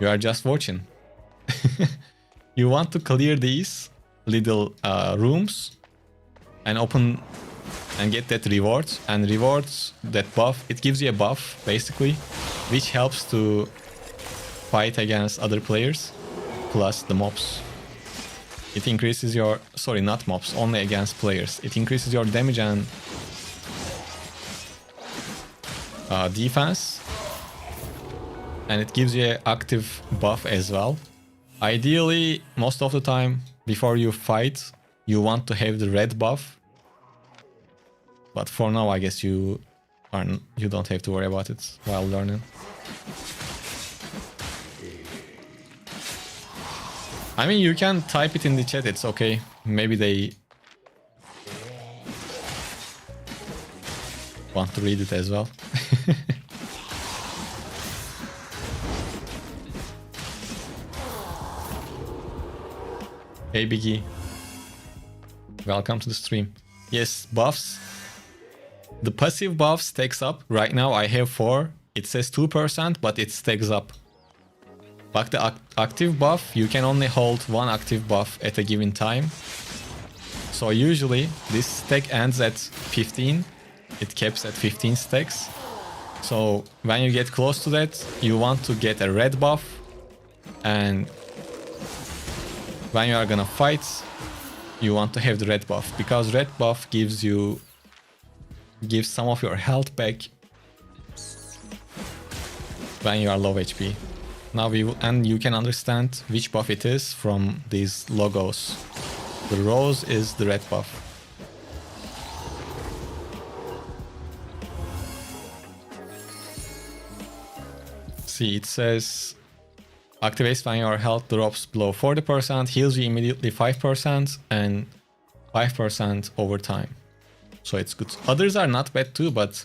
You are just watching. You want to clear these little rooms and open and get that reward. And rewards that buff, it gives you a buff basically, which helps to fight against other players, plus the mobs. It increases your... Sorry, not mobs, only against players. It increases your damage and defense. And it gives you an active buff as well. Ideally, most of the time, before you fight, you want to have the red buff. But for now, I guess you don't have to worry about it while learning. I mean, you can type it in the chat, it's okay. Maybe they want to read it as well. Hey Biggie, welcome to the stream. Yes, buffs. The passive buff stacks up. Right now I have 4. It says 2%, but it stacks up. But the active buff, you can only hold 1 active buff at a given time. So usually this stack ends at 15. It caps at 15 stacks. So when you get close to that, you want to get a red buff. And when you are gonna fight, you want to have the red buff, because red buff gives some of your health back when you are low HP. Now you can understand which buff it is from these logos. The rose is the red buff. See, it says activates when your health drops below 40%, heals you immediately 5%, and 5% over time. So it's good. Others are not bad too, but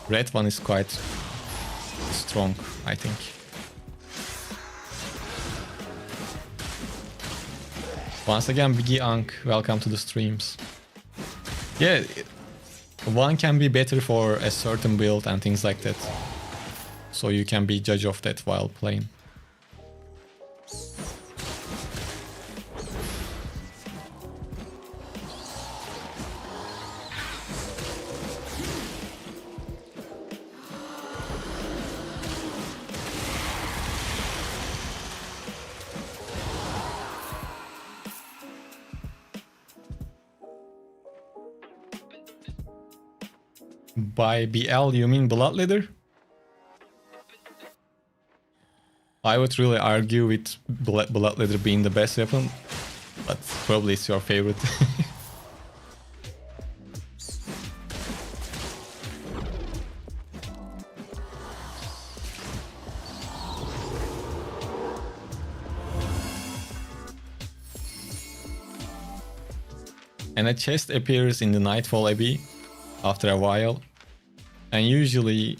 red one is quite strong, I think. Once again, Biggie Ankh, welcome to the streams. Yeah, one can be better for a certain build and things like that. So you can be judge of that while playing. By BL, you mean Blood Leader? I would really argue with Blood Leader being the best weapon, but probably it's your favorite. And a chest appears in the Nightfall Abbey after a while. And usually,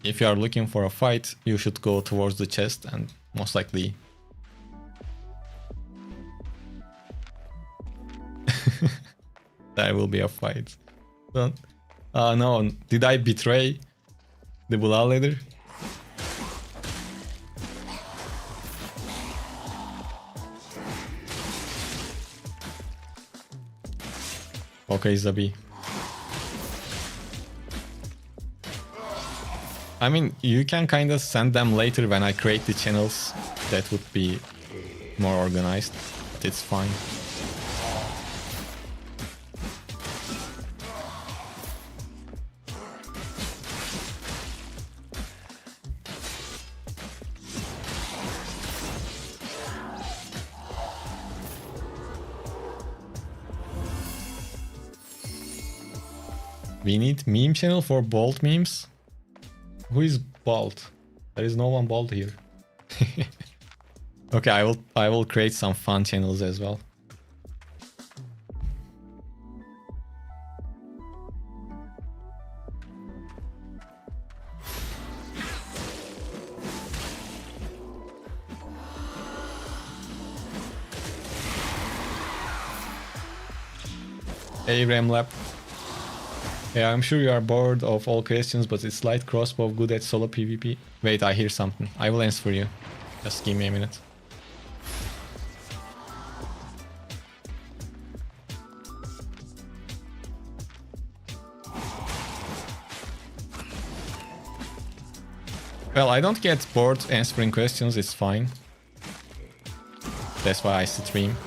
if you are looking for a fight, you should go towards the chest and most likely... there will be a fight. No, did I betray the Blood Leader? Okay, Zabi. I mean, you can kind of send them later when I create the channels. That would be more organized. But it's fine. We need meme channel for bald memes. Who is bald? There is no one bald here. Okay, I will create some fun channels as well. Hey Ramlap. Yeah, I'm sure you are bored of all questions, but is light crossbow good at solo PvP? Wait, I hear something. I will answer for you. Just give me a minute. Well, I don't get bored answering questions, it's fine. That's why I stream.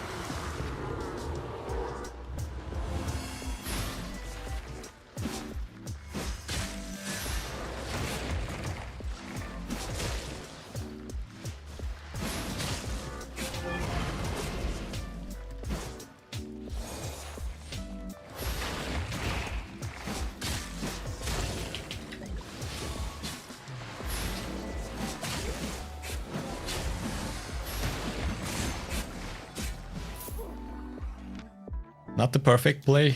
Not the perfect play,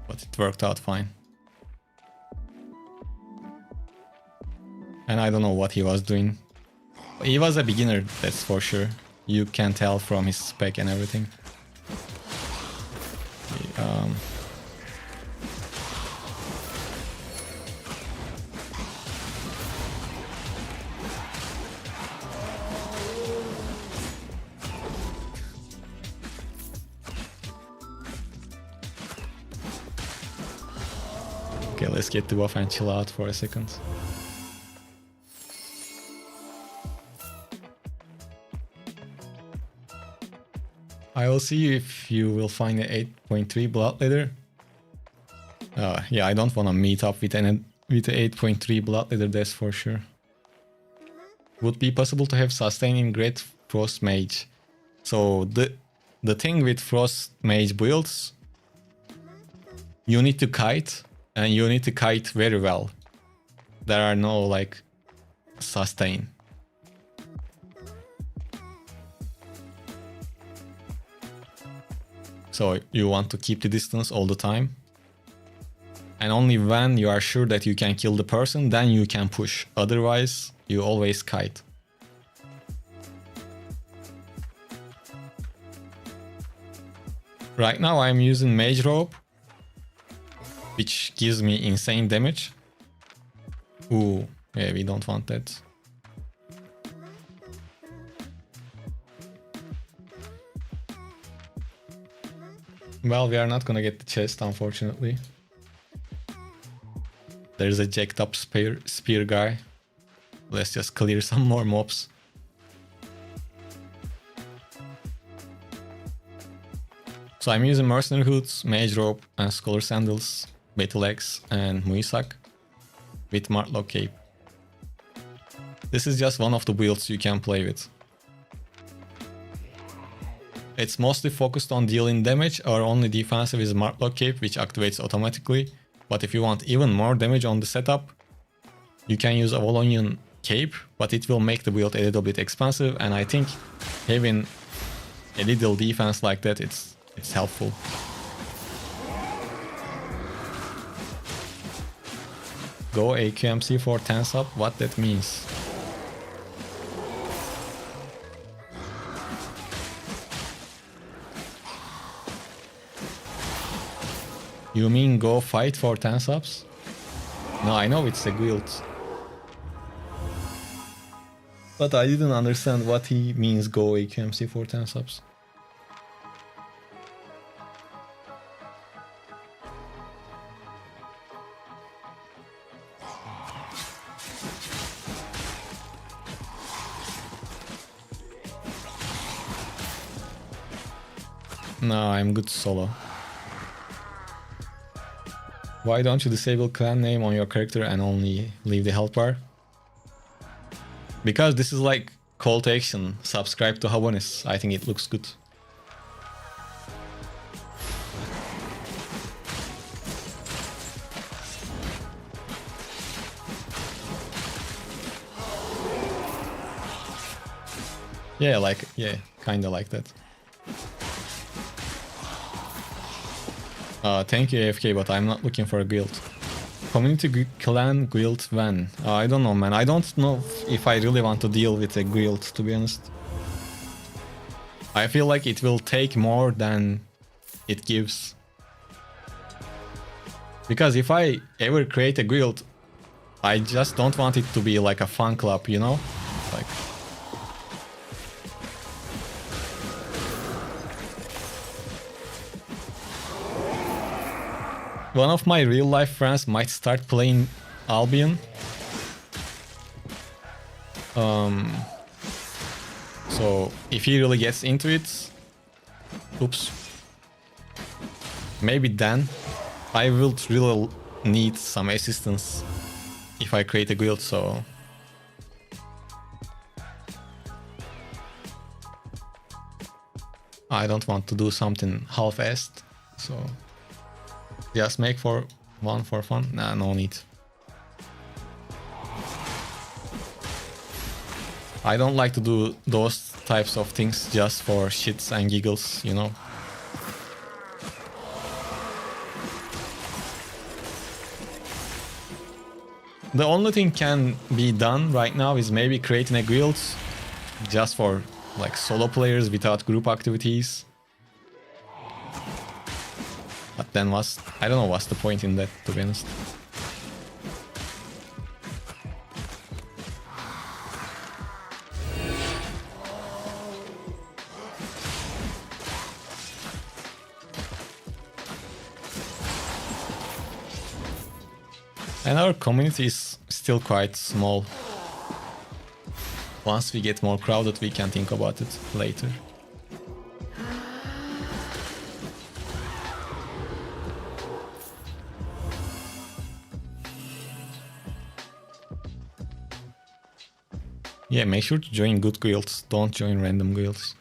but it worked out fine. And I don't know what he was doing. He was a beginner, that's for sure. You can tell from his spec and everything. Okay, let's get the buff and chill out for a second. I will see if you will find an 8.3 blood leader. Yeah, I don't want to meet up with an 8.3 blood leader, that's for sure. Would be possible to have sustain in Great Frost Mage. So the thing with Frost Mage builds, you need to kite, and you need to kite very well. There are no like sustain. So you want to keep the distance all the time. And only when you are sure that you can kill the person, then you can push. Otherwise, you always kite. Right now I'm using Mage Rope, which gives me insane damage. Ooh, yeah, we don't want that. Well, we are not gonna get the chest, unfortunately. There's a jacked up spear guy. Let's just clear some more mobs. So I'm using Mercenary Hoods, Mage Rope, and Scholar Sandals, Battleaxe, and Muisak with Martlock Cape. This is just one of the builds you can play with. It's mostly focused on dealing damage. Our only defensive is Martlock Cape, which activates automatically. But if you want even more damage on the setup, you can use Avalonian Cape, but it will make the build a little bit expensive, and I think having a little defense like that, it's helpful. Go AQMC for 10 sub, what that means? You mean go fight for 10 subs? No, I know it's a guild. But I didn't understand what he means go AQMC for 10 subs. No, I'm good solo. Why don't you disable clan name on your character and only leave the health bar? Because this is like call to action. Subscribe to Habonis. I think it looks good. Yeah, kinda like that. Thank you AFK, but I'm not looking for a guild. Community clan guild when? I don't know, man. I don't know if I really want to deal with a guild, to be honest. I feel like it will take more than it gives. Because if I ever create a guild, I just don't want it to be like a fun club, you know? Like... One of my real life friends might start playing Albion. So if he really gets into it, oops, maybe then I will really need some assistance if I create a guild, so... I don't want to do something half-assed, so... Just make one for fun? Nah, no need. I don't like to do those types of things just for shits and giggles, you know? The only thing can be done right now is maybe creating a guild just for like solo players without group activities. But then I don't know what's the point in that, to be honest. And our community is still quite small. Once we get more crowded, we can think about it later. Yeah, make sure to join good guilds. Don't join random guilds.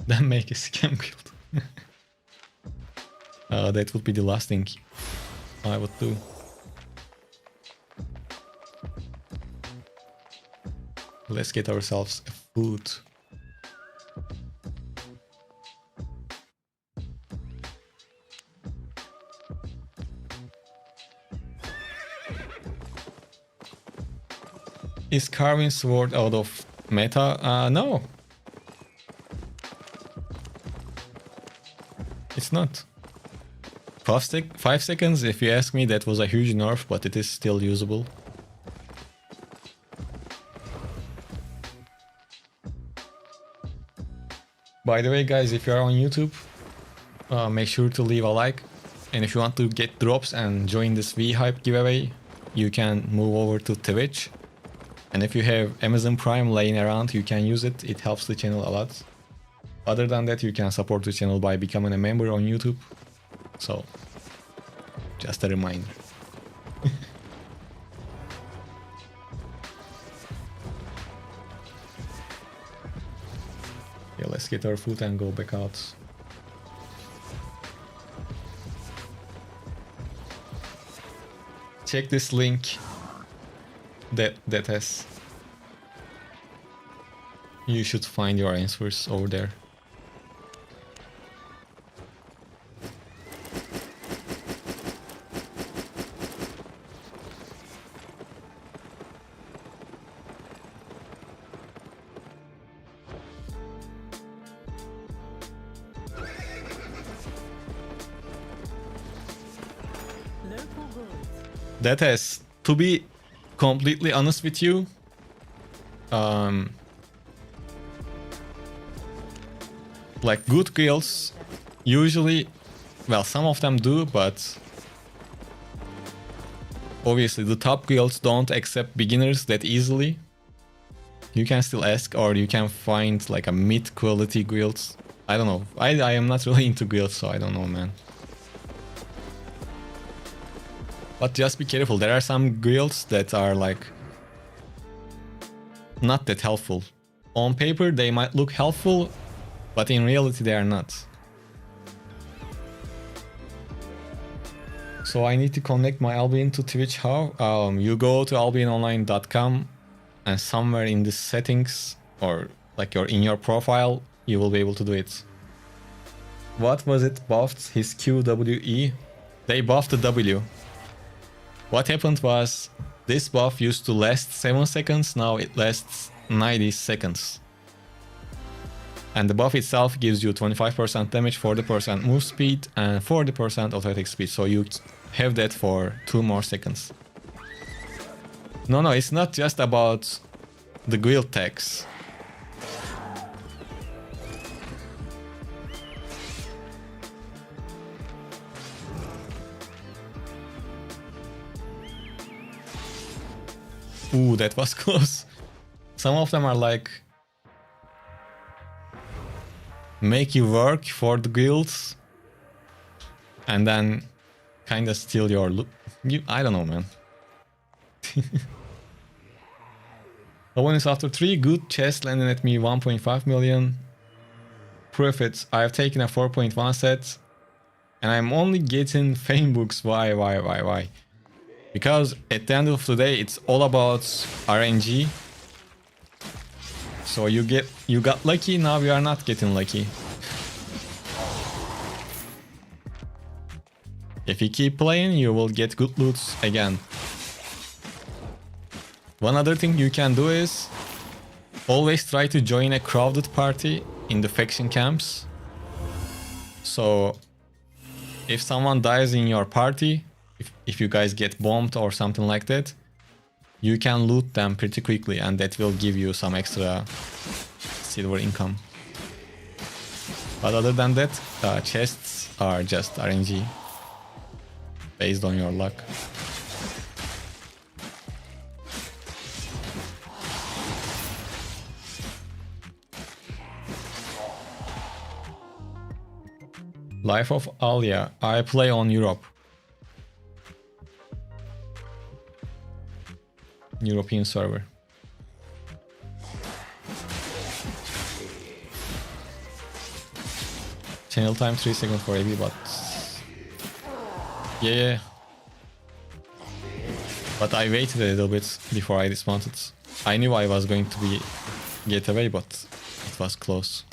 Then make a scam guild. That would be the last thing I would do. Let's get ourselves a food. Is carving sword out of meta? No. It's not. 5 seconds, if you ask me, that was a huge nerf, but it is still usable. By the way, guys, if you are on YouTube, make sure to leave a like. And if you want to get drops and join this V-Hype giveaway, you can move over to Twitch. And if you have Amazon Prime laying around, you can use it. It helps the channel a lot. Other than that, you can support the channel by becoming a member on YouTube. So, just a reminder. Yeah, let's get our food and go back out. Check this link that has... You should find your answers over there. That has, to be completely honest with you, like good guilds usually, well, some of them do, but obviously the top guilds don't accept beginners that easily. You can still ask, or you can find like a mid-quality guilds. I don't know. I am not really into guilds, so I don't know, man. But just be careful. There are some guilds that are like not that helpful. On paper they might look helpful, but in reality they are not. So I need to connect my Albion to Twitch. How? You go to albiononline.com and somewhere in the settings or like in your profile, you will be able to do it. What was it buffed? His QWE? They buffed the W. What happened was this buff used to last 7 seconds, now it lasts 90 seconds. And the buff itself gives you 25% damage, 40% move speed, and 40% automatic speed. So you have that for 2 more seconds. No, it's not just about the guild tags. Ooh, that was close. Some of them are like make you work for the guilds and then kind of steal your loot. I don't know, man. The one is after 3 good chests landing at me 1.5 million profits. I have taken a 4.1 set and I'm only getting fame books. Why? Because at the end of the day, it's all about RNG. So you got lucky, now you are not getting lucky. If you keep playing, you will get good loots again. One other thing you can do is always try to join a crowded party in the faction camps. So if someone dies in your party, if you guys get bombed or something like that, you can loot them pretty quickly and that will give you some extra silver income. But other than that, chests are just RNG based on your luck. Life of Alia. I play on Europe. European server. Channel time 3 seconds for AB, but yeah. But I waited a little bit before I dismounted. I knew I was going to get away, but it was close.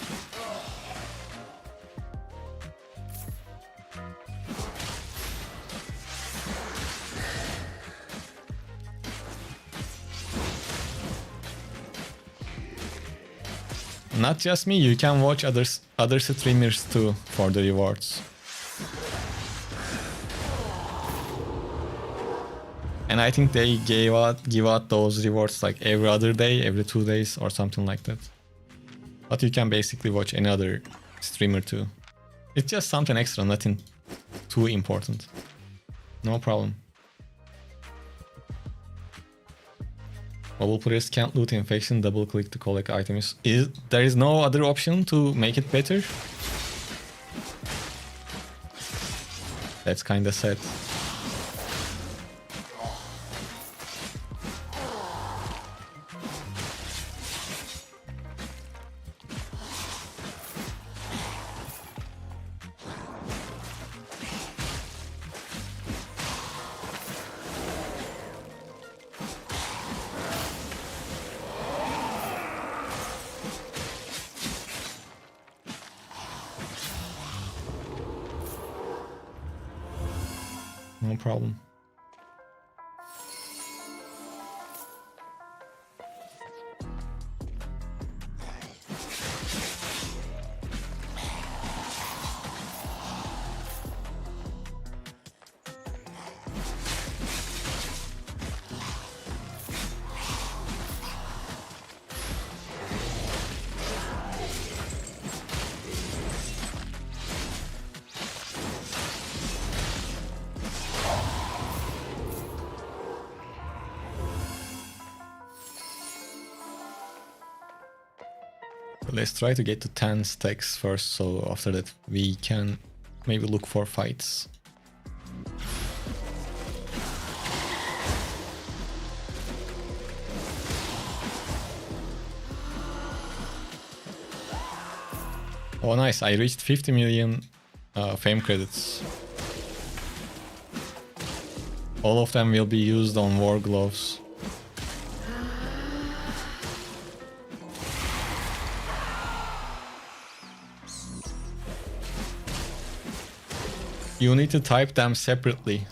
Not just me, you can watch other streamers too for the rewards. And I think they give out those rewards like every other day, every 2 days or something like that. But you can basically watch any other streamer too. It's just something extra, nothing too important. No problem. Mobile players can't loot infection, double click to collect items. There is no other option to make it better? That's kinda sad. No problem. Let's try to get to 10 stacks first, so after that we can maybe look for fights. Oh nice, I reached 50 million fame credits. All of them will be used on war gloves. You need to type them separately.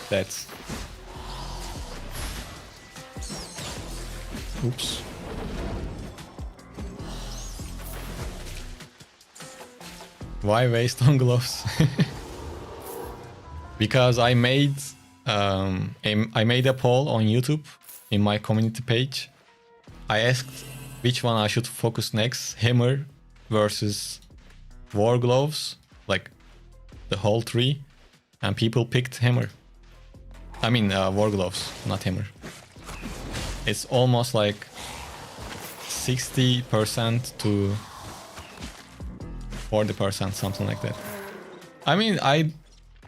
That's... Oops. Why waste on gloves? Because I made a poll on YouTube in my community page. I asked which one I should focus next, hammer versus war gloves, like the whole tree, and people picked hammer. I mean war gloves, not hammer. It's almost like 60% to 40%, something like that. I mean, I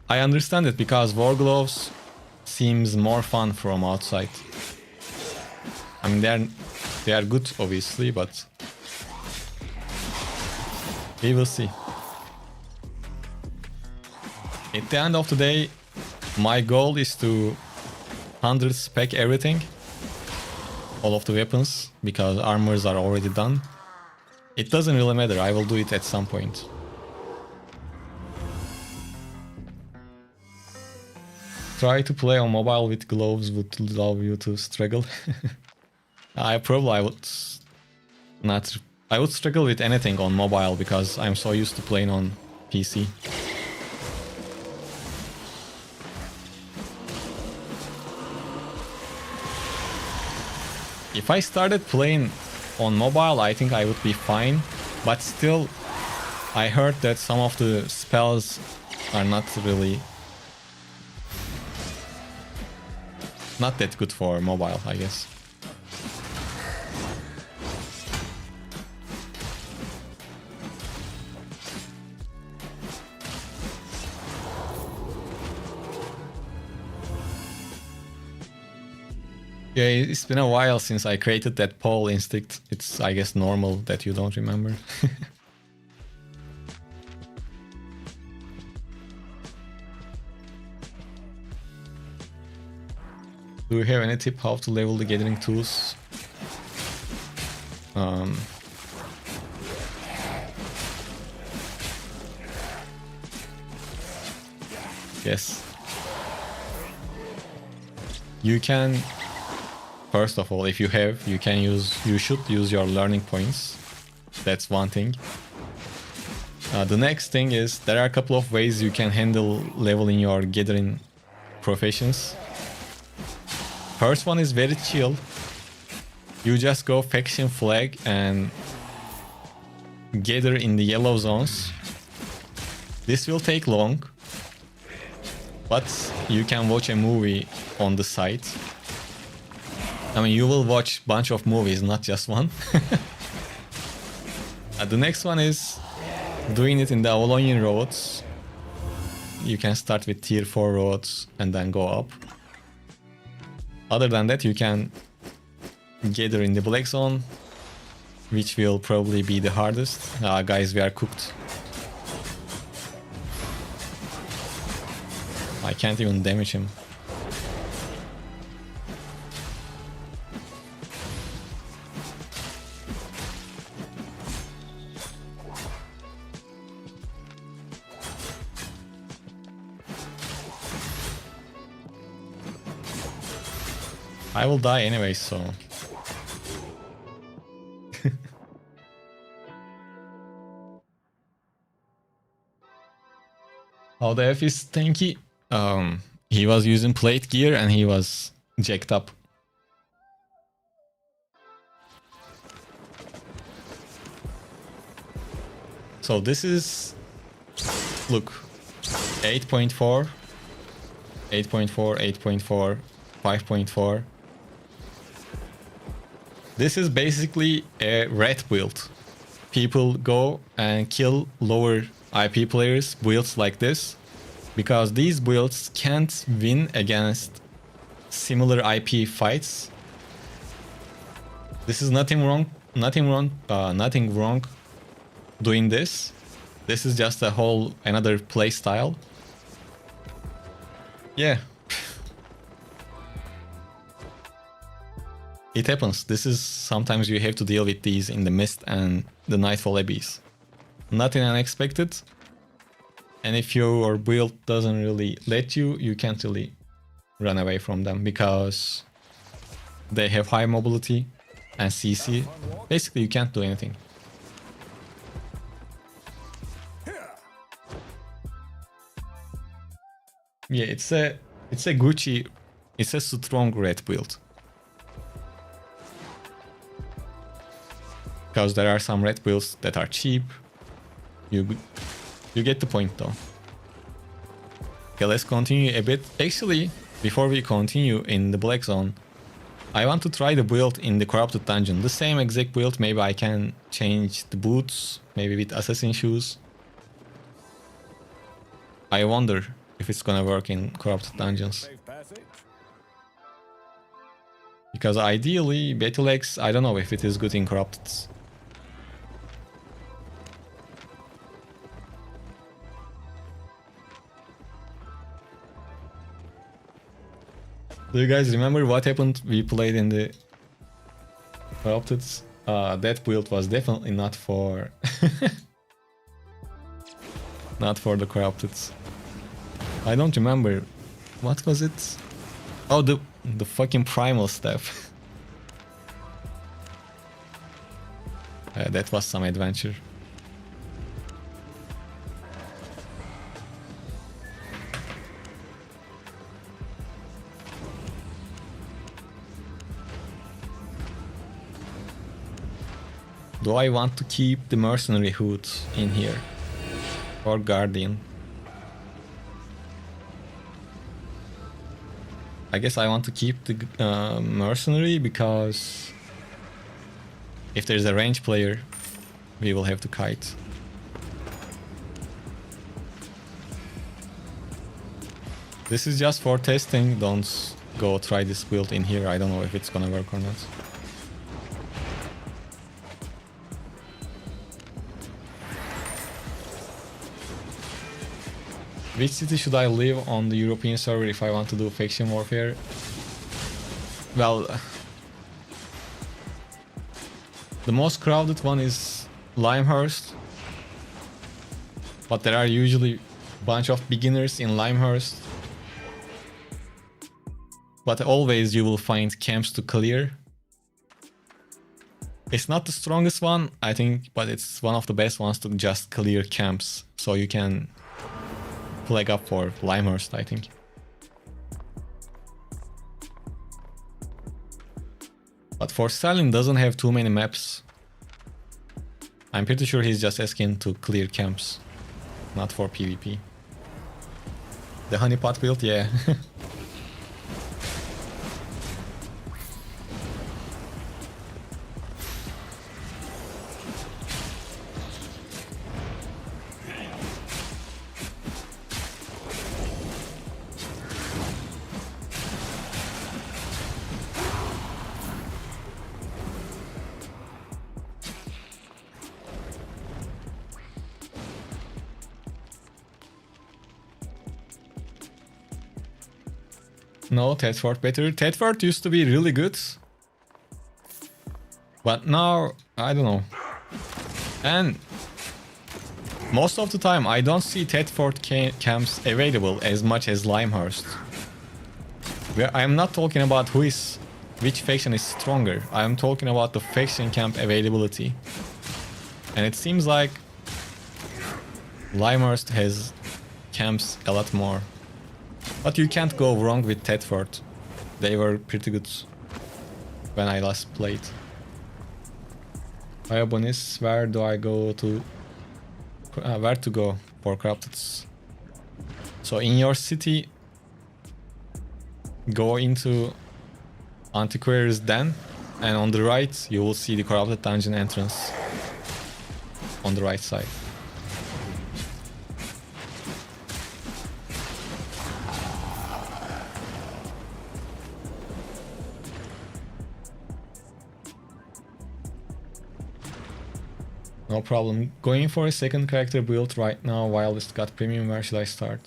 understand it because war gloves seems more fun from outside. I mean, they are good, obviously, but we will see. At the end of the day, my goal is to 100 spec everything, all of the weapons, because armors are already done. It doesn't really matter, I will do it at some point. try to play on mobile with gloves would allow you to struggle. I would not. I would struggle with anything on mobile because I'm so used to playing on PC. If I started playing on mobile, I think I would be fine. But still, I heard that some of the spells are not that good for mobile, I guess. Yeah, it's been a while since I created that pole instinct. It's, I guess, normal that you don't remember. Do you have any tip how to level the gathering tools? Yes. You can, first of all, if you have, you should use your learning points. That's one thing. The next thing is there are a couple of ways you can handle leveling your gathering professions. First one is very chill. You just go faction flag and gather in the yellow zones. This will take long, but you can watch a movie on the side. I mean, you will watch a bunch of movies, not just one. The next one is doing it in the Avalonian roads. You can start with tier 4 roads and then go up. Other than that, you can gather in the black zone, which will probably be the hardest. Guys, we are cooked. I can't even damage him. I will die anyway, so... How the F is tanky? He was using plate gear and he was jacked up. So this is... Look. 8.4. 8.4, 8.4, 5.4. This is basically a red build. People go and kill lower IP players, builds like this, because these builds can't win against similar IP fights. This is nothing wrong doing this. This is just a whole another play style. Yeah. It happens. This is sometimes you have to deal with these in the Mist and the Nightfall Abyss. Nothing unexpected. And if your build doesn't really let you, you can't really run away from them because they have high mobility and CC. Basically, you can't do anything. Yeah, it's a Gucci, it's a strong red build. Because there are some red builds that are cheap. You get the point though. Okay, let's continue a bit. Actually, before we continue in the black zone, I want to try the build in the corrupted dungeon. The same exact build. Maybe I can change the boots, maybe with assassin shoes. I wonder if it's gonna work in corrupted dungeons. Because ideally, Battleaxe, I don't know if it is good in corrupted. Do you guys remember what happened? We played in the corrupted. That build was definitely not for not for the corrupted. I don't remember What was it? Oh, the fucking primal stuff. That was some adventure. Do I want to keep the mercenary hood in here? Or guardian? I guess I want to keep the mercenary because if there's a range player, we will have to kite. This is just for testing, don't go try this build in here, I don't know if it's gonna work or not. Which city should I live on the European server if I want to do faction warfare? Well, the most crowded one is Limehurst, but there are usually a bunch of beginners in Limehurst. But always you will find camps to clear. It's not the strongest one, I think, but it's one of the best ones to just clear camps, so you can flag up for Limehurst, I think. But for Stalin doesn't have too many maps. I'm pretty sure he's just asking to clear camps, not for PvP. The honeypot build, yeah. No, Tedford better. Tedford used to be really good. But now, I don't know. And most of the time, I don't see Tedford camps available as much as Limehurst. I'm not talking about which faction is stronger. I'm talking about the faction camp availability. And it seems like Limehurst has camps a lot more. But you can't go wrong with Tedford. They were pretty good when I last played. Iobonis, where do I go to? Where to go for corrupted? So in your city, go into Antiquary's Den, and on the right you will see the corrupted dungeon entrance on the right side. No problem. Going for a second character build right now while it's got premium. Where should I start?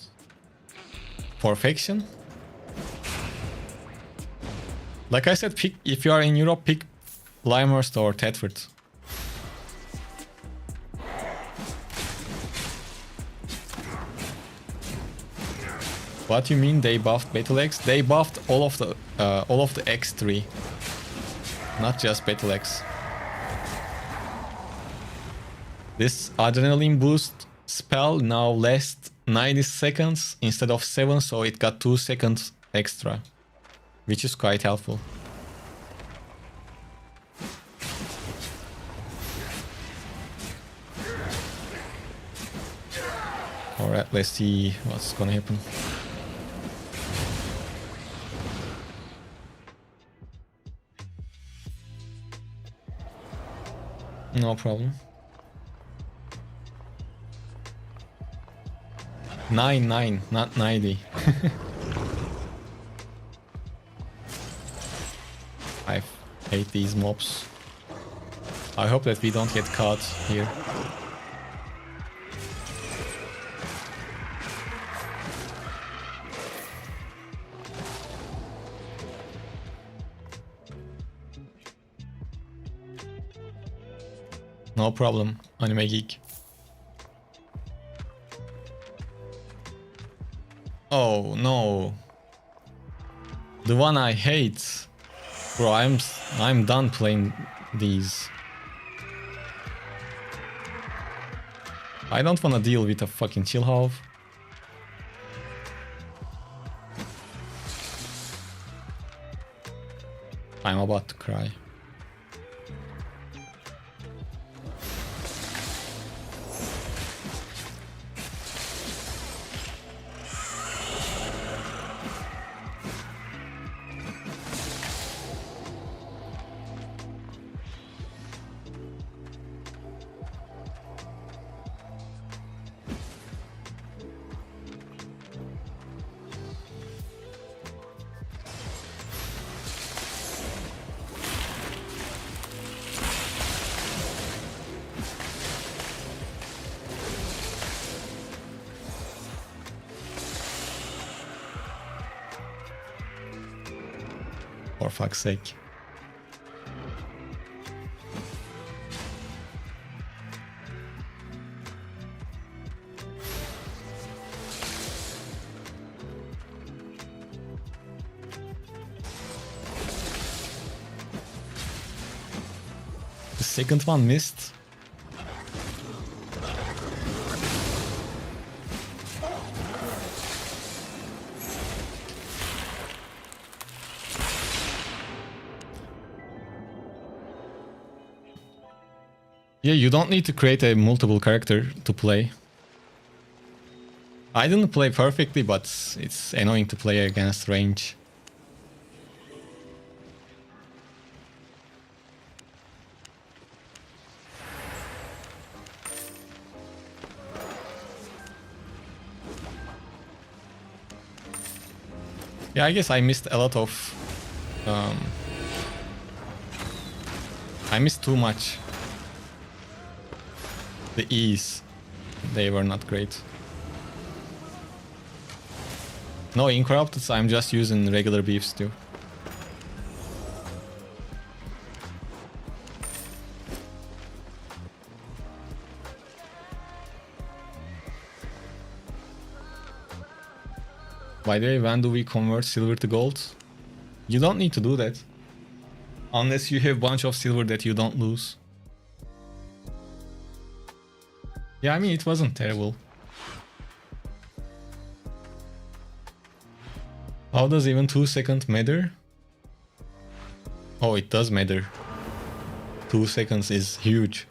For faction? Like I said, pick, if you are in Europe, pick Limehurst or Tedford. What you mean they buffed Battleaxe? They buffed all of the X3, not just Battleaxe. This adrenaline boost spell now lasts 90 seconds instead of 7, so it got 2 seconds extra, which is quite helpful. Alright, let's see what's gonna happen. No problem. 9, not 90. I hate these mobs. I hope that we don't get caught here. No problem, Anime Geek. Oh no, The one I hate. Bro, I'm done playing these. I don't wanna deal with a fucking chill half. I'm about to cry. For fuck's sake. The second one missed. Yeah, you don't need to create a multiple character to play. I didn't play perfectly, but it's annoying to play against range. Yeah, I guess I missed a lot of... I missed too much. The E's, they were not great. No incorrupted, I'm just using regular beef stew. By the way, when do we convert silver to gold? You don't need to do that. Unless you have a bunch of silver that you don't lose. Yeah, I mean, it wasn't terrible. How does even 2 seconds matter? Oh, it does matter. 2 seconds is huge.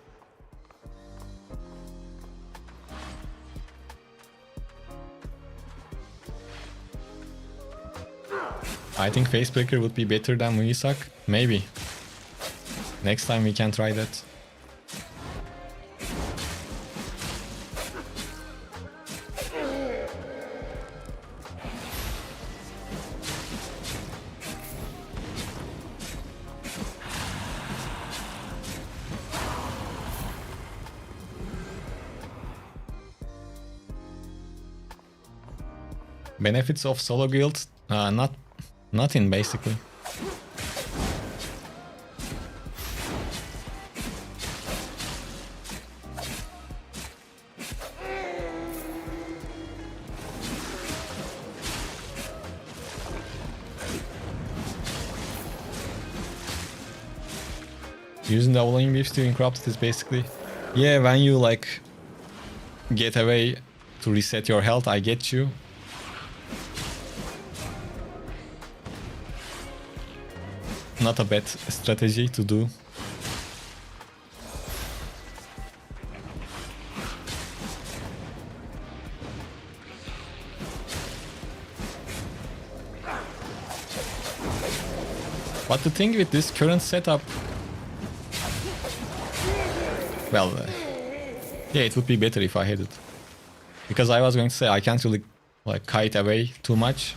I think Facebreaker would be better than Muisak. Maybe. Next time we can try that. Benefits of solo guild? Nothing basically. Using the Albion beefs to incorrupt is basically... Yeah, when you like get away to reset your health, I get you. Not a bad strategy to do. But the thing with this current setup... Well, yeah, it would be better if I had it. Because I was going to say I can't really like kite away too much.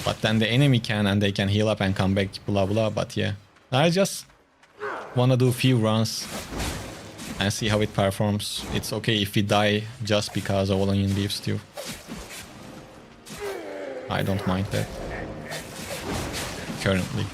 But then the enemy can, and they can heal up and come back, blah blah, but yeah. I just wanna do a few runs and see how it performs. It's okay if we die just because of onion beef stew. I don't mind that. Currently.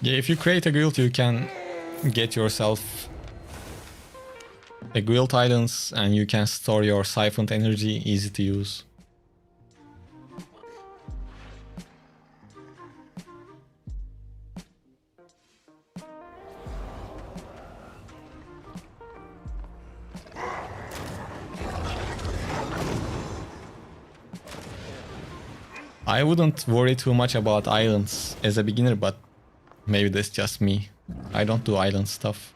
Yeah, if you create a guild, you can get yourself a guild items and you can store your siphoned energy, easy to use. I wouldn't worry too much about islands as a beginner, but maybe that's just me. I don't do island stuff.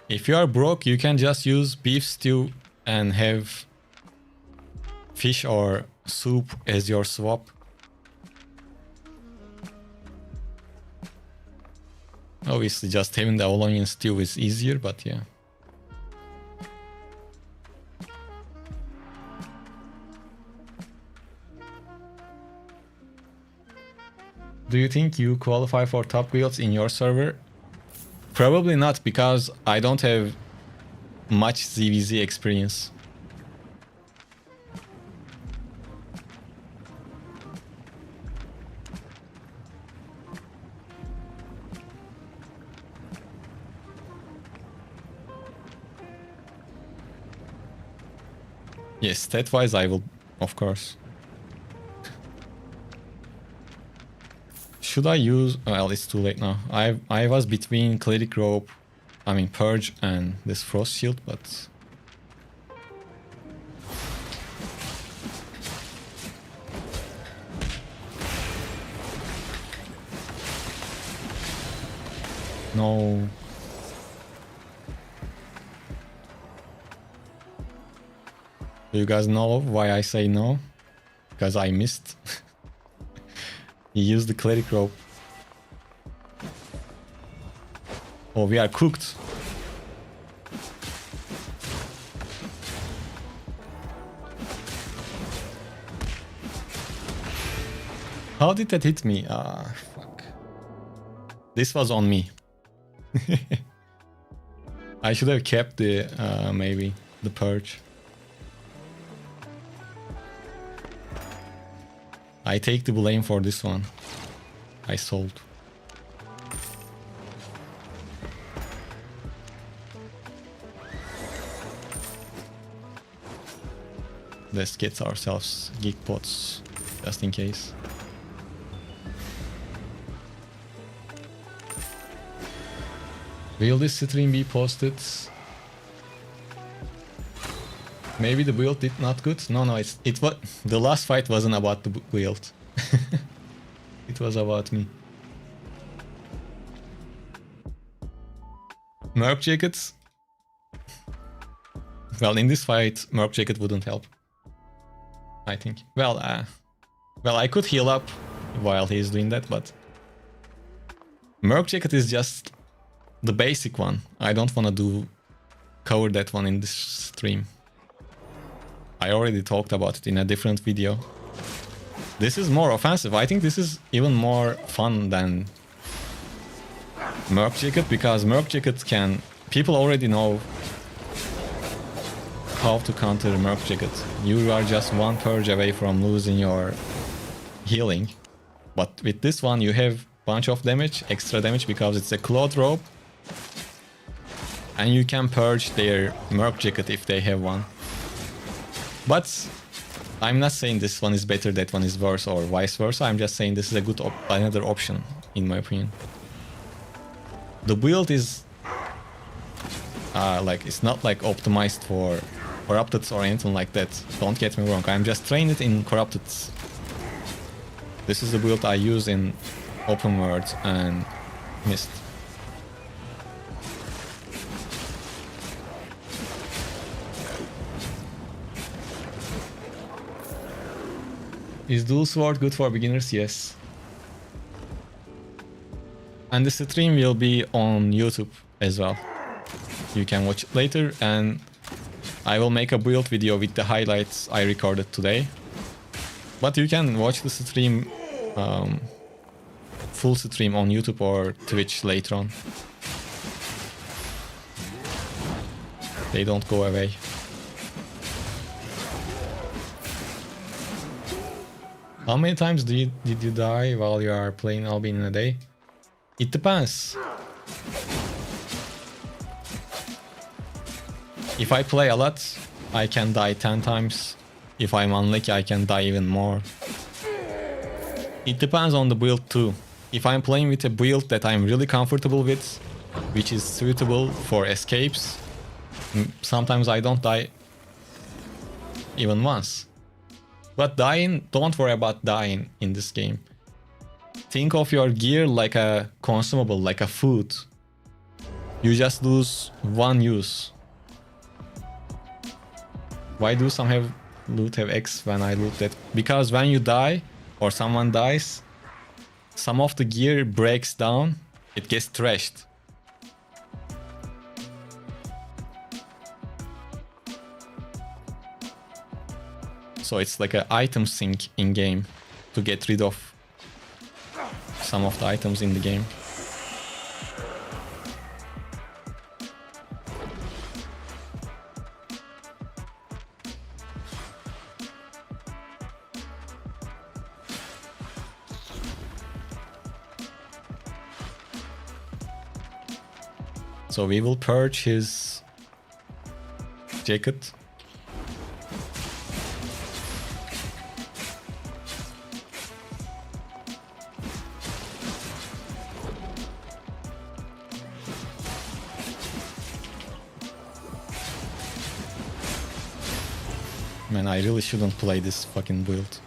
If you are broke, you can just use beef stew and have fish or soup as your swap. Obviously, just having the all onion stew is easier, but yeah. Do you think you qualify for top guilds in your server? Probably not, because I don't have much ZVZ experience. Yes, stat-wise I will, of course. Should I use... Well, it's too late now. I was between Cleric Robe, I mean Purge and this Frost Shield, but... No... Do you guys know why I say no? Because I missed. He used the Cleric Robe. Oh, we are cooked. How did that hit me? Ah, fuck. This was on me. I should have kept the, maybe, the Purge. I take the blame for this one. I sold. Let's get ourselves geek pots, just in case. Will this stream be posted? Maybe the build did not good. No, it was the last fight wasn't about the build. It was about me. Merc Jackets. Well, in this fight, Merc Jacket wouldn't help, I think. Well, I could heal up while he's doing that, but Merc Jacket is just the basic one. I don't want to cover that one in this stream. I already talked about it in a different video. This is more offensive. I think this is even more fun than Merc Jacket, because Merc Jacket can... People already know how to counter Merc Jacket. You are just one purge away from losing your healing. But with this one you have bunch of damage, extra damage, because it's a Cloth Robe. And you can purge their Merc Jacket if they have one. But I'm not saying this one is better, that one is worse, or vice versa. I'm just saying this is a good another option, in my opinion. The build is like, it's not like optimized for corrupted or anything like that. Don't get me wrong. I'm just trained it in corrupted. This is the build I use in open world and mist. Is dual sword good for beginners? Yes. And the stream will be on YouTube as well. You can watch it later, and I will make a build video with the highlights I recorded today. But you can watch the stream full stream on YouTube or Twitch later on. They don't go away. How many times did you die while you are playing Albion in a day? It depends. If I play a lot, I can die 10 times. If I'm unlucky, I can die even more. It depends on the build too. If I'm playing with a build that I'm really comfortable with, which is suitable for escapes, sometimes I don't die even once. But dying, don't worry about dying in this game. Think of your gear like a consumable, like a food. You just lose one use. Why do some loot have X when I loot that? Because when you die or someone dies, some of the gear breaks down, it gets trashed. So it's like an item sink in game to get rid of some of the items in the game. So we will purge his jacket. Man, I really shouldn't play this fucking build.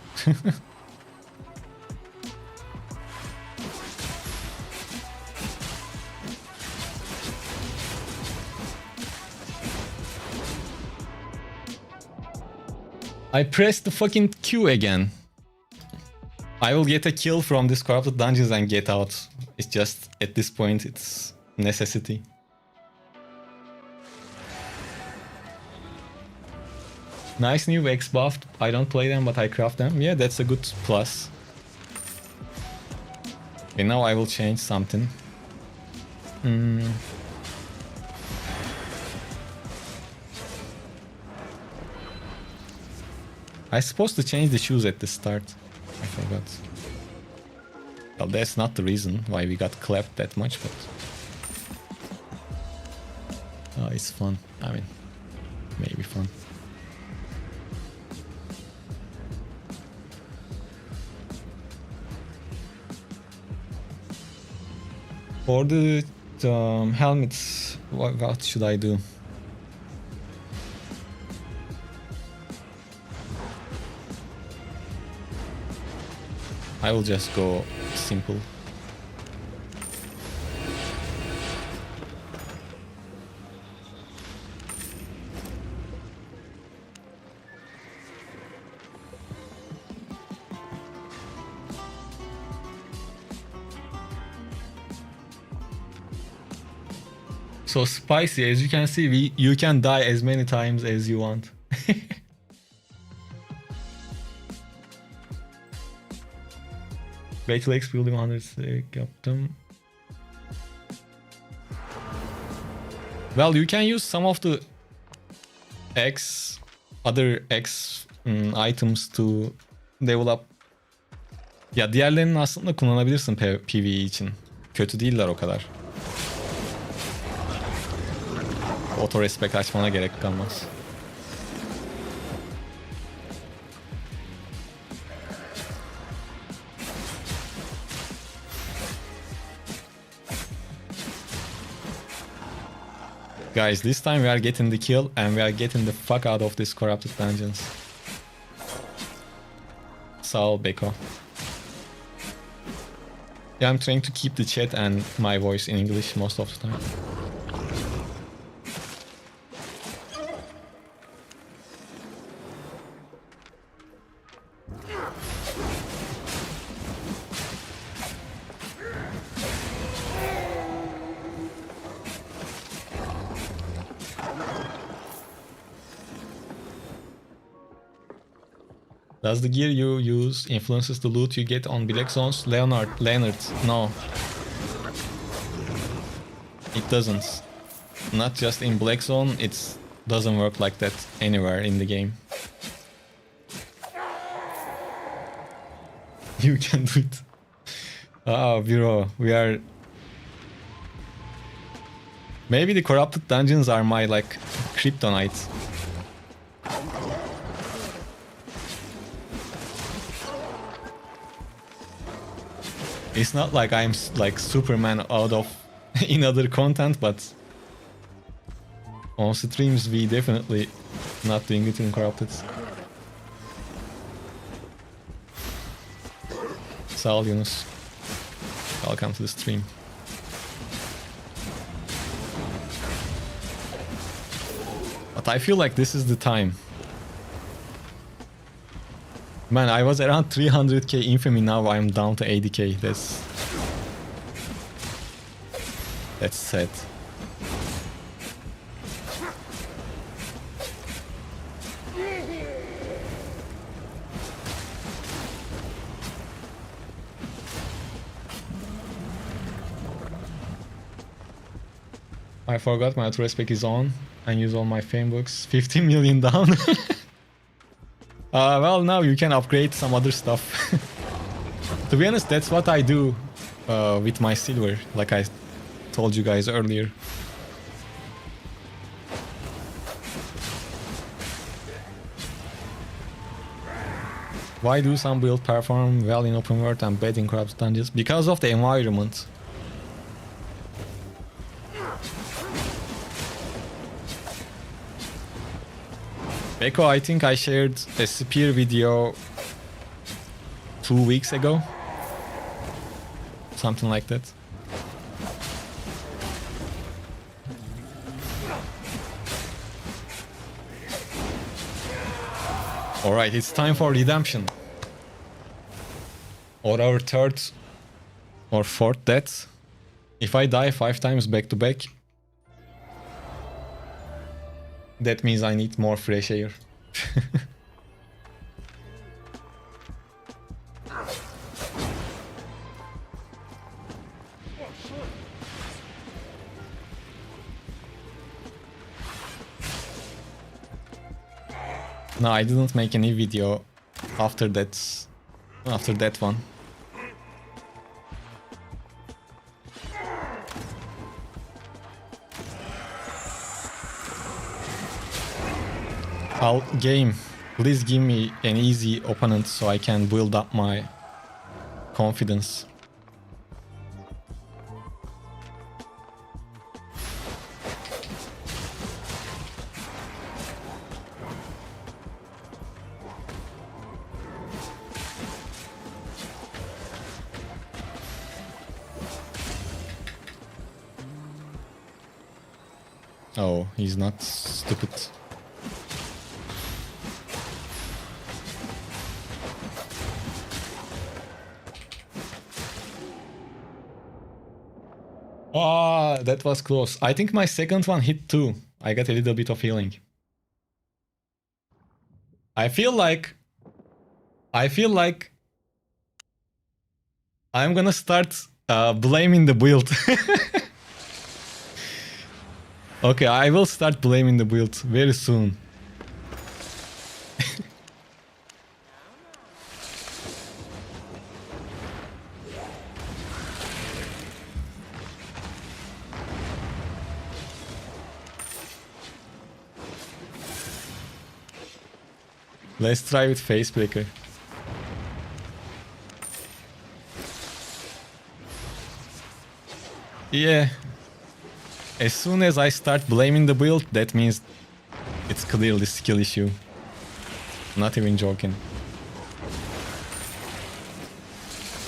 I pressed the fucking Q again. I will get a kill from this corrupted dungeons and get out. It's just, at this point, it's necessity. Nice new X buffed. I don't play them, but I craft them. Yeah, that's a good plus. Okay, now I will change something. I supposed to change the shoes at the start. I forgot. Well, that's not the reason why we got clapped that much, but... Oh, it's fun. I mean, maybe fun. For the helmets, what should I do? I will just go simple. So spicy, as you can see, you can die as many times as you want. Battleaxe building 100 yaptım. Well, you can use some of the other X items to develop. Ya diğerlerini aslında kullanabilirsin PvE için. Kötü değiller o kadar. Auto respect açmana gerek kalmaz. Guys, this time we are getting the kill and we are getting the fuck out of this corrupted dungeons. Sağ ol Beko. Yeah, I'm trying to keep the chat and my voice in English most of the time. Does the gear you use influences the loot you get on Black Zones? Leonard, no. It doesn't. Not just in Black Zone, it doesn't work like that anywhere in the game. You can do it. Oh, bro, we are... Maybe the corrupted dungeons are my, like, kryptonite. It's not like I'm, like, Superman out of in other content, but... On streams, we definitely not doing it in corrupted. Sal Yunus. Welcome to the stream. But I feel like this is the time. Man, I was around 300k infamy, now I'm down to 80k. That's sad. I forgot my auto-respec is on and use all my fame books. 15 million down. Well, now you can upgrade some other stuff. To be honest, that's what I do with my silver, like I told you guys earlier. Why do some builds perform well in open world and bad in corrupted dungeons? Because of the environment. Beko, I think I shared a spear video 2 weeks ago. Something like that. Alright, it's time for redemption. Or our third or fourth death. If I die 5 times back to back, that means I need more fresh air. No, I didn't make any video after that one. Game, please give me an easy opponent so I can build up my confidence. Oh, he's not stupid. Ah, that was close. I think my second one hit too. I got a little bit of healing. I feel like I'm gonna start blaming the build. Okay, I will start blaming the build very soon. Let's try with Facebreaker. Yeah. As soon as I start blaming the build, that means it's clearly skill issue. Not even joking.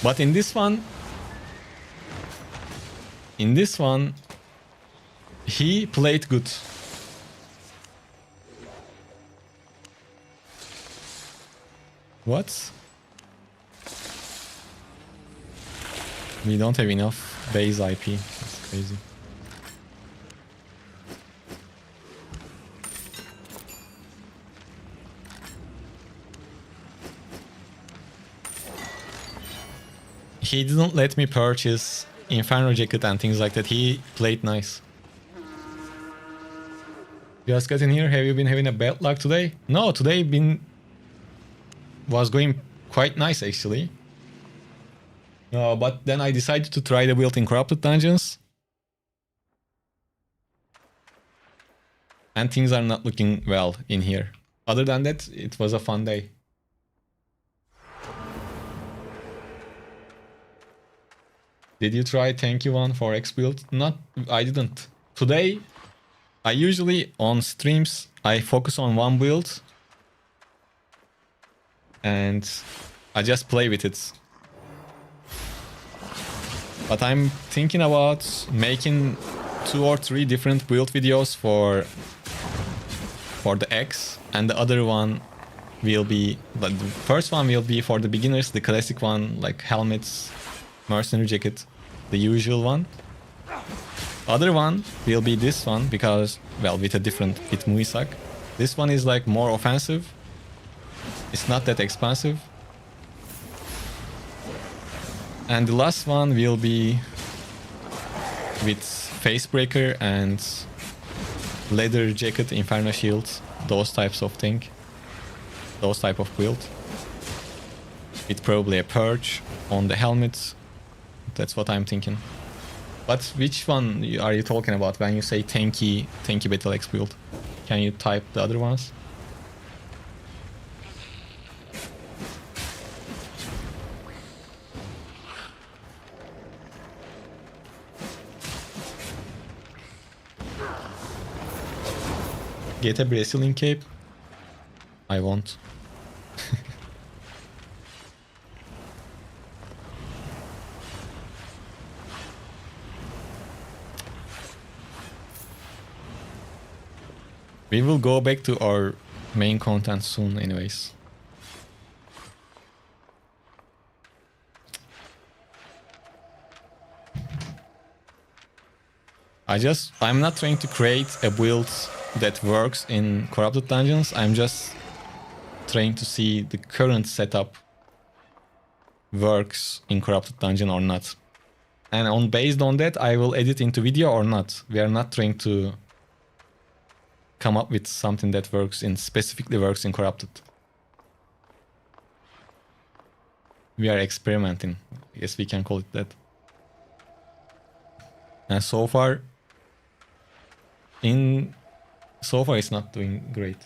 But in this one, he played good. What? We don't have enough base IP. That's crazy. he didn't let me purchase Inferno Jacket and things like that. He played nice. Just got in here. Have you been having a bad luck today? No, today was going quite nice actually. But then I decided to try the build in Corrupted Dungeons. And things are not looking well in here. Other than that, it was a fun day. Did you try Thank You One for X build? Not, I didn't. Today, I usually on streams, I focus on one build. And I just play with it. But I'm thinking about making 2 or 3 different build videos for the X, and the other one will be, but the first one will be for the beginners, the classic one, like helmets, mercenary jacket, the usual one. Other one will be this one because, well, with Muisak. This one is like more offensive. It's not that expensive. And the last one will be with Facebreaker and leather jacket, Inferno shield, those types of thing. Those type of build. With probably a purge on the helmet. That's what I'm thinking. But which one are you talking about when you say tanky Battleaxe build? Can you type the other ones? Get a Brazilian cape? I won't. We will go back to our main content soon anyways. I'm not trying to create a build that works in Corrupted Dungeons. I'm just trying to see the current setup works in Corrupted Dungeon or not. And based on that, I will edit into video or not. We are not trying to come up with something that specifically works in Corrupted. We are experimenting. I guess we can call it that. And so far it's not doing great.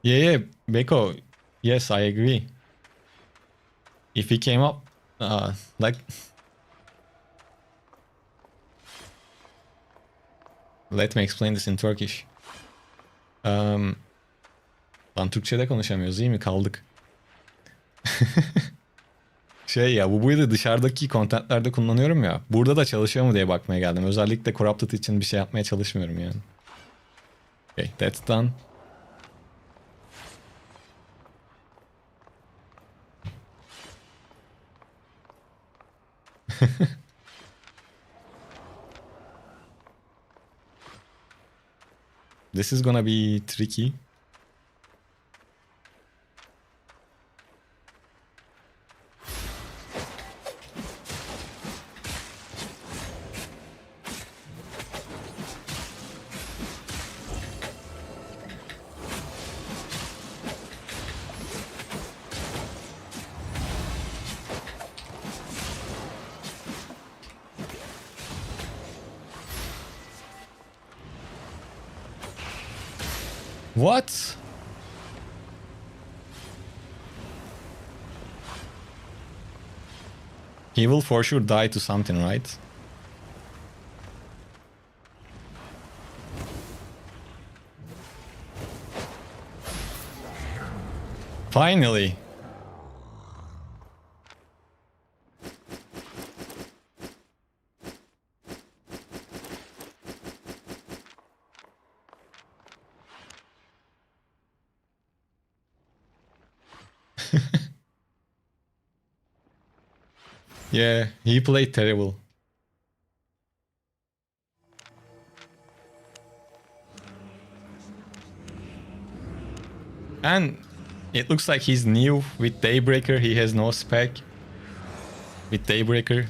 Yeah, Beko. Yes, I agree. If he came up, like... Let me explain this in Turkish. Lan Türkçe'de konuşamıyoruz değil mi? Kaldık. Bu build'i dışarıdaki contentlerde kullanıyorum ya. Burada da çalışıyor mu diye bakmaya geldim. Özellikle Corrupted için bir şey yapmaya çalışmıyorum yani. Okay, that's done. This is gonna be tricky. What? He will for sure die to something, right? Finally! Yeah, he played terrible. And it looks like he's new with Daybreaker. He has no spec with Daybreaker.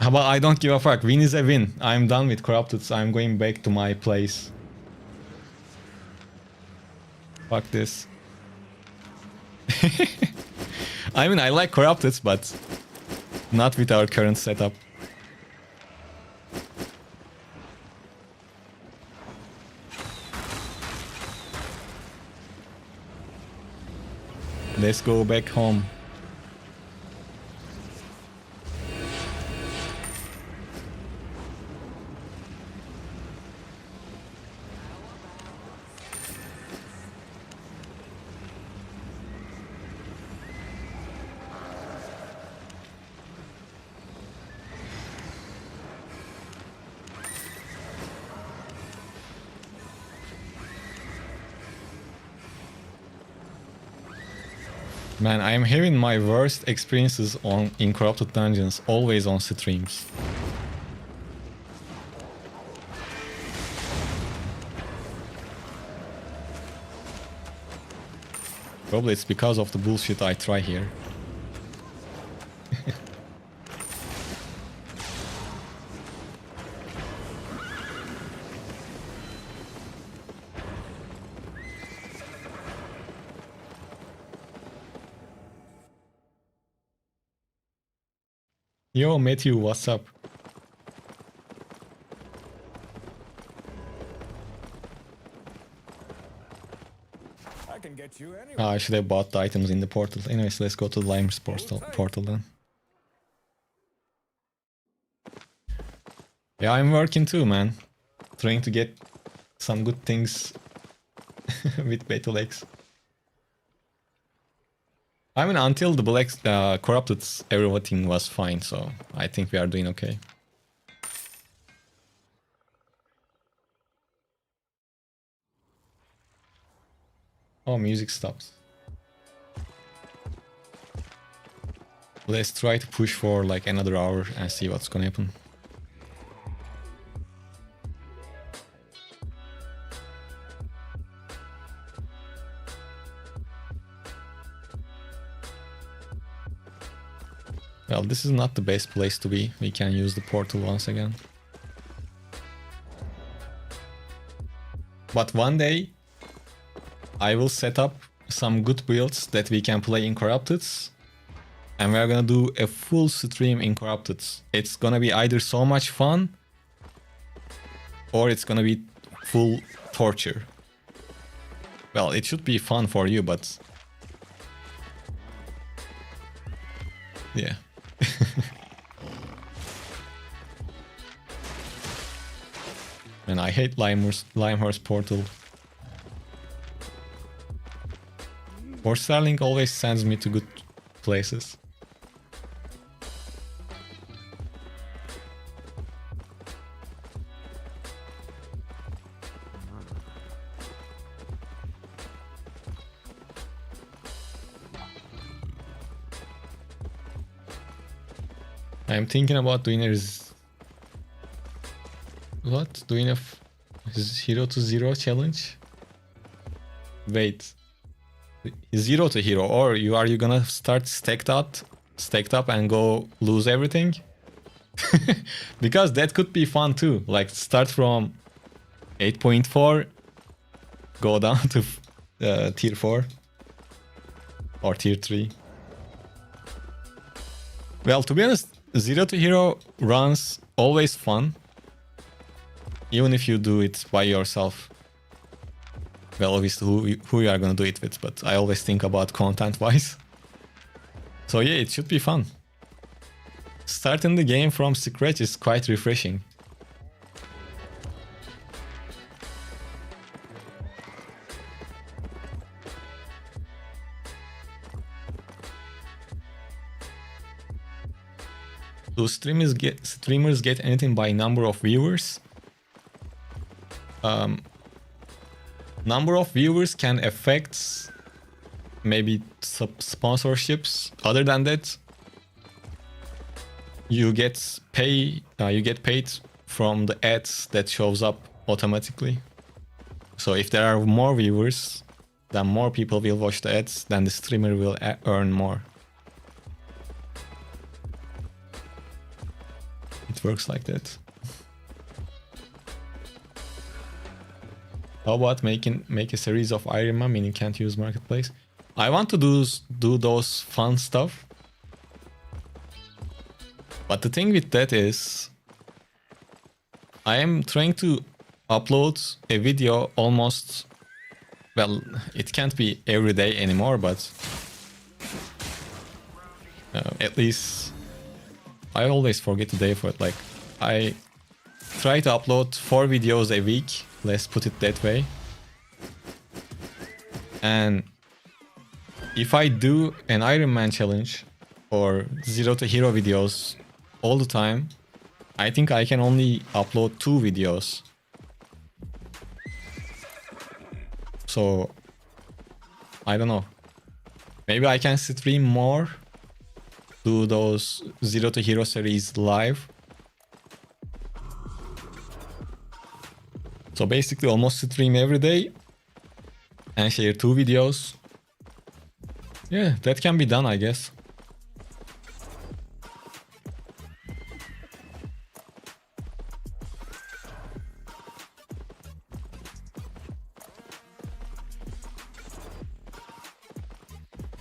How about I don't give a fuck? Win is a win. I'm done with Corrupted. So I'm going back to my place. Fuck this. I mean, I like Corrupted, but not with our current setup. Let's go back home. Man, I am having my worst experiences in Corrupted Dungeons, always on streams. Probably it's because of the bullshit I try here. Yo, Matthew, what's up? I can get you anywhere. I should have bought the items in the portal. Anyways, let's go to the Limer's portal then. Yeah, I'm working too, man. Trying to get some good things with Battleaxe. I mean, until the Black Corrupted, everything was fine, so I think we are doing okay. Oh, music stops. Let's try to push for like another hour and see what's gonna happen. Well, this is not the best place to be. We can use the portal once again. But one day, I will set up some good builds that we can play in Corrupted. And we're gonna do a full stream in Corrupted. It's gonna be either so much fun, or it's gonna be full torture. Well, it should be fun for you, but... yeah. And I hate Limehurst portal. Or Starlink always sends me to good places. I'm thinking about doing a doing a 0 to 0 challenge. Wait, 0 to hero, or are you gonna start stacked up and go lose everything? Because that could be fun too. Like start from 8.4, go down to tier 4 or tier 3. Well, to be honest, 0 to hero runs always fun, even if you do it by yourself. Well, obviously who you are gonna do it with, but I always think about content-wise. So yeah, it should be fun. Starting the game from scratch is quite refreshing. Do streamers get anything by number of viewers? Number of viewers can affect maybe sponsorships. Other than that, you get paid from the ads that shows up automatically. So if there are more viewers, then more people will watch the ads, then the streamer will earn more. It works like that. How about make a series of Iron Man, meaning can't use marketplace? I want to do those fun stuff. But the thing with that is, I am trying to upload a video almost, well, it can't be every day anymore, but at least I always forget the day for it. Like, I try to upload 4 videos a week, let's put it that way. And if I do an Iron Man challenge or Zero to Hero videos all the time, I think I can only upload 2 videos. So, I don't know. Maybe I can stream more, do those Zero to Hero series live. So basically almost stream every day and share 2 videos. Yeah, that can be done, I guess.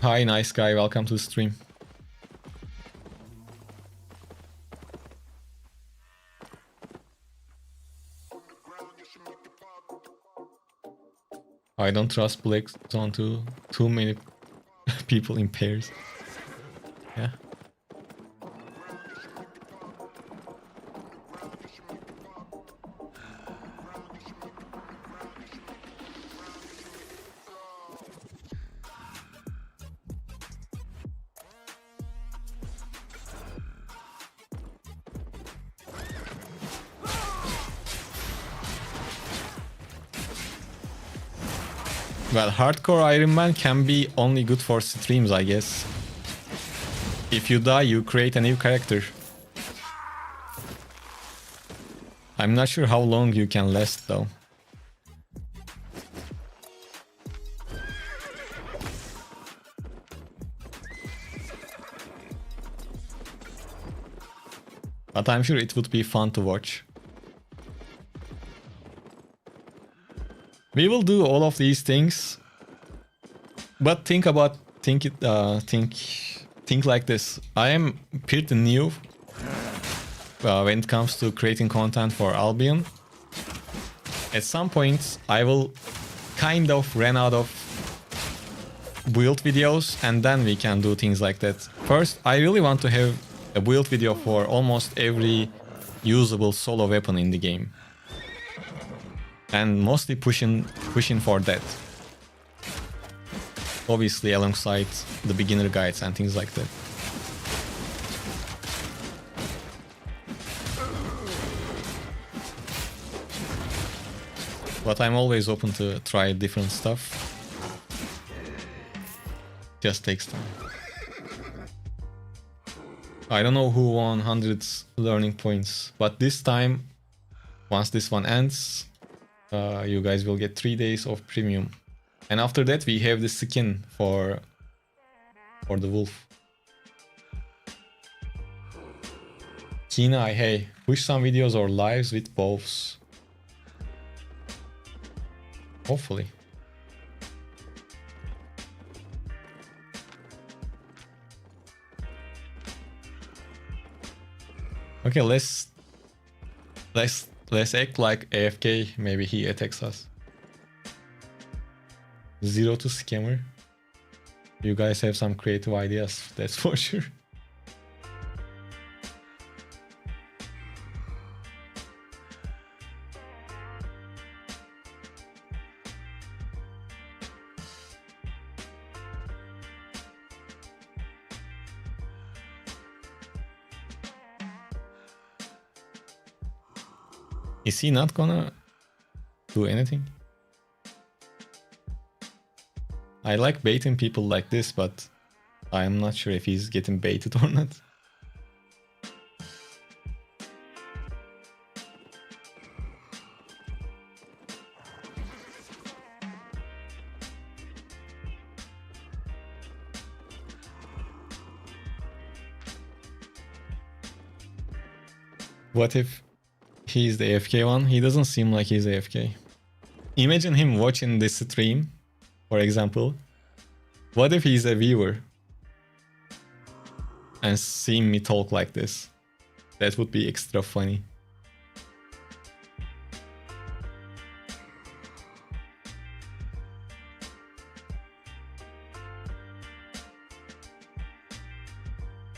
Hi, nice guy. Welcome to the stream. I don't trust Black Zone too many people in pairs. Yeah. Well, hardcore Iron Man can be only good for streams, I guess. If you die, you create a new character. I'm not sure how long you can last, though. But I'm sure it would be fun to watch. We will do all of these things, but think like this. I am pretty new when it comes to creating content for Albion. At some point, I will kind of run out of build videos, and then we can do things like that. First, I really want to have a build video for almost every usable solo weapon in the game. And mostly pushing for that. Obviously alongside the beginner guides and things like that. But I'm always open to try different stuff. Just takes time. I don't know who won 100 learning points, but this time, once this one ends, you guys will get 3 days of premium. And after that we have the skin for the wolf. Kina, hey, push some videos or lives with bows. Hopefully. Okay, let's act like AFK. Maybe he attacks us. Zero to scammer. You guys have some creative ideas, that's for sure. Is he not gonna do anything? I like baiting people like this, but I'm not sure if he's getting baited or not. What if he's the AFK one? He doesn't seem like he's AFK. Imagine him watching this stream, for example. What if he's a viewer and seeing me talk like this? That would be extra funny.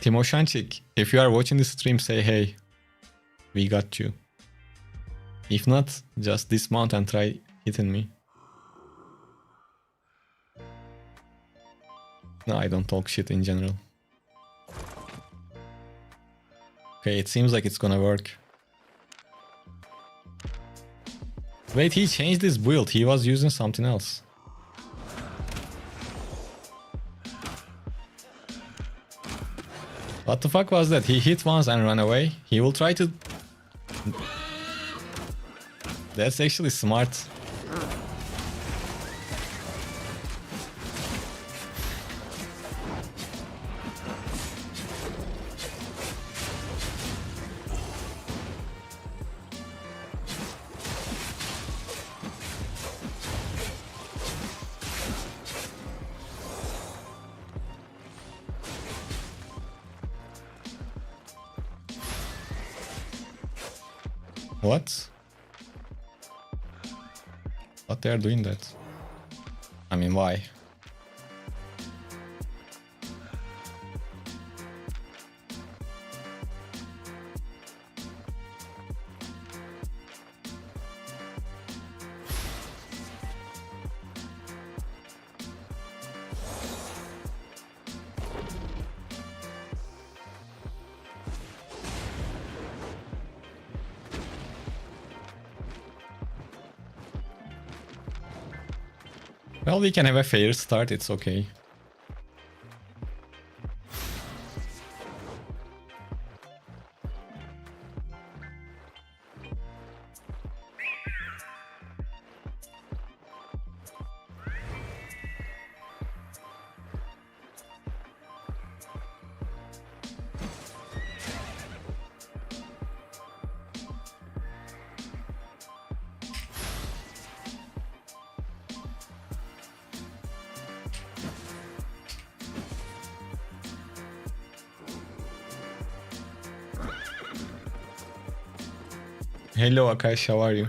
Timoshanchik, if you are watching this stream, say hey. We got you. If not, just dismount and try hitting me. No, I don't talk shit in general. Okay, it seems like it's gonna work. Wait, he changed his build. He was using something else. What the fuck was that? He hit once and ran away. He will try to... That's actually smart. What? But they are doing that. I mean, why? Well, we can have a fair start, it's okay. Hello Akash, how are you?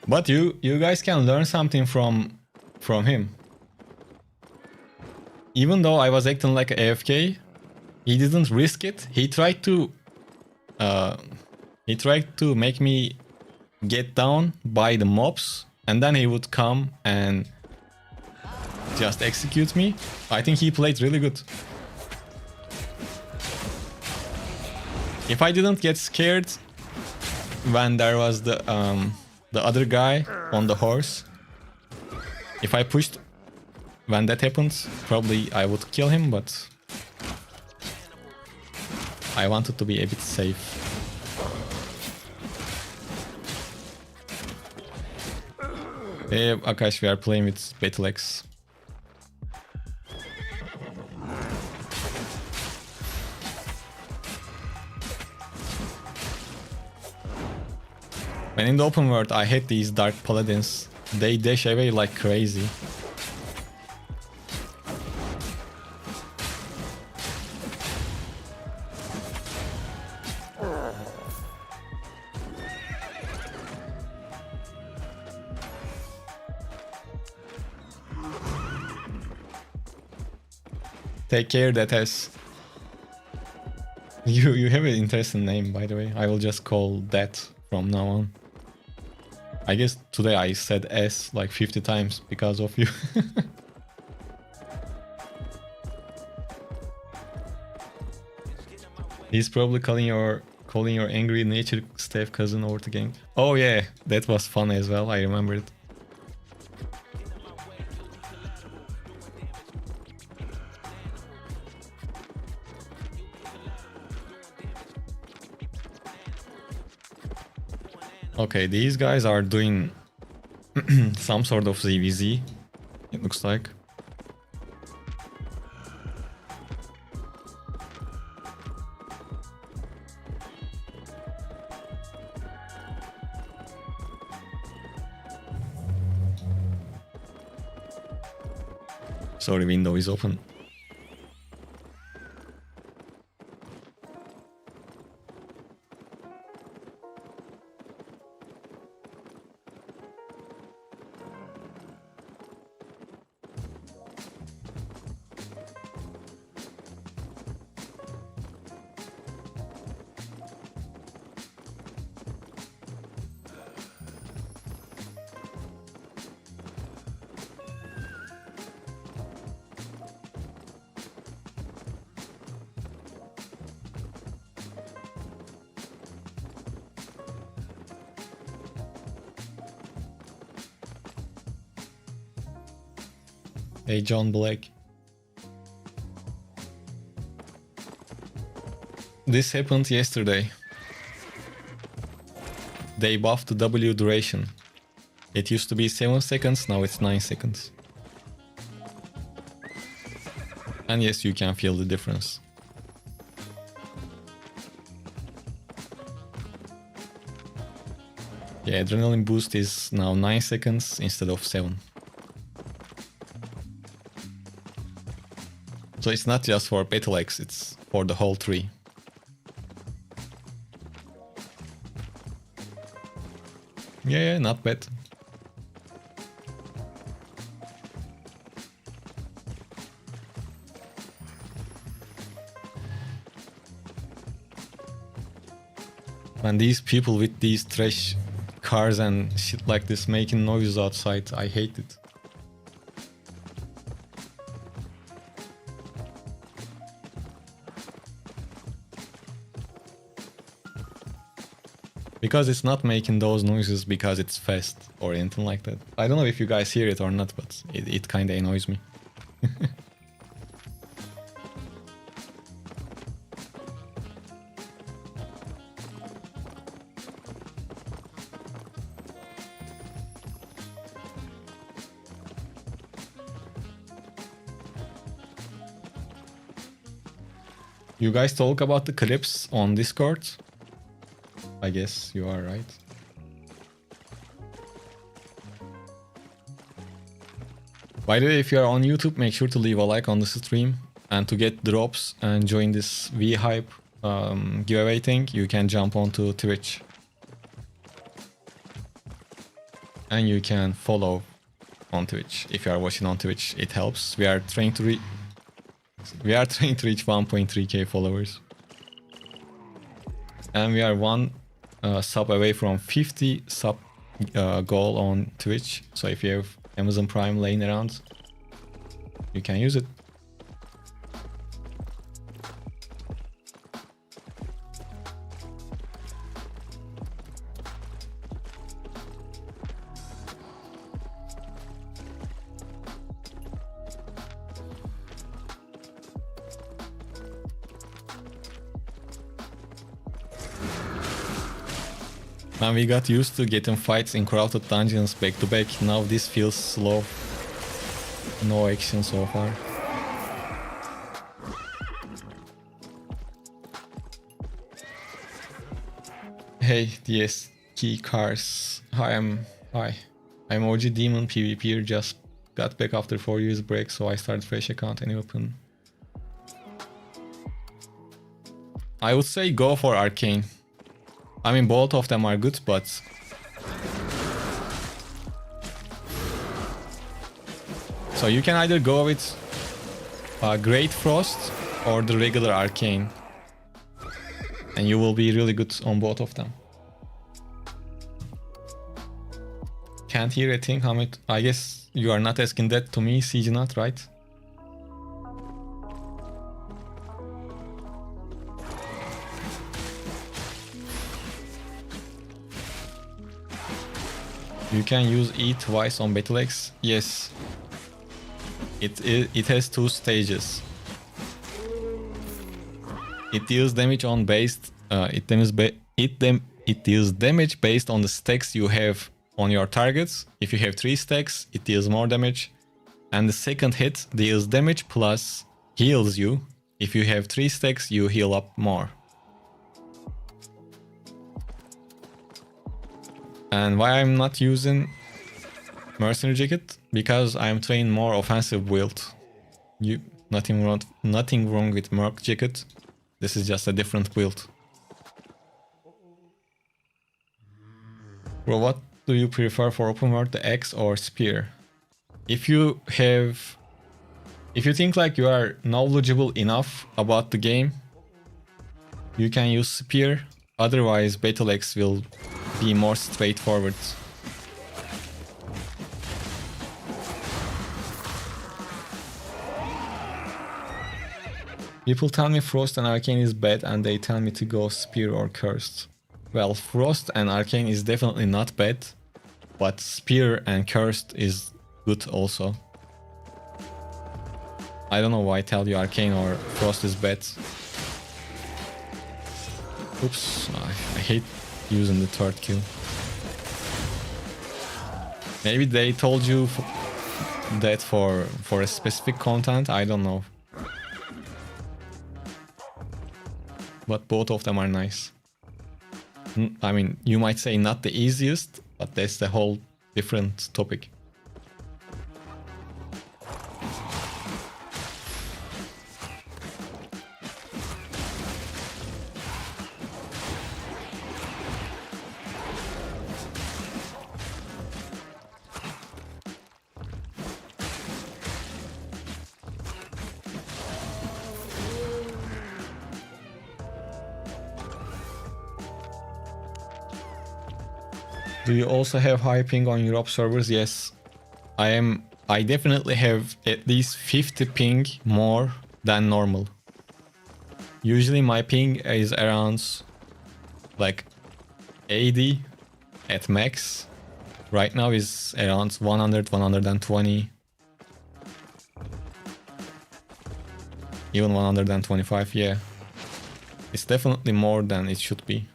But you guys can learn something from him. Even though I was acting like a AFK, he didn't risk it. He tried to make me get down by the mobs, and then he would come and just execute me. I think he played really good. If I didn't get scared when there was the other guy on the horse, if I pushed when that happened, probably I would kill him, but I wanted to be a bit safe. Hey Akash, we are playing with Battleaxe. When in the open world, I hate these dark paladins. They dash away like crazy. Take care, that has... You have an interesting name, by the way. I will just call that from now on. I guess today I said S like 50 times because of you. He's probably calling your angry nature Steph cousin over the game. Oh yeah, that was fun as well, I remember it. Okay, these guys are doing some sort of ZVZ, it looks like. Sorry, window is open. Hey, John Black. This happened yesterday. They buffed the W duration. It used to be 7 seconds, now it's 9 seconds. And yes, you can feel the difference. Yeah, adrenaline boost is now 9 seconds instead of 7. So it's not just for Battleaxe, it's for the whole tree. Yeah, not bad. And these people with these trash cars and shit like this making noises outside, I hate it. Because it's not making those noises because it's fast or anything like that. I don't know if you guys hear it or not, but it kinda annoys me. You guys talk about the clips on Discord? I guess you are right. By the way, if you are on YouTube, make sure to leave a like on the stream. And to get drops and join this V-Hype giveaway thing, you can jump onto Twitch. And you can follow on Twitch. If you are watching on Twitch, it helps. We are trying to reach 1.3k followers. And we are one sub away from 50 sub goal on Twitch. So if you have Amazon Prime laying around, you can use it. And we got used to getting fights in crowded dungeons back to back. Now this feels slow. No action so far. Hey, DS key cars. I'm OG Demon PvPer. Just got back after 4 years break, so I started fresh account and open. I would say go for Arcane. I mean, both of them are good, but so you can either go with Great Frost or the regular Arcane, and you will be really good on both of them. Can't hear a thing, Hamid. I guess you are not asking that to me, Siege Nut, right? You can use E twice on Battleaxe. Yes. It has 2 stages. It deals damage on based. It deals damage based on the stacks you have on your targets. If you have 3 stacks, it deals more damage. And the second hit deals damage plus heals you. If you have 3 stacks, you heal up more. And why I'm not using Mercenary Jacket? Because I'm trained more offensive build. You nothing wrong with Merc Jacket. This is just a different build. Bro, what do you prefer for open world, the Axe or Spear? If you think like you are knowledgeable enough about the game, you can use Spear. Otherwise, Battleaxe will be more straightforward. People tell me Frost and Arcane is bad and they tell me to go Spear or Cursed. Well, Frost and Arcane is definitely not bad, but Spear and Cursed is good also. I don't know why I tell you Arcane or Frost is bad. Oops, I hate using the third kill. Maybe they told you that for a specific content, I don't know. But both of them are nice. I mean, you might say not the easiest, but that's the whole different topic. Do you also have high ping on Europe servers? Yes, I definitely have at least 50 ping more than normal. Usually my ping is around like 80 at max. Right now is around 100, 120. Even 125, yeah. It's definitely more than it should be.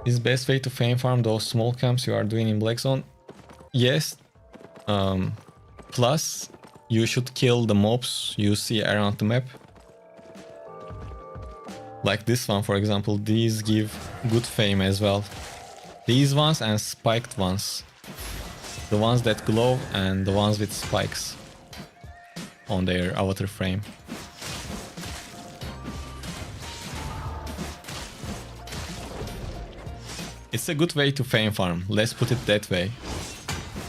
Is best way to fame farm those small camps you are doing in Black Zone? Yes. Plus, you should kill the mobs you see around the map. Like this one, for example. These give good fame as well. These ones and spiked ones. The ones that glow and the ones with spikes on their avatar frame. It's a good way to fame farm, let's put it that way.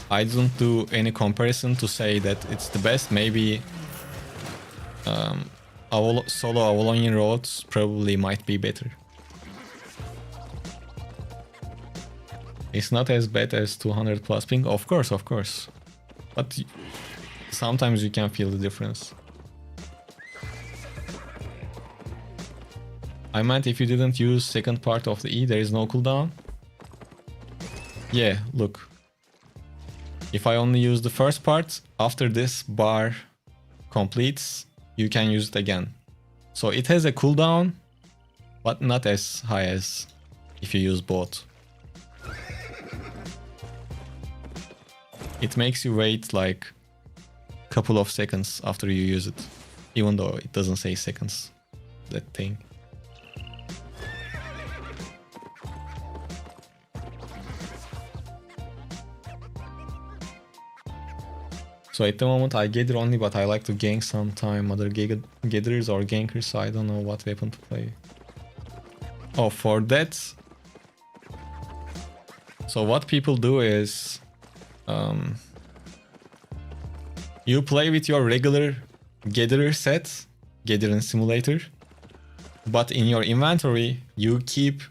I don't do any comparison to say that it's the best. Maybe solo Avalonian roads probably might be better. It's not as bad as 200 plus ping, of course. But sometimes you can feel the difference. I meant if you didn't use second part of the E, there is no cooldown. Yeah, look. If I only use the first part, after this bar completes, you can use it again. So it has a cooldown, but not as high as if you use both. It makes you wait like a couple of seconds after you use it, even though it doesn't say seconds, that thing. So at the moment I gather only, but I like to gank sometime other gatherers or gankers, so I don't know what weapon to play. Oh, for that... So what people do is... you play with your regular gatherer set, gathering simulator, but in your inventory you keep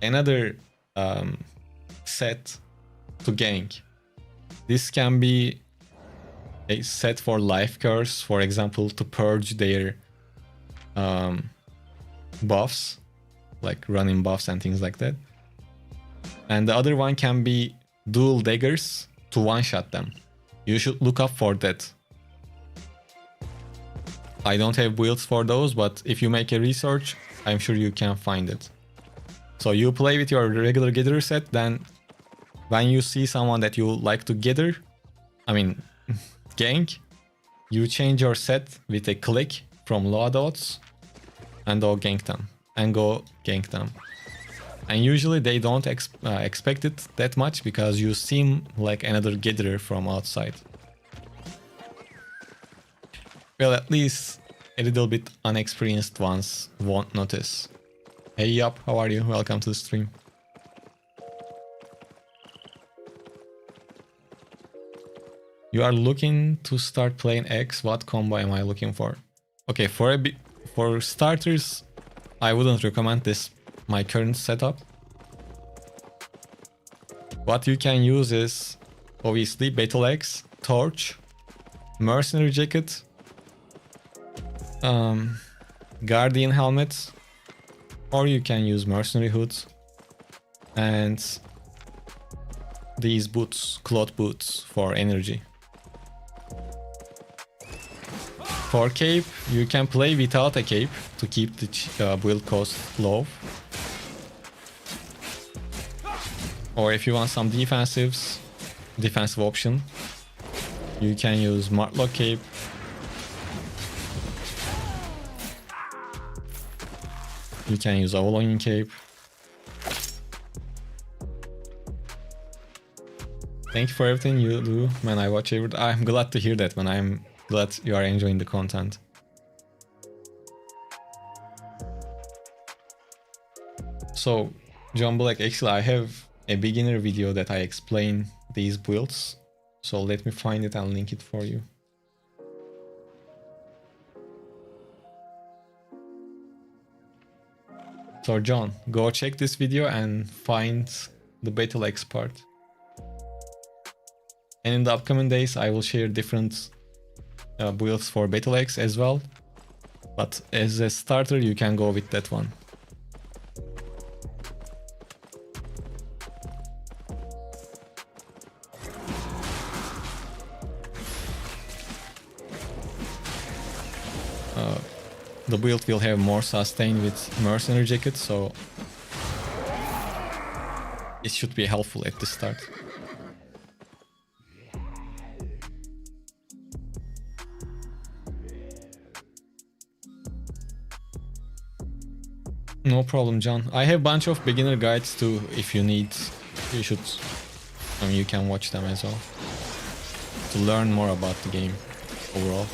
another set to gank. This can be a set for life curse, for example, to purge their buffs, like running buffs and things like that. And the other one can be dual daggers to one-shot them. You should look up for that. I don't have builds for those, but if you make a research, I'm sure you can find it. So you play with your regular gatherer set, then when you see someone that you like to gather, gank, you change your set with a click from loadouts and go gank them. And usually they don't expect it that much because you seem like another gatherer from outside. Well, at least a little bit unexperienced ones won't notice. Hey Yup, how are you? Welcome to the stream. You are looking to start playing X. What combo am I looking for? Okay, for starters, I wouldn't recommend this, my current setup. What you can use is obviously Battleaxe, Torch, Mercenary Jacket, Guardian Helmet, or you can use Mercenary Hood and these boots, cloth boots for energy. For cape, you can play without a cape to keep the build cost low. Or if you want some defensive option, you can use Martlock cape. You can use Avalonian cape. Thank you for everything you do, man. I watch everything. I'm glad to hear that, man. I'm glad you are enjoying the content. So, John Black, actually I have a beginner video that I explain these builds. So let me find it and link it for you. So John, go check this video and find the Battleaxe part. And in the upcoming days, I will share different builds for Battleaxe as well. But as a starter, you can go with that one. The build will have more sustain with Mercenary Jacket, so it should be helpful at the start. No problem, John. I have a bunch of beginner guides too. If you need, you should. I mean, you can watch them as well to learn more about the game overall.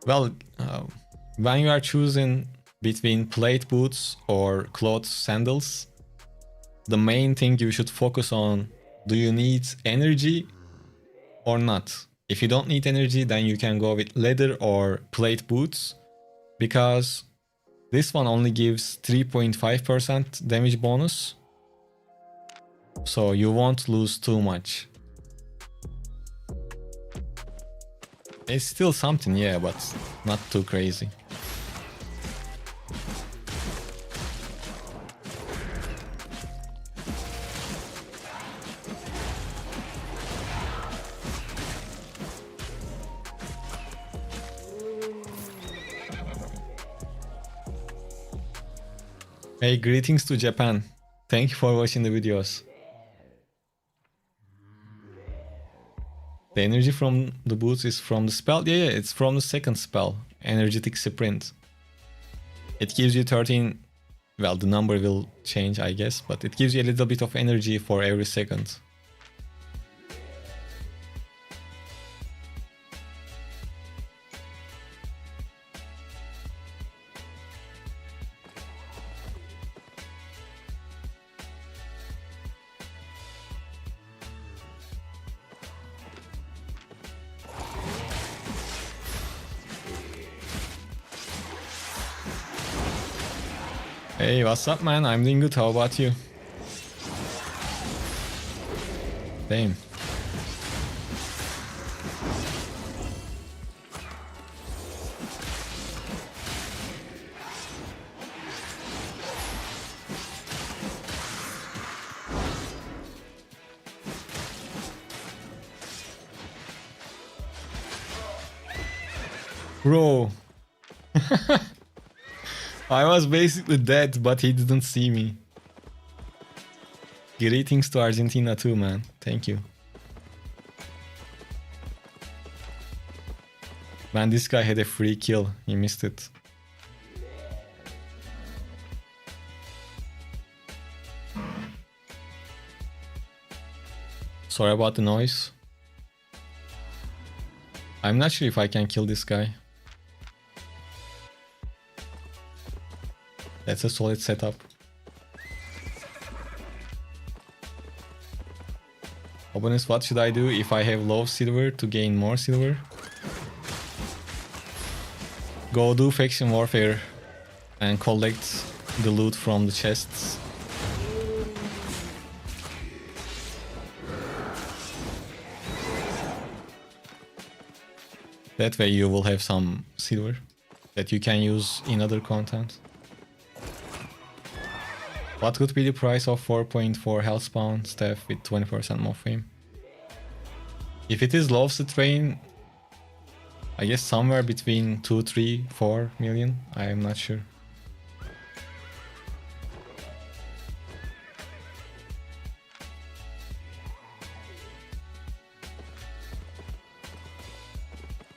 Well, when you are choosing between plate boots or cloth sandals, the main thing you should focus on, do you need energy or not? If you don't need energy, then you can go with leather or plate boots, because this one only gives 3.5% damage bonus, so you won't lose too much. It's still something, yeah, but not too crazy. Hey, greetings to Japan. Thank you for watching the videos. The energy from the boots is from the spell? Yeah, it's from the second spell, Energetic Sprint. It gives you 13, well, the number will change, I guess, but it gives you a little bit of energy for every second. Hey, what's up, man? I'm doing good. How about you? Damn. Bro. I was basically dead, but he didn't see me. Greetings to Argentina too, man. Thank you. Man, this guy had a free kill. He missed it. Sorry about the noise. I'm not sure if I can kill this guy. That's a solid setup. Opponents, what should I do if I have low silver to gain more silver? Go do faction warfare and collect the loot from the chests. That way you will have some silver that you can use in other content. What could be the price of 4.4 health spawn staff with 20% more fame? If it is low strain, I guess somewhere between 2, 3, 4 million. I am not sure.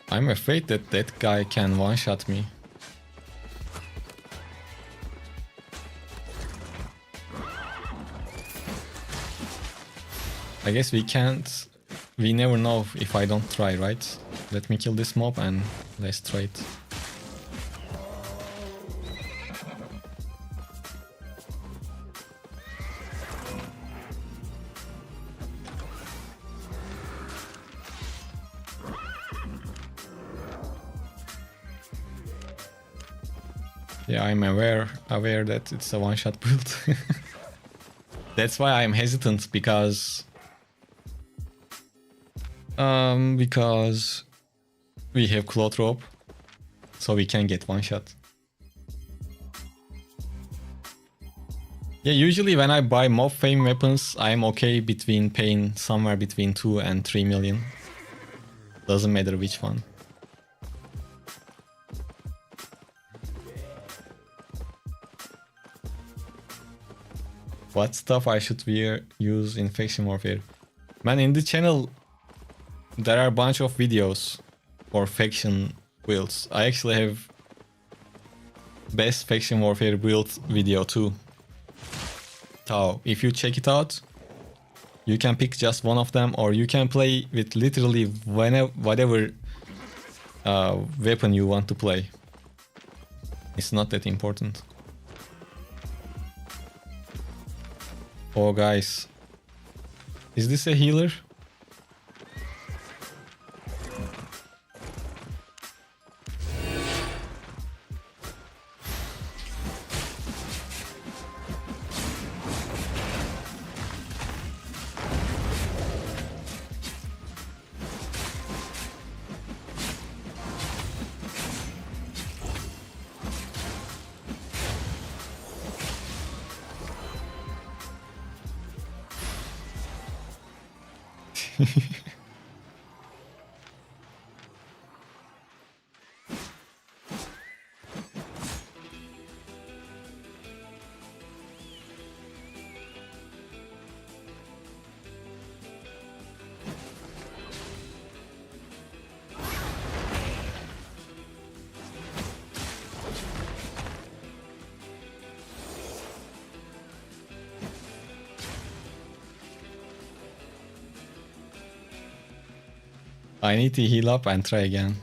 I'm afraid that that guy can one-shot me. I guess we can't... We never know if I don't try, right? Let me kill this mob and let's try it. Yeah, I'm aware that it's a one-shot build. That's why I'm hesitant, because we have cloth rope, so we can get one shot. Yeah, usually when I buy mob fame weapons, I'm okay between paying somewhere between 2 and 3 million. Doesn't matter which one. What stuff I should use in faction warfare? Man, in the channel there are a bunch of videos for faction builds. I actually have best faction warfare build video too. So if you check it out, you can pick just one of them, or you can play with literally whatever weapon you want to play. It's not that important. Oh guys, is this a healer? I need to heal up and try again.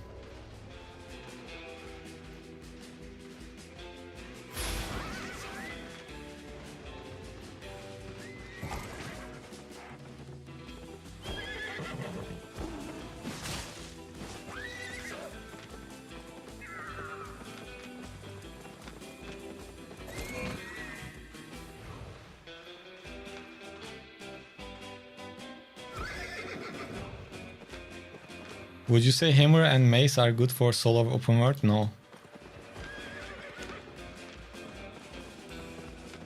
Would you say hammer and mace are good for solo open world? No.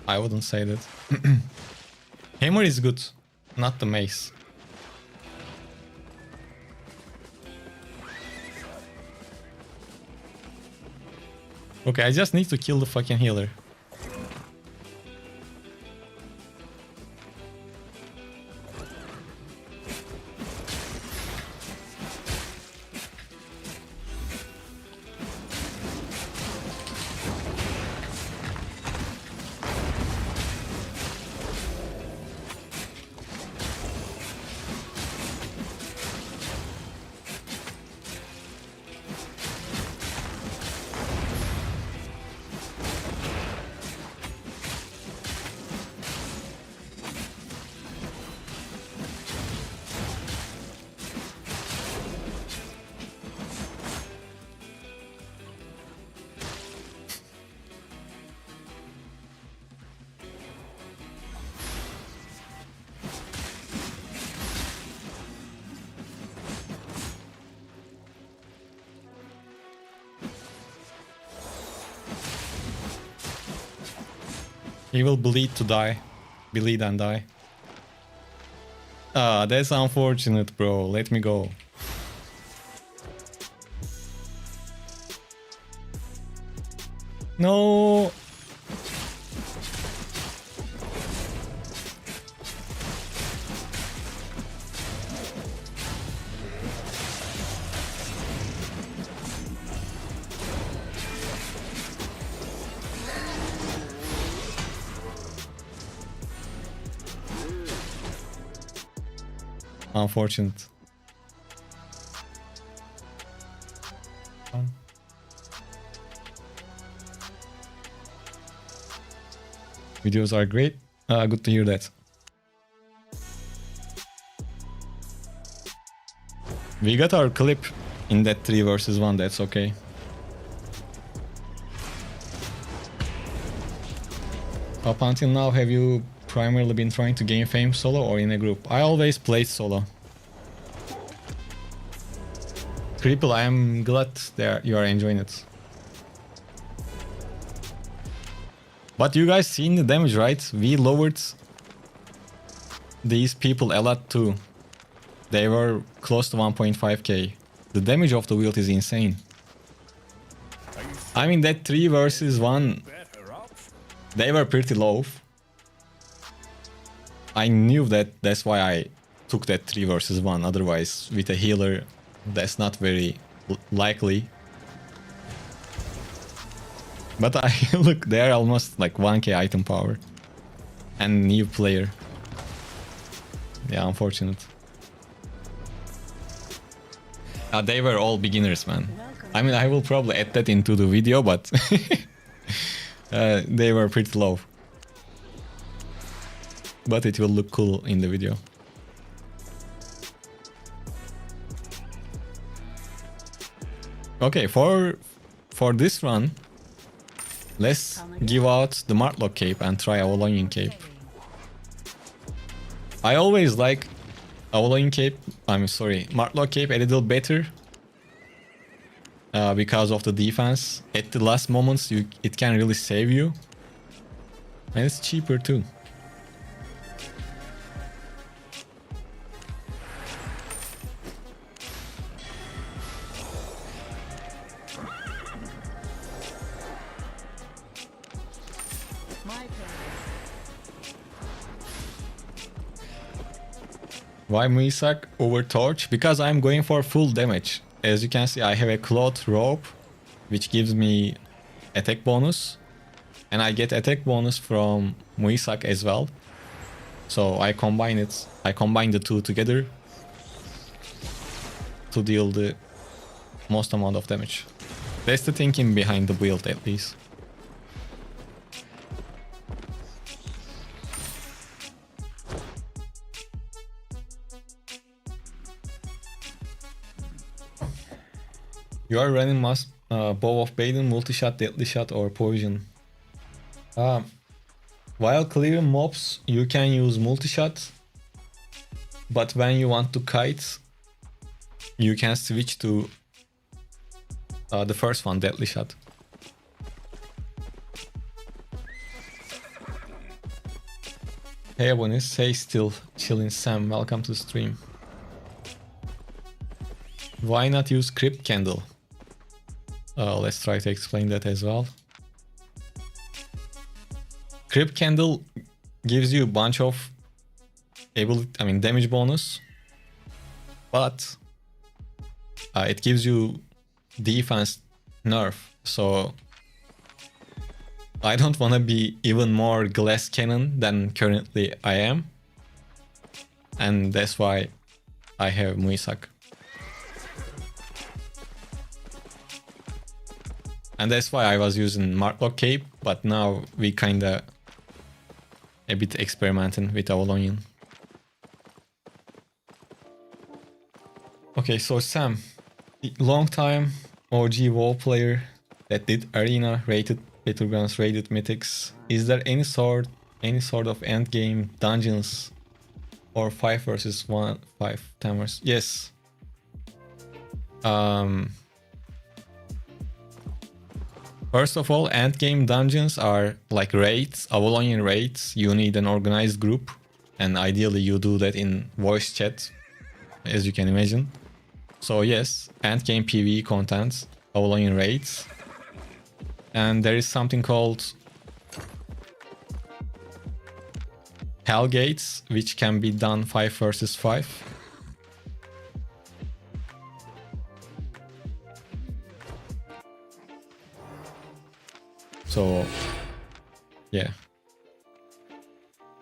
I wouldn't say that. Hammer is good, not the mace. Okay, I just need to kill the fucking healer. He will bleed to die. Bleed and die. Ah, that's unfortunate, bro. Let me go. No. Unfortunate. Videos are great. Good to hear that. We got our clip in that 3 versus 1, that's okay. Up until now, have you primarily been trying to gain fame solo or in a group? I always played solo. Cripple, I am glad that you are enjoying it. But you guys seen the damage, right? We lowered these people a lot too. They were close to 1.5k. The damage of the wield is insane. I mean that 3 versus 1, they were pretty low. I knew that, that's why I took that 3 versus 1. Otherwise, with a healer, that's not very likely. But I look, they're almost like 1k item power. And new player. Yeah, unfortunate. They were all beginners, man. I mean, I will probably add that into the video, but they were pretty low. But it will look cool in the video. Okay, for this run, let's give out the Martlock cape and try Avalonian cape. I always like Avalonian cape, Martlock cape a little better. Because of the defense. At the last moments, it can really save you. And it's cheaper too. Why Muisak over Torch? Because I'm going for full damage. As you can see, I have a cloth robe, which gives me attack bonus. And I get attack bonus from Muisak as well. So I combine it. I combine the two together to deal the most amount of damage. That's the thinking behind the build, at least. You are running Bow of Baden, multi-shot, deadly shot, or poison. While clearing mobs, you can use multi-shot. But when you want to kite, you can switch to the first one, deadly shot. Hey Abonis, hey still chilling Sam, welcome to the stream. Why not use Crypt Candle? Let's try to explain that as well. Crypt Candle gives you a bunch of damage bonus, but it gives you defense nerf. So I don't want to be even more glass cannon than currently I am, and that's why I have Muisak. And that's why I was using Martlock cape, but now we kinda a bit experimenting with Avalonian. Okay, so Sam, long time OG WoW player that did Arena, rated Battlegrounds, rated Mythics. Is there any sort of end game dungeons or 5 versus 1, 5 timers? Yes. First of all, end game dungeons are like raids, Avalonian raids. You need an organized group, and ideally you do that in voice chat, as you can imagine. So yes, end game PvE content, Avalonian raids. And there is something called Hell Gates, which can be done 5 versus 5. So, yeah.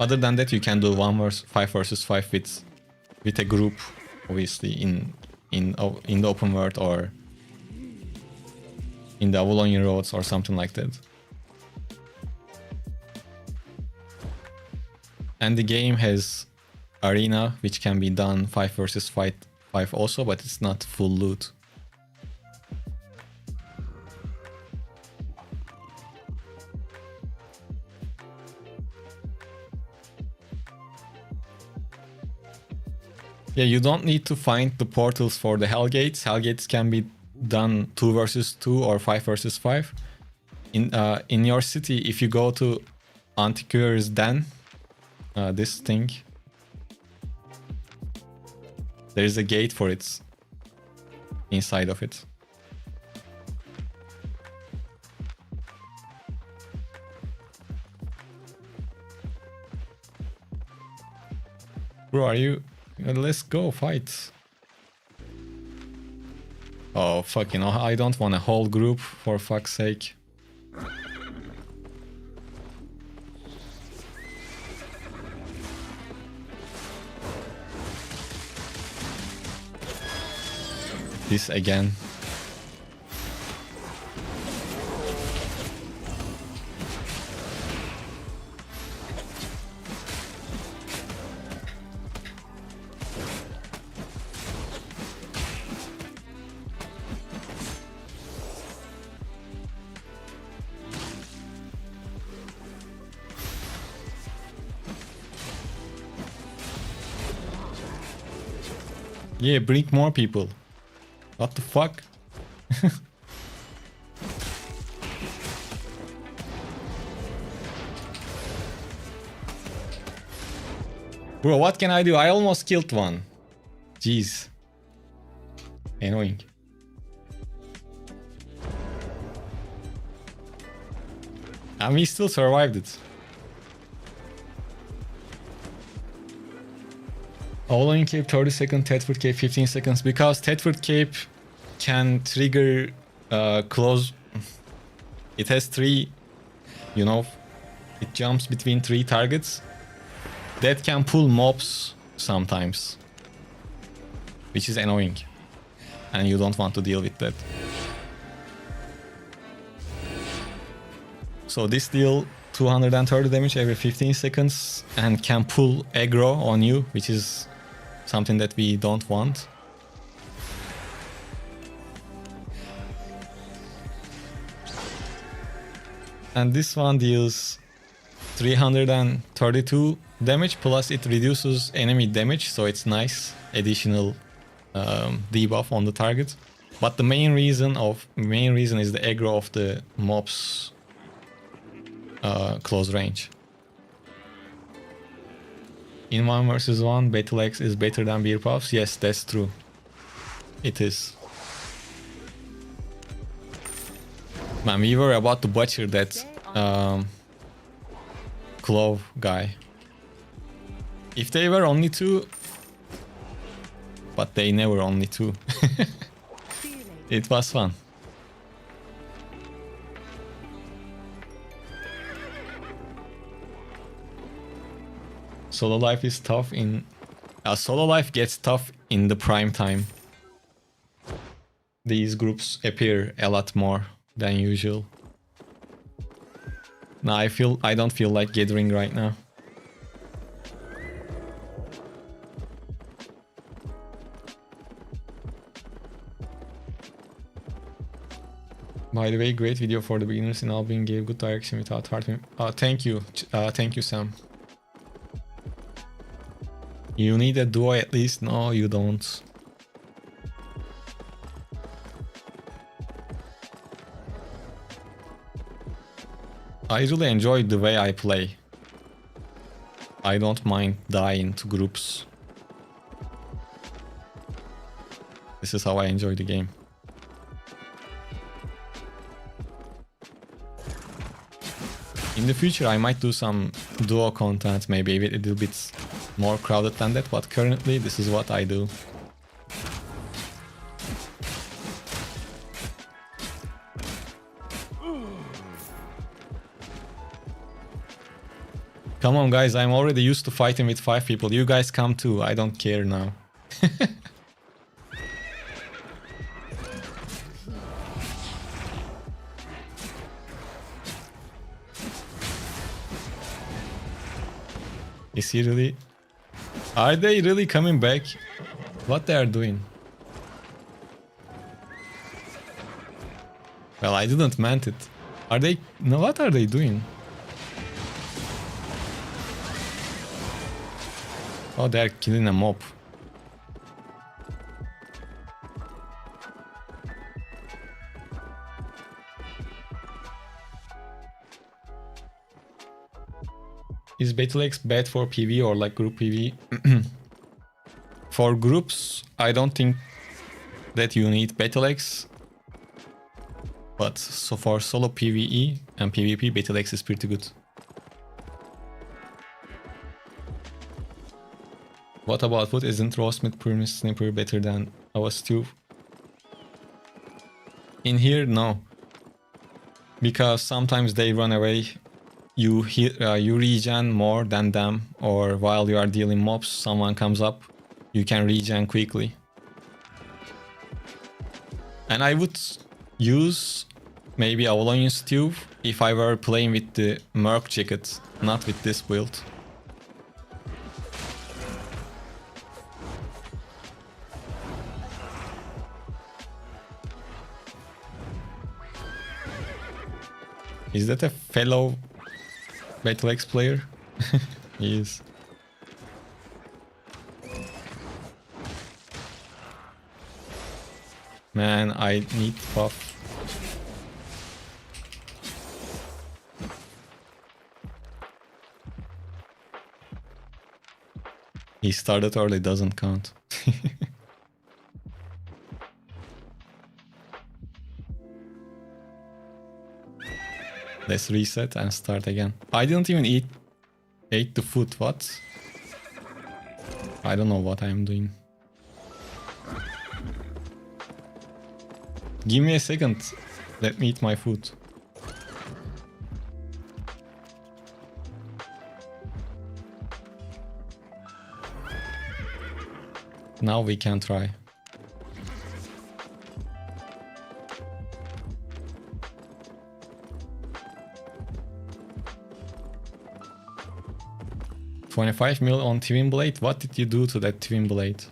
Other than that, you can do 5 versus 5 with a group, obviously in the open world or in the Avalonian roads or something like that. And the game has arena, which can be done 5 versus 5 also, but it's not full loot. Yeah, you don't need to find the portals for the Hellgates. Hellgates can be done 2 versus 2 or 5 versus 5. In your city, if you go to Antiquary's Den, this thing, there is a gate for it inside of it. Bro, are you... Let's go, fight. Oh, fuck, you know, I don't want a whole group, for fuck's sake. This again. Yeah, bring more people. What the fuck? Bro, what can I do? I almost killed one. Jeez. Annoying. And we still survived it. Avalonian Cape 30 seconds, Thetford Cape 15 seconds, because Thetford Cape can trigger close. It has 3, you know, it jumps between 3 targets. That can pull mobs sometimes, which is annoying, and you don't want to deal with that. So this deal 230 damage every 15 seconds and can pull aggro on you, which is something that we don't want. And this one deals 332 damage, plus it reduces enemy damage, so it's nice additional debuff on the target. But the main reason is the aggro of the mobs close range. In 1 versus 1, Battleaxe is better than beer puffs. Yes, that's true. It is. Man, we were about to butcher that Clove guy. If they were only 2, but they never only 2. It was fun. Solo life is tough in... solo life gets tough in the prime time. These groups appear a lot more than usual. Now I don't feel like gathering right now. By the way, great video for the beginners in Albion, gave good direction without hard... thank you. Thank you, Sam. You need a duo at least? No, you don't. I really enjoy the way I play. I don't mind dying to groups. This is how I enjoy the game. In the future, I might do some duo content, maybe a little bit more crowded than that, but currently this is what I do. Come on guys, I'm already used to fighting with 5 people. You guys come too, I don't care now. Is he really? Are they really coming back? What they are doing? Well, I didn't meant it. Are they? No, what are they doing? Oh, they're killing a mob. Is Battleaxe bad for PvE or like group PvE? For groups, I don't think that you need Battleaxe. But so for solo PvE and PvP, Battleaxe is pretty good. What about food? Isn't roast meat Pyramid Sniper better than our stew? In here, no. Because sometimes they run away. You regen more than them, or while you are dealing mobs, someone comes up, you can regen quickly. And I would use maybe Avalonian Stew if I were playing with the Merc Jacket, not with this build. Is that a fellow Battleaxe player? He is. Man, I need buff. He started early, doesn't count. Let's reset and start again. I didn't even ate the food, what? I don't know what I'm doing. Give me a second. Let me eat my food. Now we can try. $25 million on Twin Blade? What did you do to that Twin Blade?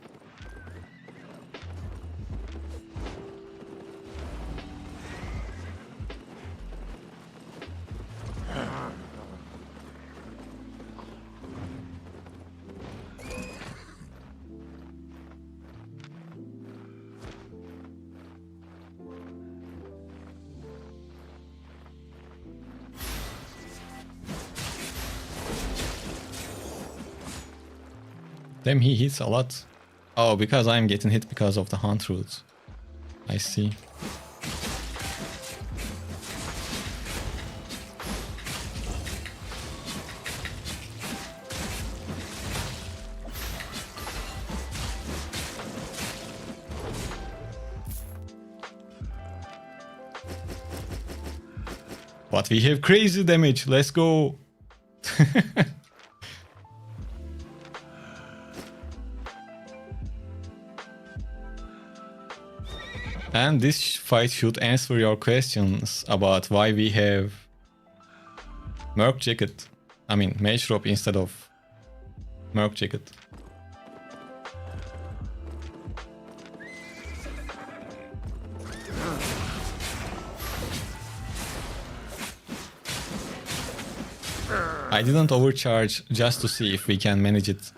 Damn, he hits a lot. Oh, because I'm getting hit because of the hunt route. I see. But we have crazy damage. Let's go. And this fight should answer your questions about why we have Merc Jacket. I mean, Mage Robe instead of Merc Jacket. I didn't overcharge just to see if we can manage it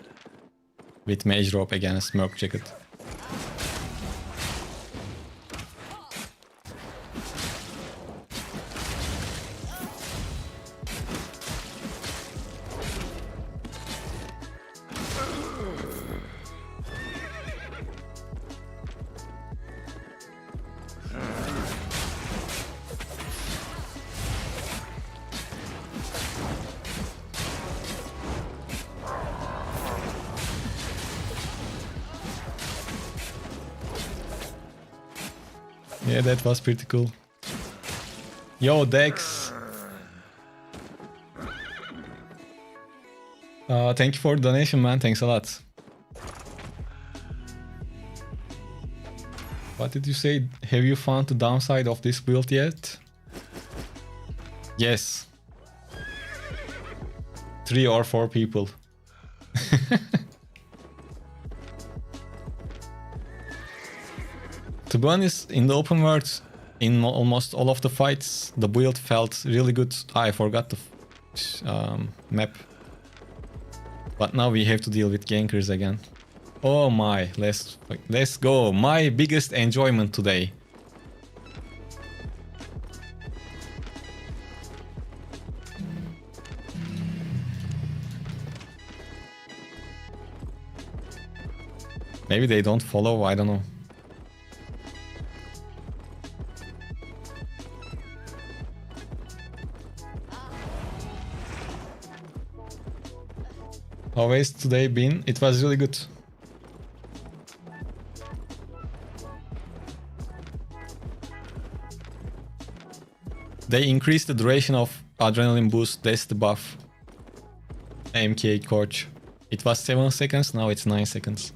with Mage Robe against Merc Jacket. Yeah, that was pretty cool. Yo, Dex. Thank you for the donation, man. Thanks a lot. What did you say? Have you found the downside of this build yet? Yes. 3 or 4 people. To be honest, in the open world, in almost all of the fights, the build felt really good. I forgot the map. But now we have to deal with gankers again. Oh my, let's go. My biggest enjoyment today. Maybe they don't follow, I don't know. How has today been? It was really good. They increased the duration of adrenaline boost, that's the buff. MK coach. It was 7 seconds, now it's 9 seconds.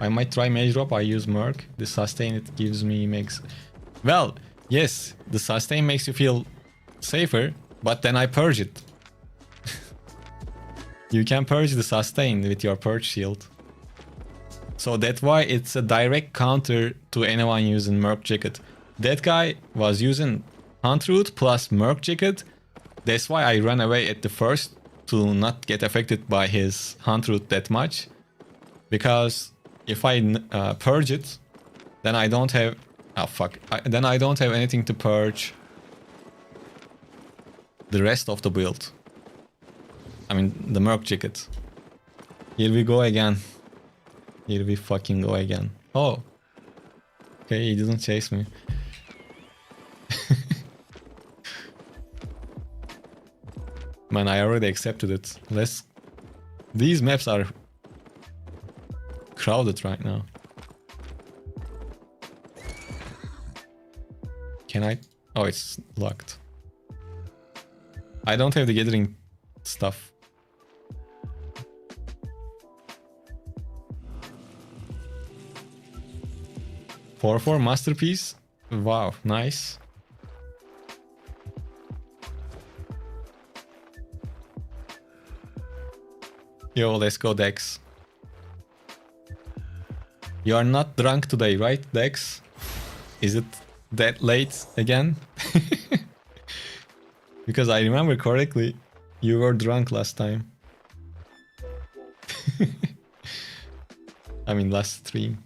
I might try mage drop, I use Merc. The sustain it gives me makes... Well, yes, the sustain makes you feel safer, but then I purge it. You can purge the sustain with your purge shield. So that's why it's a direct counter to anyone using Merc Jacket. That guy was using Hunt Root plus Merc Jacket. That's why I ran away at the first to not get affected by his Hunt Root that much. Because if I purge it, then I don't have... Oh fuck. Then I don't have anything to purge the rest of the build. I mean, the Merc Jacket. Here we go again. Here we fucking go again. Oh. Okay, he didn't chase me. Man, I already accepted it. These maps are crowded right now. Can I? Oh, it's locked. I don't have the gathering stuff. For masterpiece. Wow, nice. Yo, let's go, Dex. You are not drunk today, right, Dex? Is it that late again? Because I remember correctly, you were drunk last time. I mean, last stream.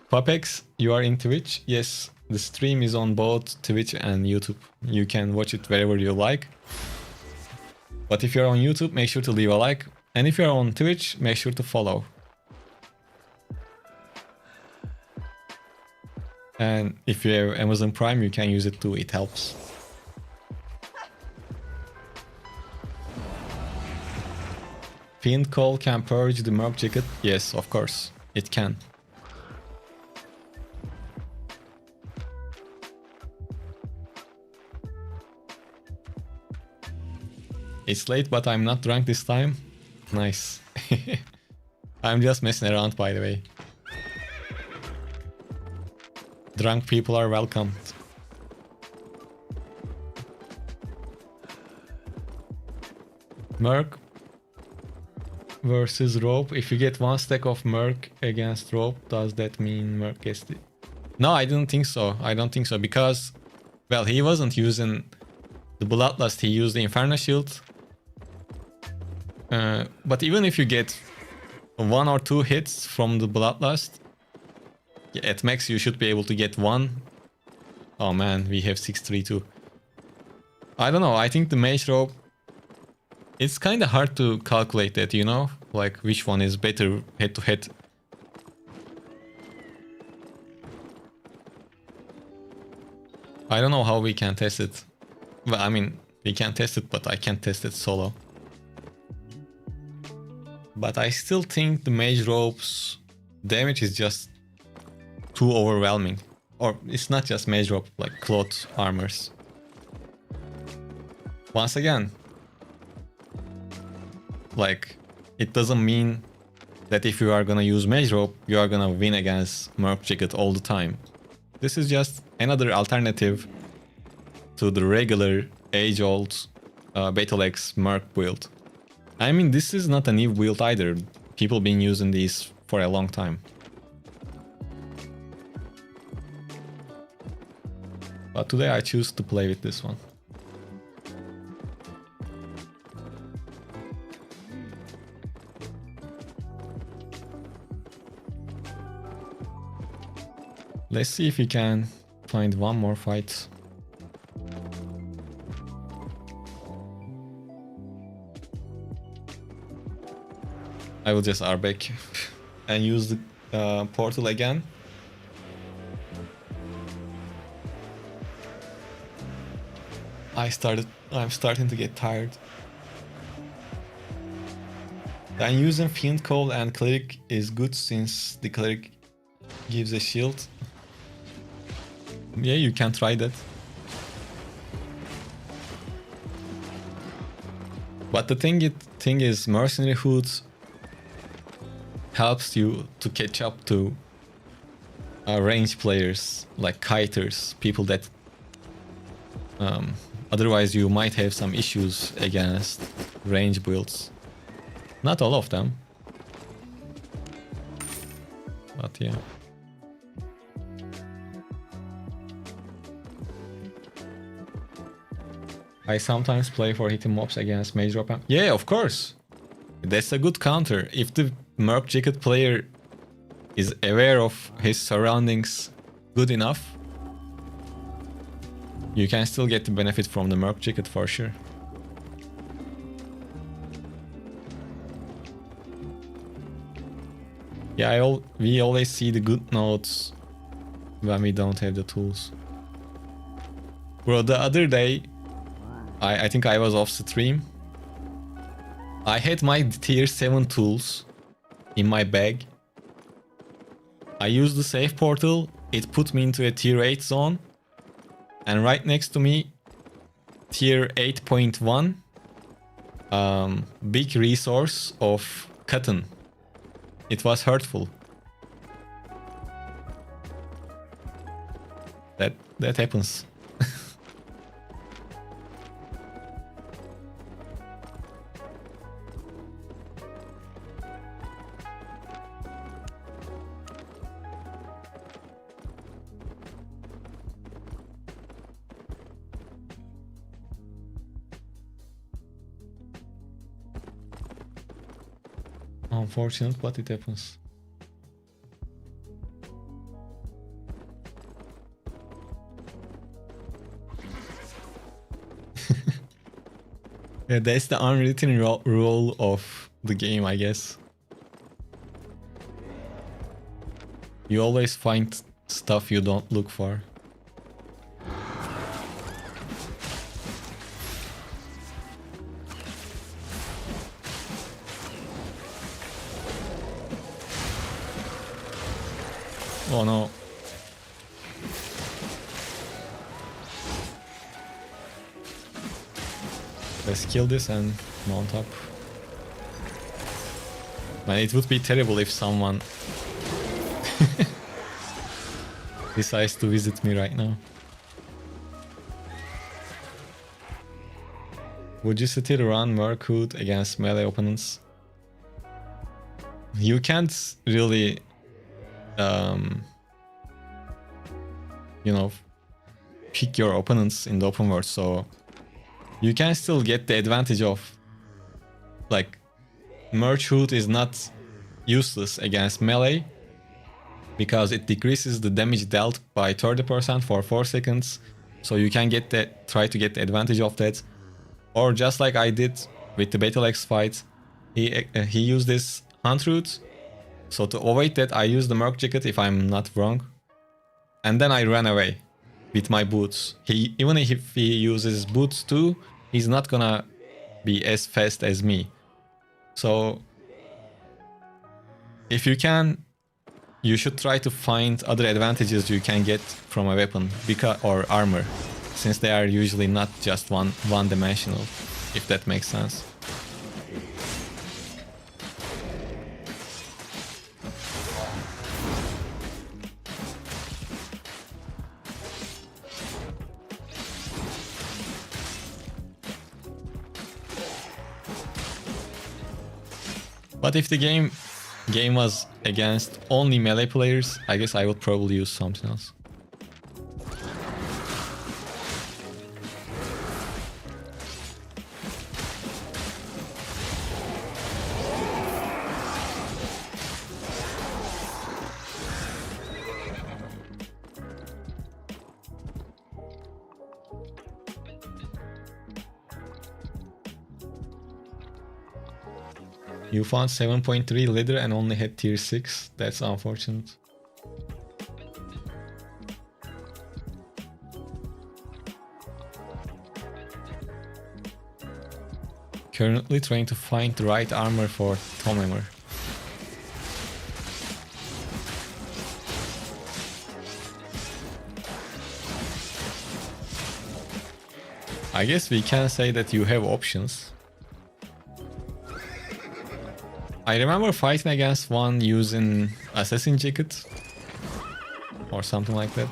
Pupex, you are in Twitch? Yes, the stream is on both Twitch and YouTube. You can watch it wherever you like. But if you're on YouTube, make sure to leave a like. And if you're on Twitch, make sure to follow. And if you have Amazon Prime, you can use it too, it helps. Fiend Call can purge the Merc Jacket? Yes, of course, it can. It's late, but I'm not drunk this time. Nice. I'm just messing around, by the way. Drunk people are welcomed. Merc versus Rope. If you get 1 stack of Merc against Rope, does that mean Merc gets the... No, I don't think so. I don't think so, because... Well, he wasn't using the Bloodlust, he used the Inferno Shield. But even if you get 1 or 2 hits from the Bloodlust, at max you should be able to get 1. Oh man, we have 632. I don't know, I think the Mage Rope... It's kind of hard to calculate that, you know? Like, which one is better head to head. I don't know how we can test it. Well, I mean, we can test it, but I can't test it solo. But I still think the Mage Rope's damage is just too overwhelming. Or it's not just mage drop, like cloth armors. Once again, like, it doesn't mean that if you are gonna use mage rope, you are gonna win against merc jacket all the time. This is just another alternative to the regular age-old Battleaxe merc build. I mean, this is not a new build either. People been using these for a long time. But today I choose to play with this one. Let's see if we can find one more fight. I will just RBack and use the portal again. I'm starting to get tired. Then using Fiend Call and Cleric is good since the Cleric gives a shield. Yeah, you can try that. But the thing is, Mercenary Hood helps you to catch up to range players like kiters, people that otherwise you might have some issues against range builds. Not all of them, but yeah. I sometimes play for hitting mobs against mage drop. Yeah, of course. That's a good counter. If the merc jacket player is aware of his surroundings good enough, you can still get the benefit from the merc jacket for sure. Yeah, we always see the good notes when we don't have the tools. Bro, the other day, I think I was off stream. I had my tier 7 tools in my bag. I used the save portal, it put me into a tier 8 zone. And right next to me, tier 8.1, big resource of cotton. It was hurtful. That happens. Unfortunate, but it happens. Yeah, that's the unwritten rule of the game, I guess. You always find stuff you don't look for. Oh no. Let's kill this and mount up. Man, it would be terrible if someone decides to visit me right now. Would you still run Merc Hood against melee opponents? You can't really you know, pick your opponents in the open world, so you can still get the advantage of, like, Merch Hood is not useless against melee because it decreases the damage dealt by 30% for 4 seconds, so you can try to get the advantage of that. Or just like I did with the Battleaxe fight, he used this Hunt Route. So to avoid that, I used the Merc Jacket, if I'm not wrong. And then I ran away with my boots. Even if he uses boots too, he's not gonna be as fast as me. So if you can you should try to find other advantages you can get from a weapon or armor, since they are usually not just one-dimensional, if that makes sense. But if the game was against only melee players, I guess I would probably use something else. You found 7.3 leader and only had tier 6. That's unfortunate. Currently trying to find the right armor for Tom Hammer. I guess we can say that you have options. I remember fighting against one using Assassin Jacket or something like that.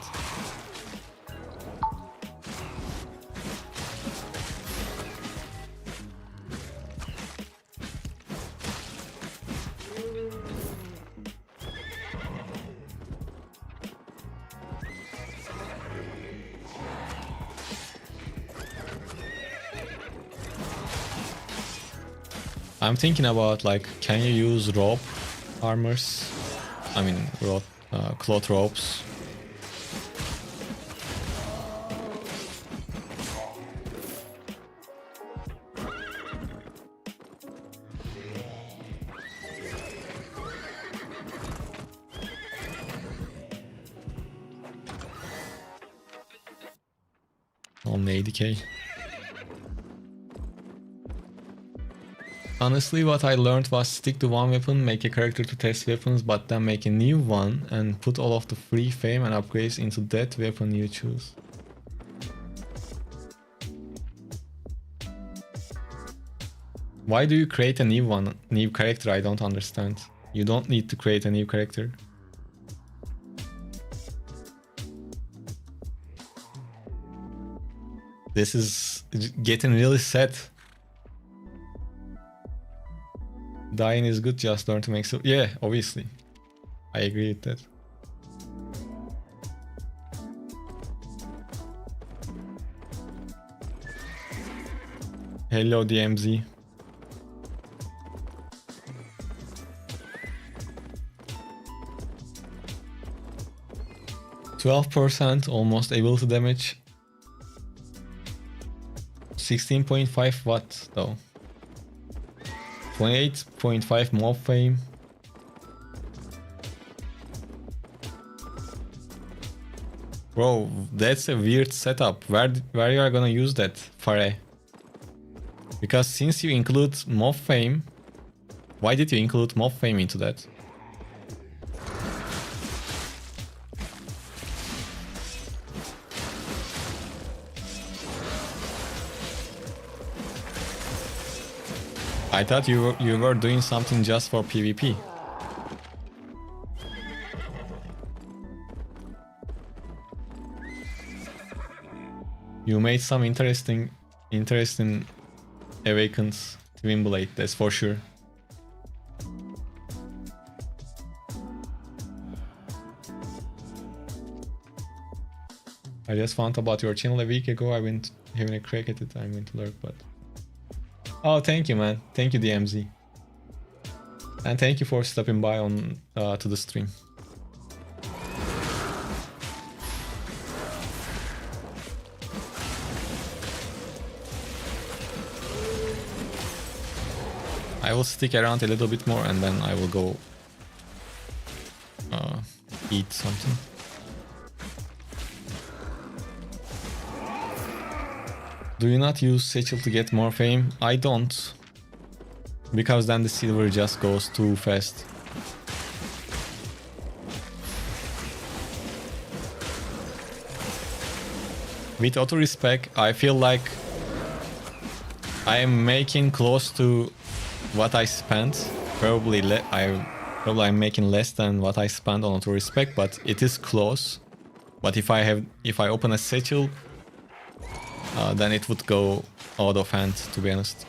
I'm thinking about, like, can you use rope armors? I mean, cloth ropes. On 80k. Honestly, what I learned was stick to one weapon, make a character to test weapons, but then make a new one and put all of the free fame and upgrades into that weapon you choose. Why do you create a new character? I don't understand. You don't need to create a new character. This is getting really sad. Dying is good, just learn to make so. Yeah, obviously. I agree with that. Hello, DMZ. %, almost able to damage. 16.5 watt though. 28.5 mob fame. Bro, that's a weird setup. Where you are gonna use that, Fare? Because since you include mob fame, why did you include mob fame into that? I thought you were doing something just for PvP. You made some interesting awakens Twin Blade, that's for sure. I just found about your channel a week ago. I've been having a crack at it. I'm going to lurk, but... Oh, thank you, man. Thank you, DMZ. And thank you for stopping by on to the stream. I will stick around a little bit more and then I will go eat something. Do you not use Satchel to get more fame? I don't. Because then the silver just goes too fast. with auto respec, I feel like I am making close to what I spent. Probably I'm making less than what I spent on auto respec, but it is close. But if I open a satchel, then it would go out of hand, to be honest.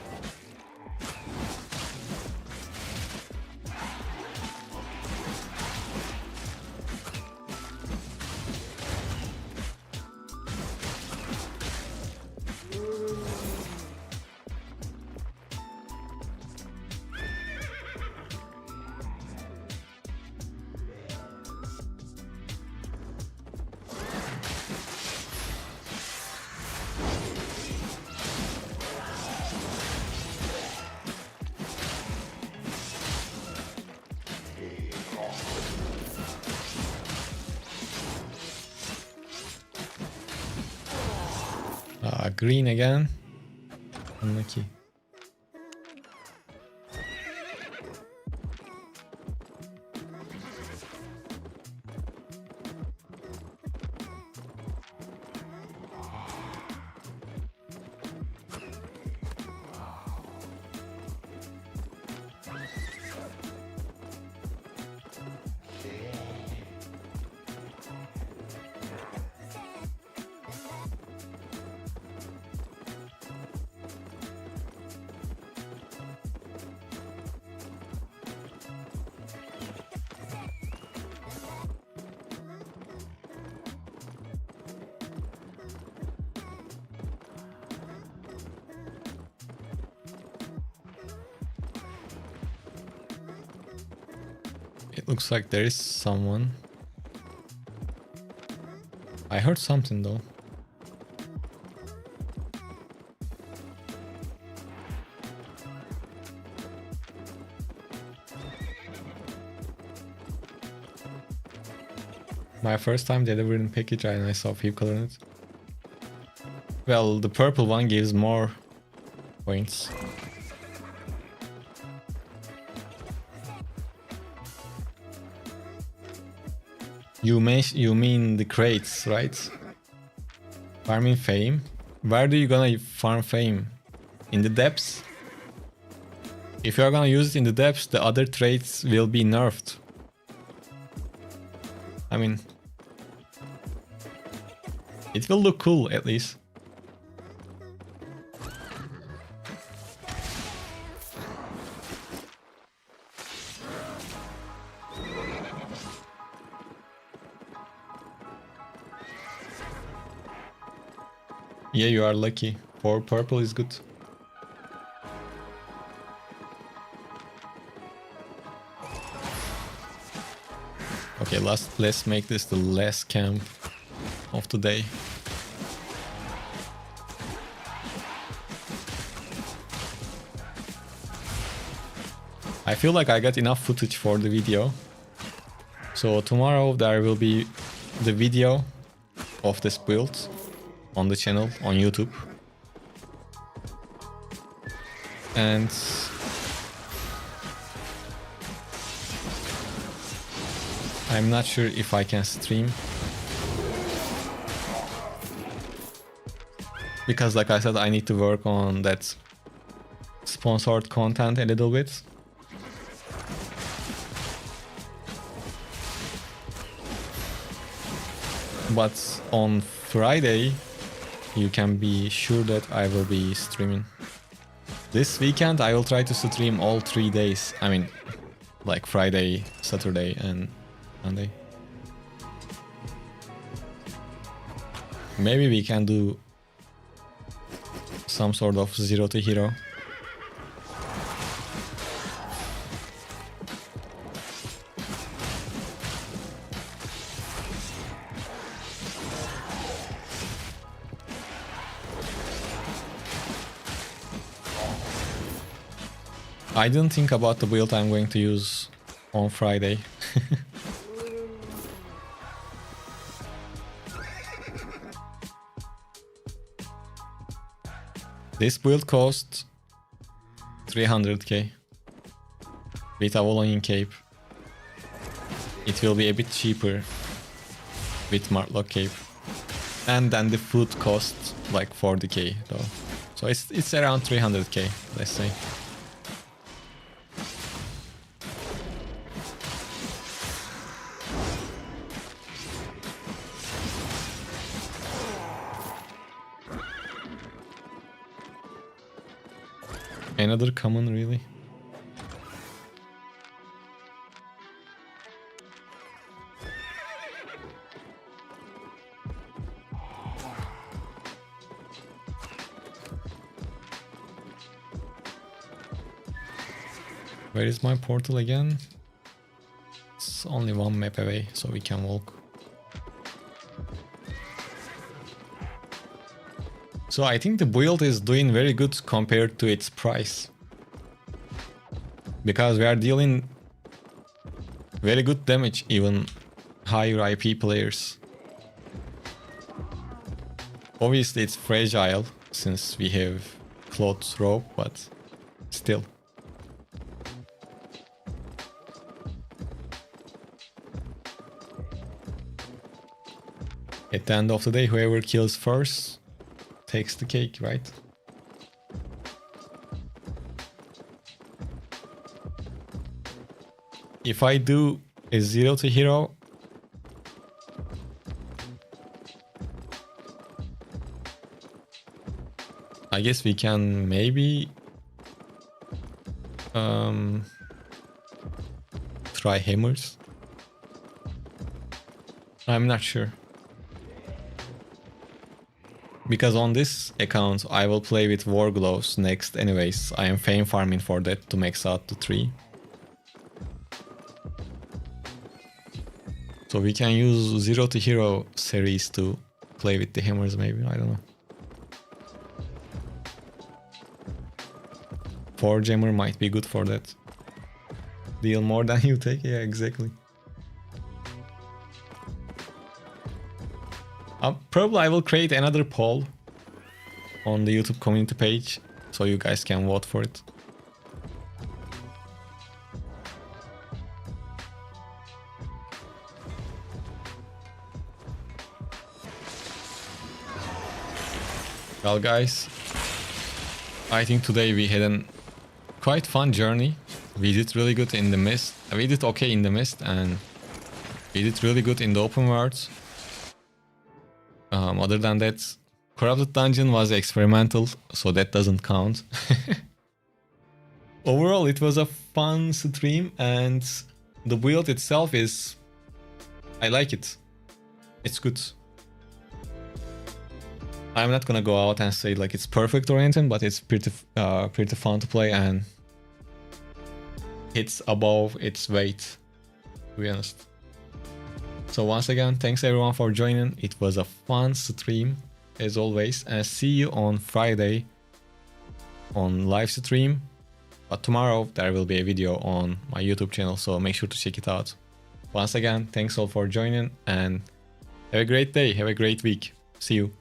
Green again. Unlucky. It looks like there is someone. I heard something though. My first time delivering package and I saw people in it. Well, the purple one gives more points. You mean the crates, right? Farming fame? Where do you gonna farm fame? In the depths? If you're gonna use it in the depths, the other traits will be nerfed. I mean, it will look cool at least. Yeah, you are lucky. 4 purple is good. Okay, let's make this the last camp of the day. I feel like I got enough footage for the video. So tomorrow there will be the video of this build on the channel on YouTube. And I'm not sure if I can stream, because like I said, I need to work on that sponsored content a little bit. But on Friday, you can be sure that I will be streaming. This weekend I will try to stream all 3 days. I mean, like Friday, Saturday and Sunday. Maybe we can do some sort of 0 to hero. I didn't think about the build I'm going to use on Friday. This build cost 300k with Avalonian Cape. It will be a bit cheaper with Martlock Cape. And then the food costs like 40k though. So it's around 300k, let's say. Another common, really? Where is my portal again? It's only one map away, so we can walk. So I think the build is doing very good compared to its price. Because we are dealing very good damage, even higher IP players. Obviously it's fragile, since we have cloth rope, but still. At the end of the day, whoever kills first takes the cake, right? If I do a 0 to hero, I guess we can maybe try hammers. I'm not sure. Because on this account I will play with War Gloves next anyways. I am fame farming for that to max out to 3. So we can use 0 to hero series to play with the hammers maybe, I don't know. 4 jammer might be good for that. Deal more than you take, yeah, exactly. Probably I will create another poll on the YouTube community page so you guys can vote for it. Well guys, I think today we had a quite fun journey. We did really good in the mist. We did okay in the mist and we did really good in the open world. Other than that, Corrupted Dungeon was experimental, so that doesn't count. Overall, it was a fun stream and the build itself is... I like it. It's good. I'm not gonna go out and say like it's perfect or anything, but it's pretty fun to play and it's above its weight, to be honest. So once again, thanks everyone for joining. It was a fun stream as always, and see you on Friday on live stream. But tomorrow there will be a video on my YouTube channel, so make sure to check it out. Once again, thanks all for joining and have a great day, have a great week. See you.